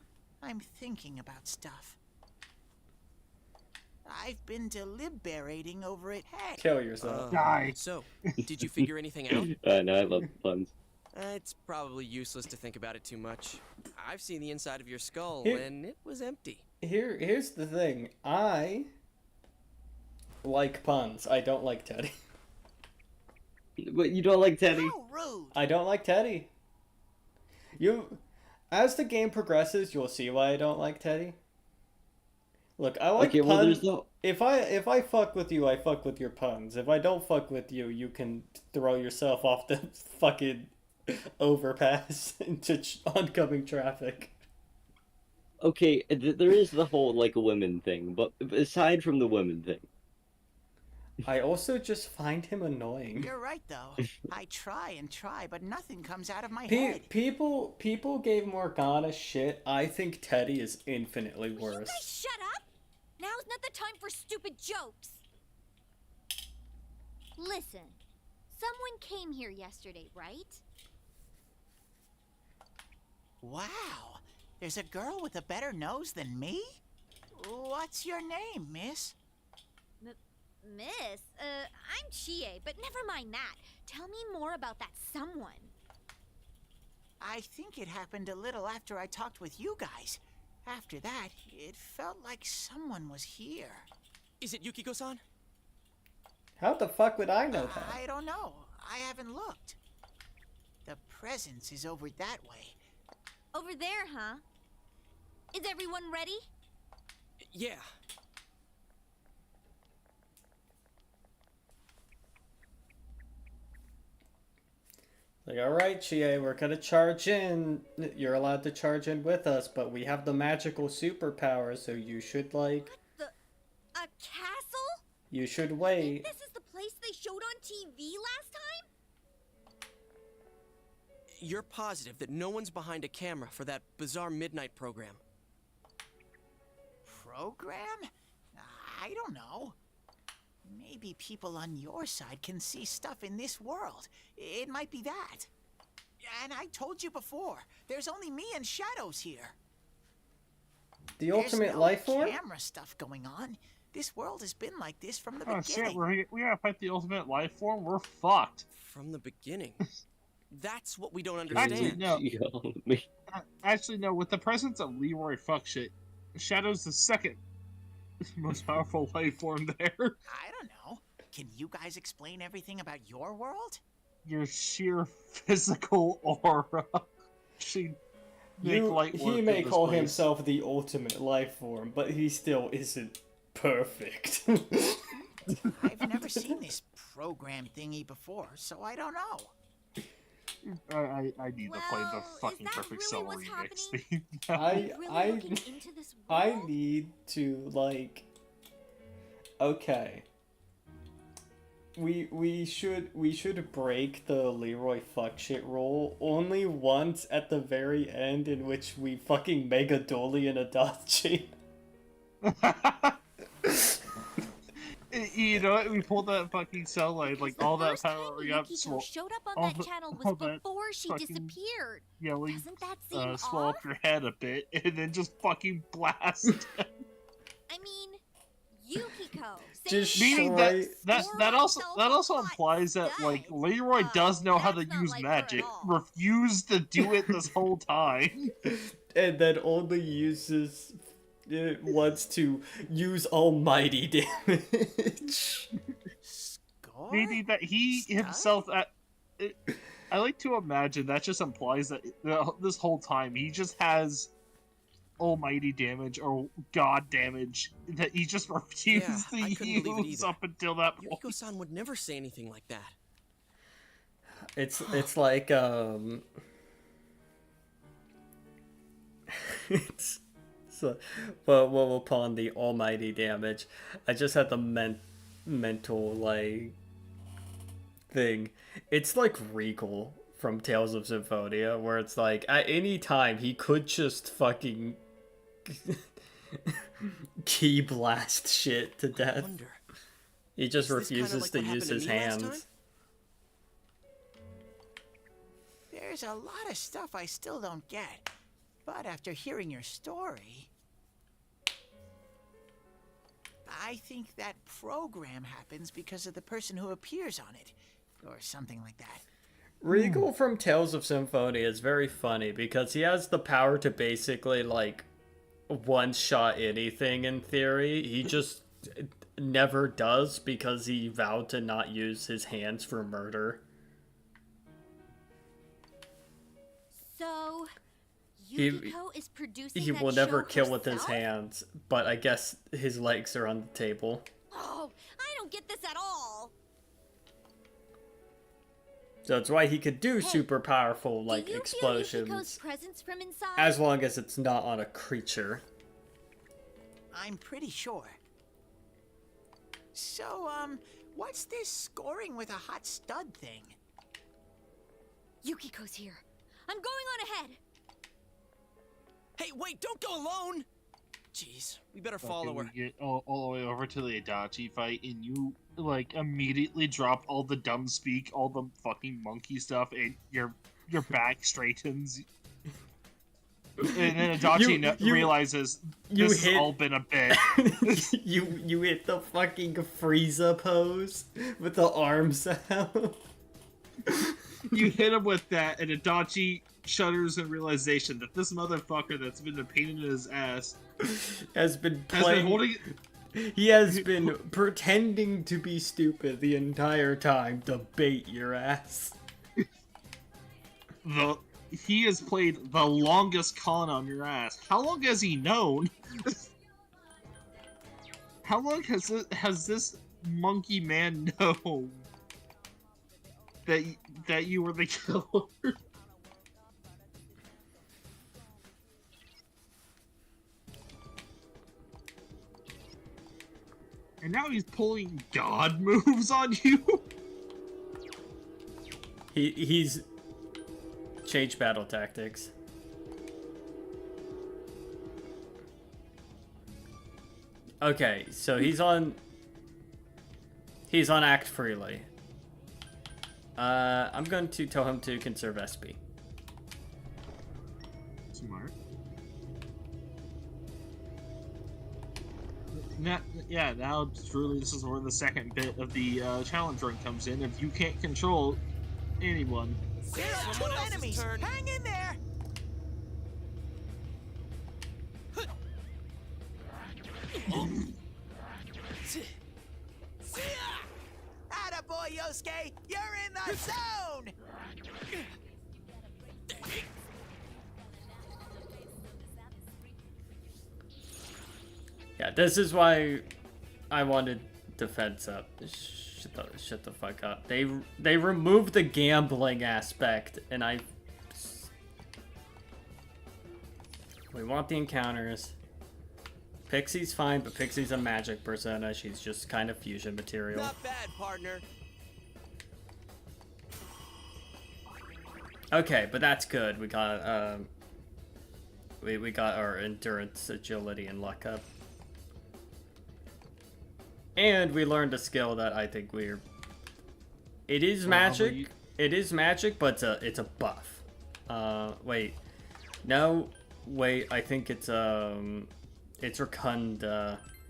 I'm thinking about stuff. I've been deliberating over it. Hey. Kill yourself. Die. So, did you figure anything out? No, I love puns. It's probably useless to think about it too much. I've seen the inside of your skull, Here- and it was empty. Here's the thing. I like puns. I don't like Teddy. But you don't like Teddy? How rude! I don't like Teddy. As the game progresses, you'll see why I don't like Teddy. Look, I like Okay, puns. well, there's no... If I fuck with you, I fuck with your puns. If I don't fuck with you, you can throw yourself off the fucking overpass into oncoming traffic. Okay, there is the whole, like, women thing, but aside from the women thing... I also just find him annoying. You're right, though. I try and try, but nothing comes out of my head. People gave Morgana shit. I think Teddy is infinitely worse. You guys shut up! Now's not the time for stupid jokes. Listen, someone came here yesterday, right? Wow, there's a girl with a better nose than me? What's your name, miss? Miss, I'm Chie, but never mind that. Tell me more about that someone. I think it happened a little after I talked with you guys. After that, it felt like someone was here. Is it Yukiko-san? How the fuck would I know that? I don't know. I haven't looked. The presence is over that way. Over there, huh? Is everyone ready? Yeah. Like, alright, Chie, we're gonna charge in. You're allowed to charge in with us, but we have the magical superpower, so you should, like... A castle? You should wait. This is the place they showed on TV last time? You're positive that no one's behind a camera for that bizarre midnight program? Program? I don't know. Maybe people on your side can see stuff in this world. It might be that. And I told you before, there's only me and Shadows here. The There's ultimate no life form? camera stuff going on. This world has been like this from the Oh shit, beginning. we gotta fight the ultimate life form? We're fucked. From the beginning? That's what we don't Actually, understand. no. Actually, no, with the presence of Leroy Fuckshit, Shadow's the second most powerful life form there. I don't know. Can you guys explain everything about your world? Your sheer physical aura. She make light work He of may this call place. himself the ultimate life form, but he still isn't perfect. I've never seen this program thingy before, so I don't know. I need to play the fucking Perfect Cell remix theme. I need to, like, okay. We should break the Leroy fuckshit rule only once at the very end, in which we fucking Mega Dolly in a Dachi. You know what? We pulled that fucking cell line, like all that power we got. Yukiko showed up on that channel was before she disappeared. Yeah, we Doesn't that seem swell off? up your head a bit and then just fucking blast. I mean, Yukiko. Just Meaning that also implies that like Leroy does know how to use magic, refused to do it this whole time, and then only uses it wants to use almighty damage. meaning that he himself. I like to imagine that just implies that this whole time he just has almighty damage or god damage that he just refused to use up until that point. Yukiko-san would never say anything like that. It's like it's so, but upon the almighty damage, I just had the mental like thing. It's like Regal from Tales of Symphonia, where it's like at any time he could just fucking key blast shit to death. He just refuses to use his hands. There's a lot of stuff I still don't get. But after hearing your story, I think that program happens because of the person who appears on it, or something like that. Regal from Tales of Symphonia is very funny because he has the power to basically, like, one-shot anything in theory. He just never does because he vowed to not use his hands for murder. So, Yukiko is producing He that will never show kill with his herself? hands, but I guess his legs are on the table. Oh, I don't get this at all. So that's why he could do Hey, super powerful, like, Do you feel explosions. Yukiko's presence from inside? As long as it's not on a creature. I'm pretty sure. So, what's this scoring with a hot stud thing? Yukiko's here. I'm going on ahead. Hey, wait, don't go alone! Jeez, we better follow her. We get all the way over to the Adachi fight, and you, like, immediately drop all the dumb speak, all the fucking monkey stuff, and your back straightens. And then Adachi realizes this has all been a bit. you hit the fucking Frieza pose with the arms out. You hit him with that, and Adachi shudders in realization that this motherfucker that's been a pain in his ass has been playing. He has been pretending to be stupid the entire time to bait your ass. He has played the longest con on your ass. How long has he known? How long has this monkey man known that you were the killer? And now he's pulling god moves on you? He's changed battle tactics. Okay, so he's on act freely. I'm going to tell him to conserve SP. Smart. Now truly this is where the second bit of the challenge run comes in. If you can't control anyone. There are two enemies! Hang in there! Attaboy, Yosuke! You're in the zone! Yeah, this is why I wanted defense up. Shut the fuck up. They removed the gambling aspect, and we want the encounters. Pixie's fine, but Pixie's a magic persona. She's just kind of fusion material. Not bad, partner. Okay, but that's good. We got we got our endurance, agility, and luck up. And we learned a skill that I think we're... It is magic. It is magic, but it's a buff. Wait. No. Wait, I think it's Rotunda.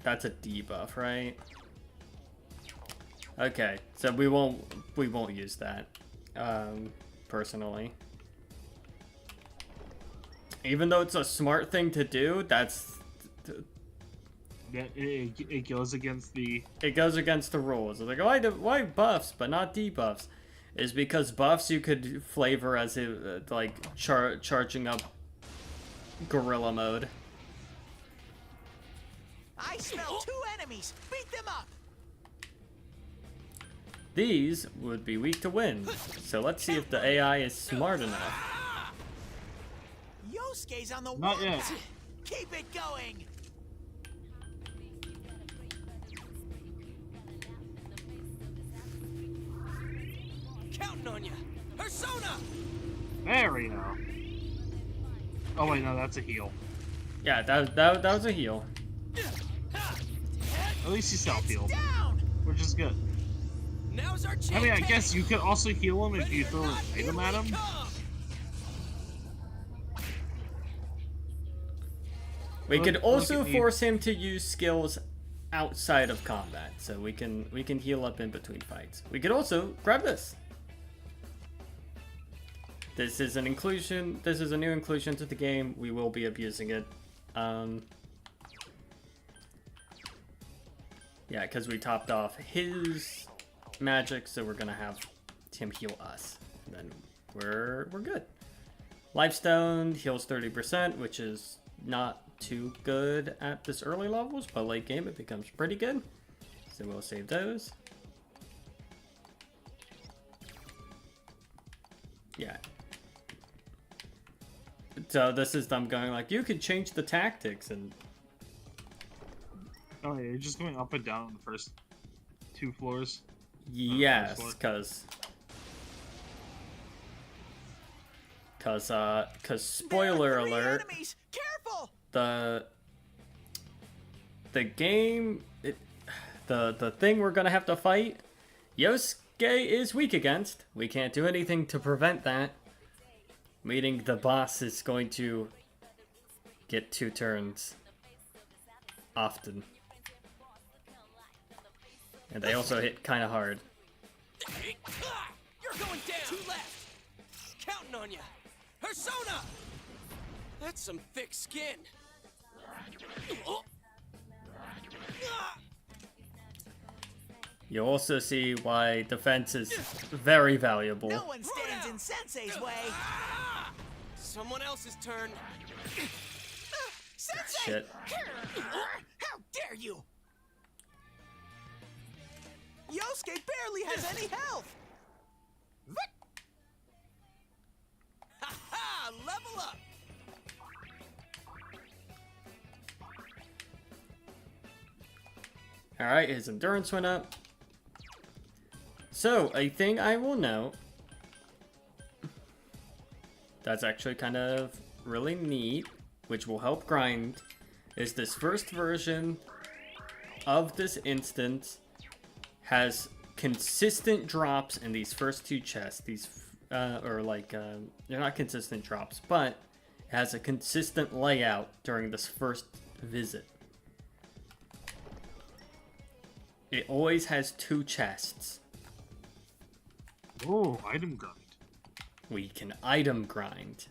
That's a debuff, right? Okay, so we won't use that. Personally. Even though it's a smart thing to do, that's... It goes against the... It goes against the rules. Like, why buffs but not debuffs? Is because buffs you could flavor as like charging up gorilla mode. I smell two enemies! Beat them up! These would be weak to wind, so let's see if the AI is smart enough. Yosuke's on the Not yet. Keep it going! Counting on you. Persona! There we go. Oh wait, no, that's a heal. Yeah, that was a heal. At least he self-healed, which is good. Now's our chance. I mean, I guess you could also heal him if you throw an item at him. We could also force him to use skills outside of combat, so we can heal up in between fights. We could also grab this. This is an inclusion. This is a new inclusion to the game. We will be abusing it. Yeah, because we topped off his magic, so we're gonna have him heal us, and then we're good. Lifestone heals 30%, which is not too good at this early levels, but late game it becomes pretty good. So we'll save those. Yeah. So this is them going like, you could change the tactics, and Oh yeah, you're just going up and down on the first 2 floors. yes, cause spoiler alert, Careful! the game, the thing we're gonna have to fight, Yosuke is weak against. We can't do anything to prevent that. Meaning the boss is going to get 2 turns often. And they also hit kind of hard. You're going down. 2 left. Counting on you. Persona. That's some thick skin. Oh. You also see why defense is very valuable. No one stands in Sensei's way. Someone else's turn. Sensei! Shit. How dare you! Yosuke barely has any health. Ha ha! Level up. All right, his endurance went up. So, a thing I will note that's actually kind of really neat, which will help grind, is this first version of this instance has consistent drops in these first 2 chests. These, they're not consistent drops, but it has a consistent layout during this first visit. It always has 2 chests. Oh, item grind. We can item grind.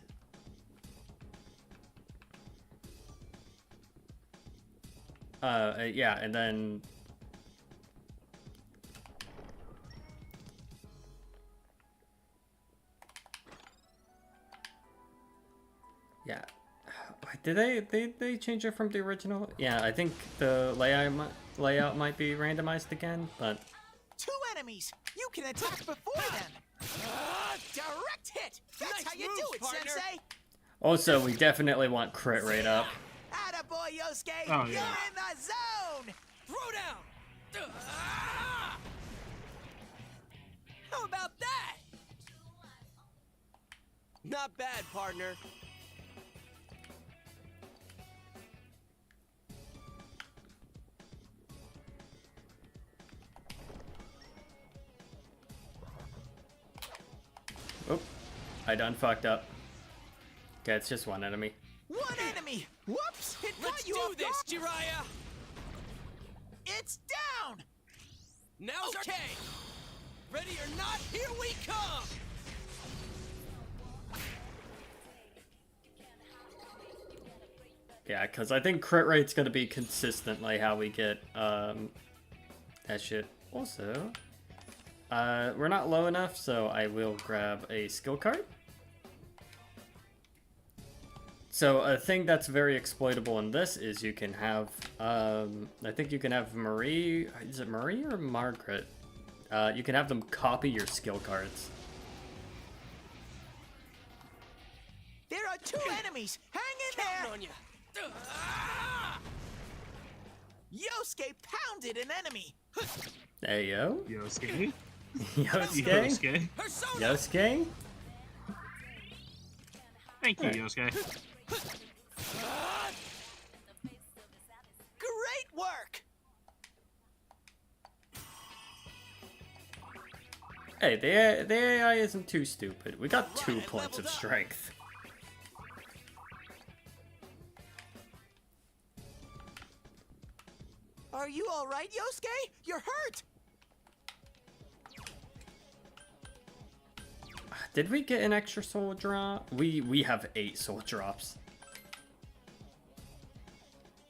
Yeah, and then yeah. Did they change it from the original? Yeah, I think the layout might be randomized again, but 2 enemies. You can attack before them. Direct hit. That's Nice how you moves, do it, partner. Sensei. also we definitely want crit rate up. Attaboy, Yosuke. Oh, You're yeah. in the zone. Throw down. How about that? Not bad, partner. Oop, I done fucked up. Okay, it's just 1 enemy. 1 enemy. Whoops. It Let's got you do off this, guard. Jiraiya. It's down. Now's okay. Ready or not, here we come. Yeah, because I think crit rate's gonna be consistently how we get that shit. Also, we're not low enough, so I will grab a skill card. So a thing that's very exploitable in this is you can have, I think you can have Marie, is it Marie or Margaret? You can have them copy your skill cards. There are 2 enemies. Hang in there. On you. Yosuke pounded an enemy. Hey yo. Yosuke? Yosuke? Yosuke? Thank you, Yosuke. Great work. Hey, the AI isn't too stupid. We got 2 points of strength. Are you all right, Yosuke? You're hurt. Did we get an extra soul drop? We have 8 soul drops.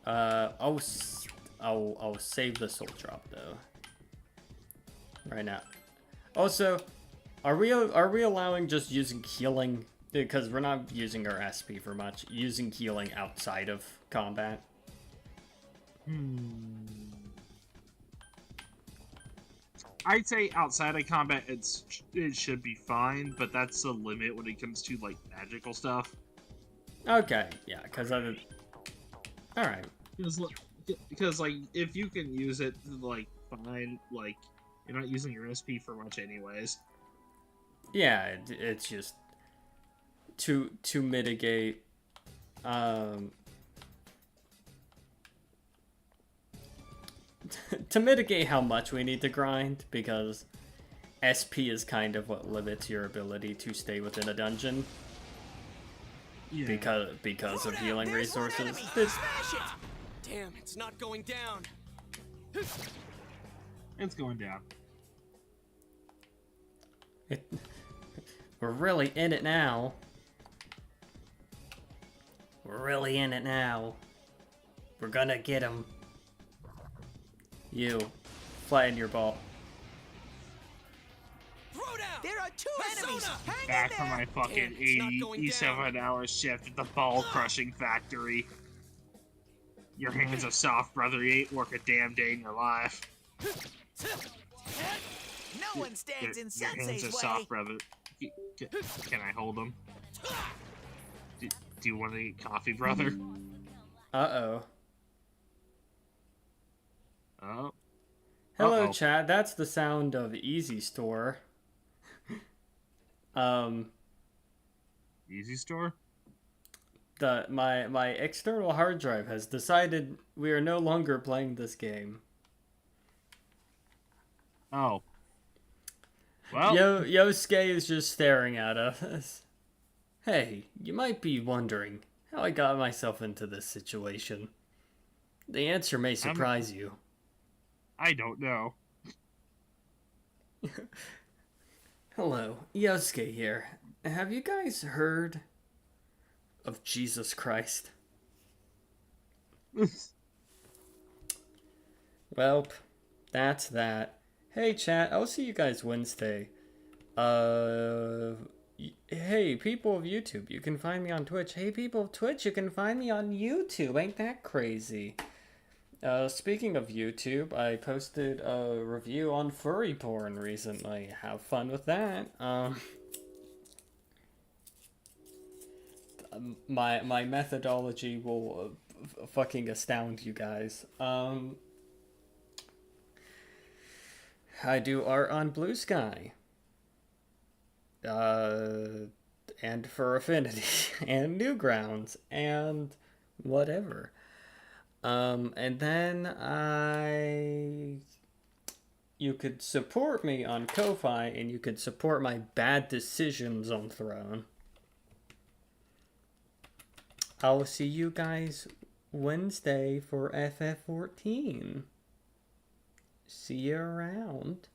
I'll save the soul drop though. Right now. Also, are we allowing just using healing? Because we're not using our SP for much. Using healing outside of combat. I'd say outside of combat, it should be fine, but that's the limit when it comes to like magical stuff. Okay, yeah, because I did. All right. Because like if you can use it, like fine, like you're not using your SP for much anyways. Yeah, it's just to mitigate. To mitigate how much we need to grind, because SP is kind of what limits your ability to stay within a dungeon. Yeah. Because of healing resources. Damn, it's not going down. It's going down. We're really in it now. We're really in it now. We're gonna get him. You, flatten your ball. There are 2 enemies. Hang Back in from there. my fucking 87-hour shift at the ball crushing factory. Your hands are soft, brother. You ain't work a damn day in your life. No one stands in Your hands Sensei's are way. soft, brother. Can I hold them? Do you want to eat coffee, brother? Uh-oh. Oh. Hello, chat. That's the sound of Easy Store. Easy Store? My external hard drive has decided we are no longer playing this game. Oh. Well. Yosuke is just staring at us. Hey, you might be wondering how I got myself into this situation. The answer may surprise you. I don't know. Hello, Yosuke here. Have you guys heard of Jesus Christ? Welp, that's that. Hey chat, I'll see you guys Wednesday. Hey people of YouTube, you can find me on Twitch. Hey people of Twitch, you can find me on YouTube. Ain't that crazy? Speaking of YouTube, I posted a review on furry porn recently. Have fun with that. My methodology will fucking astound you guys. I do art on Blue Sky. And for Affinity, and Newgrounds, and whatever. And then you could support me on Ko-Fi, and you could support my bad decisions on Throne. I'll see you guys Wednesday for FF14. See you around.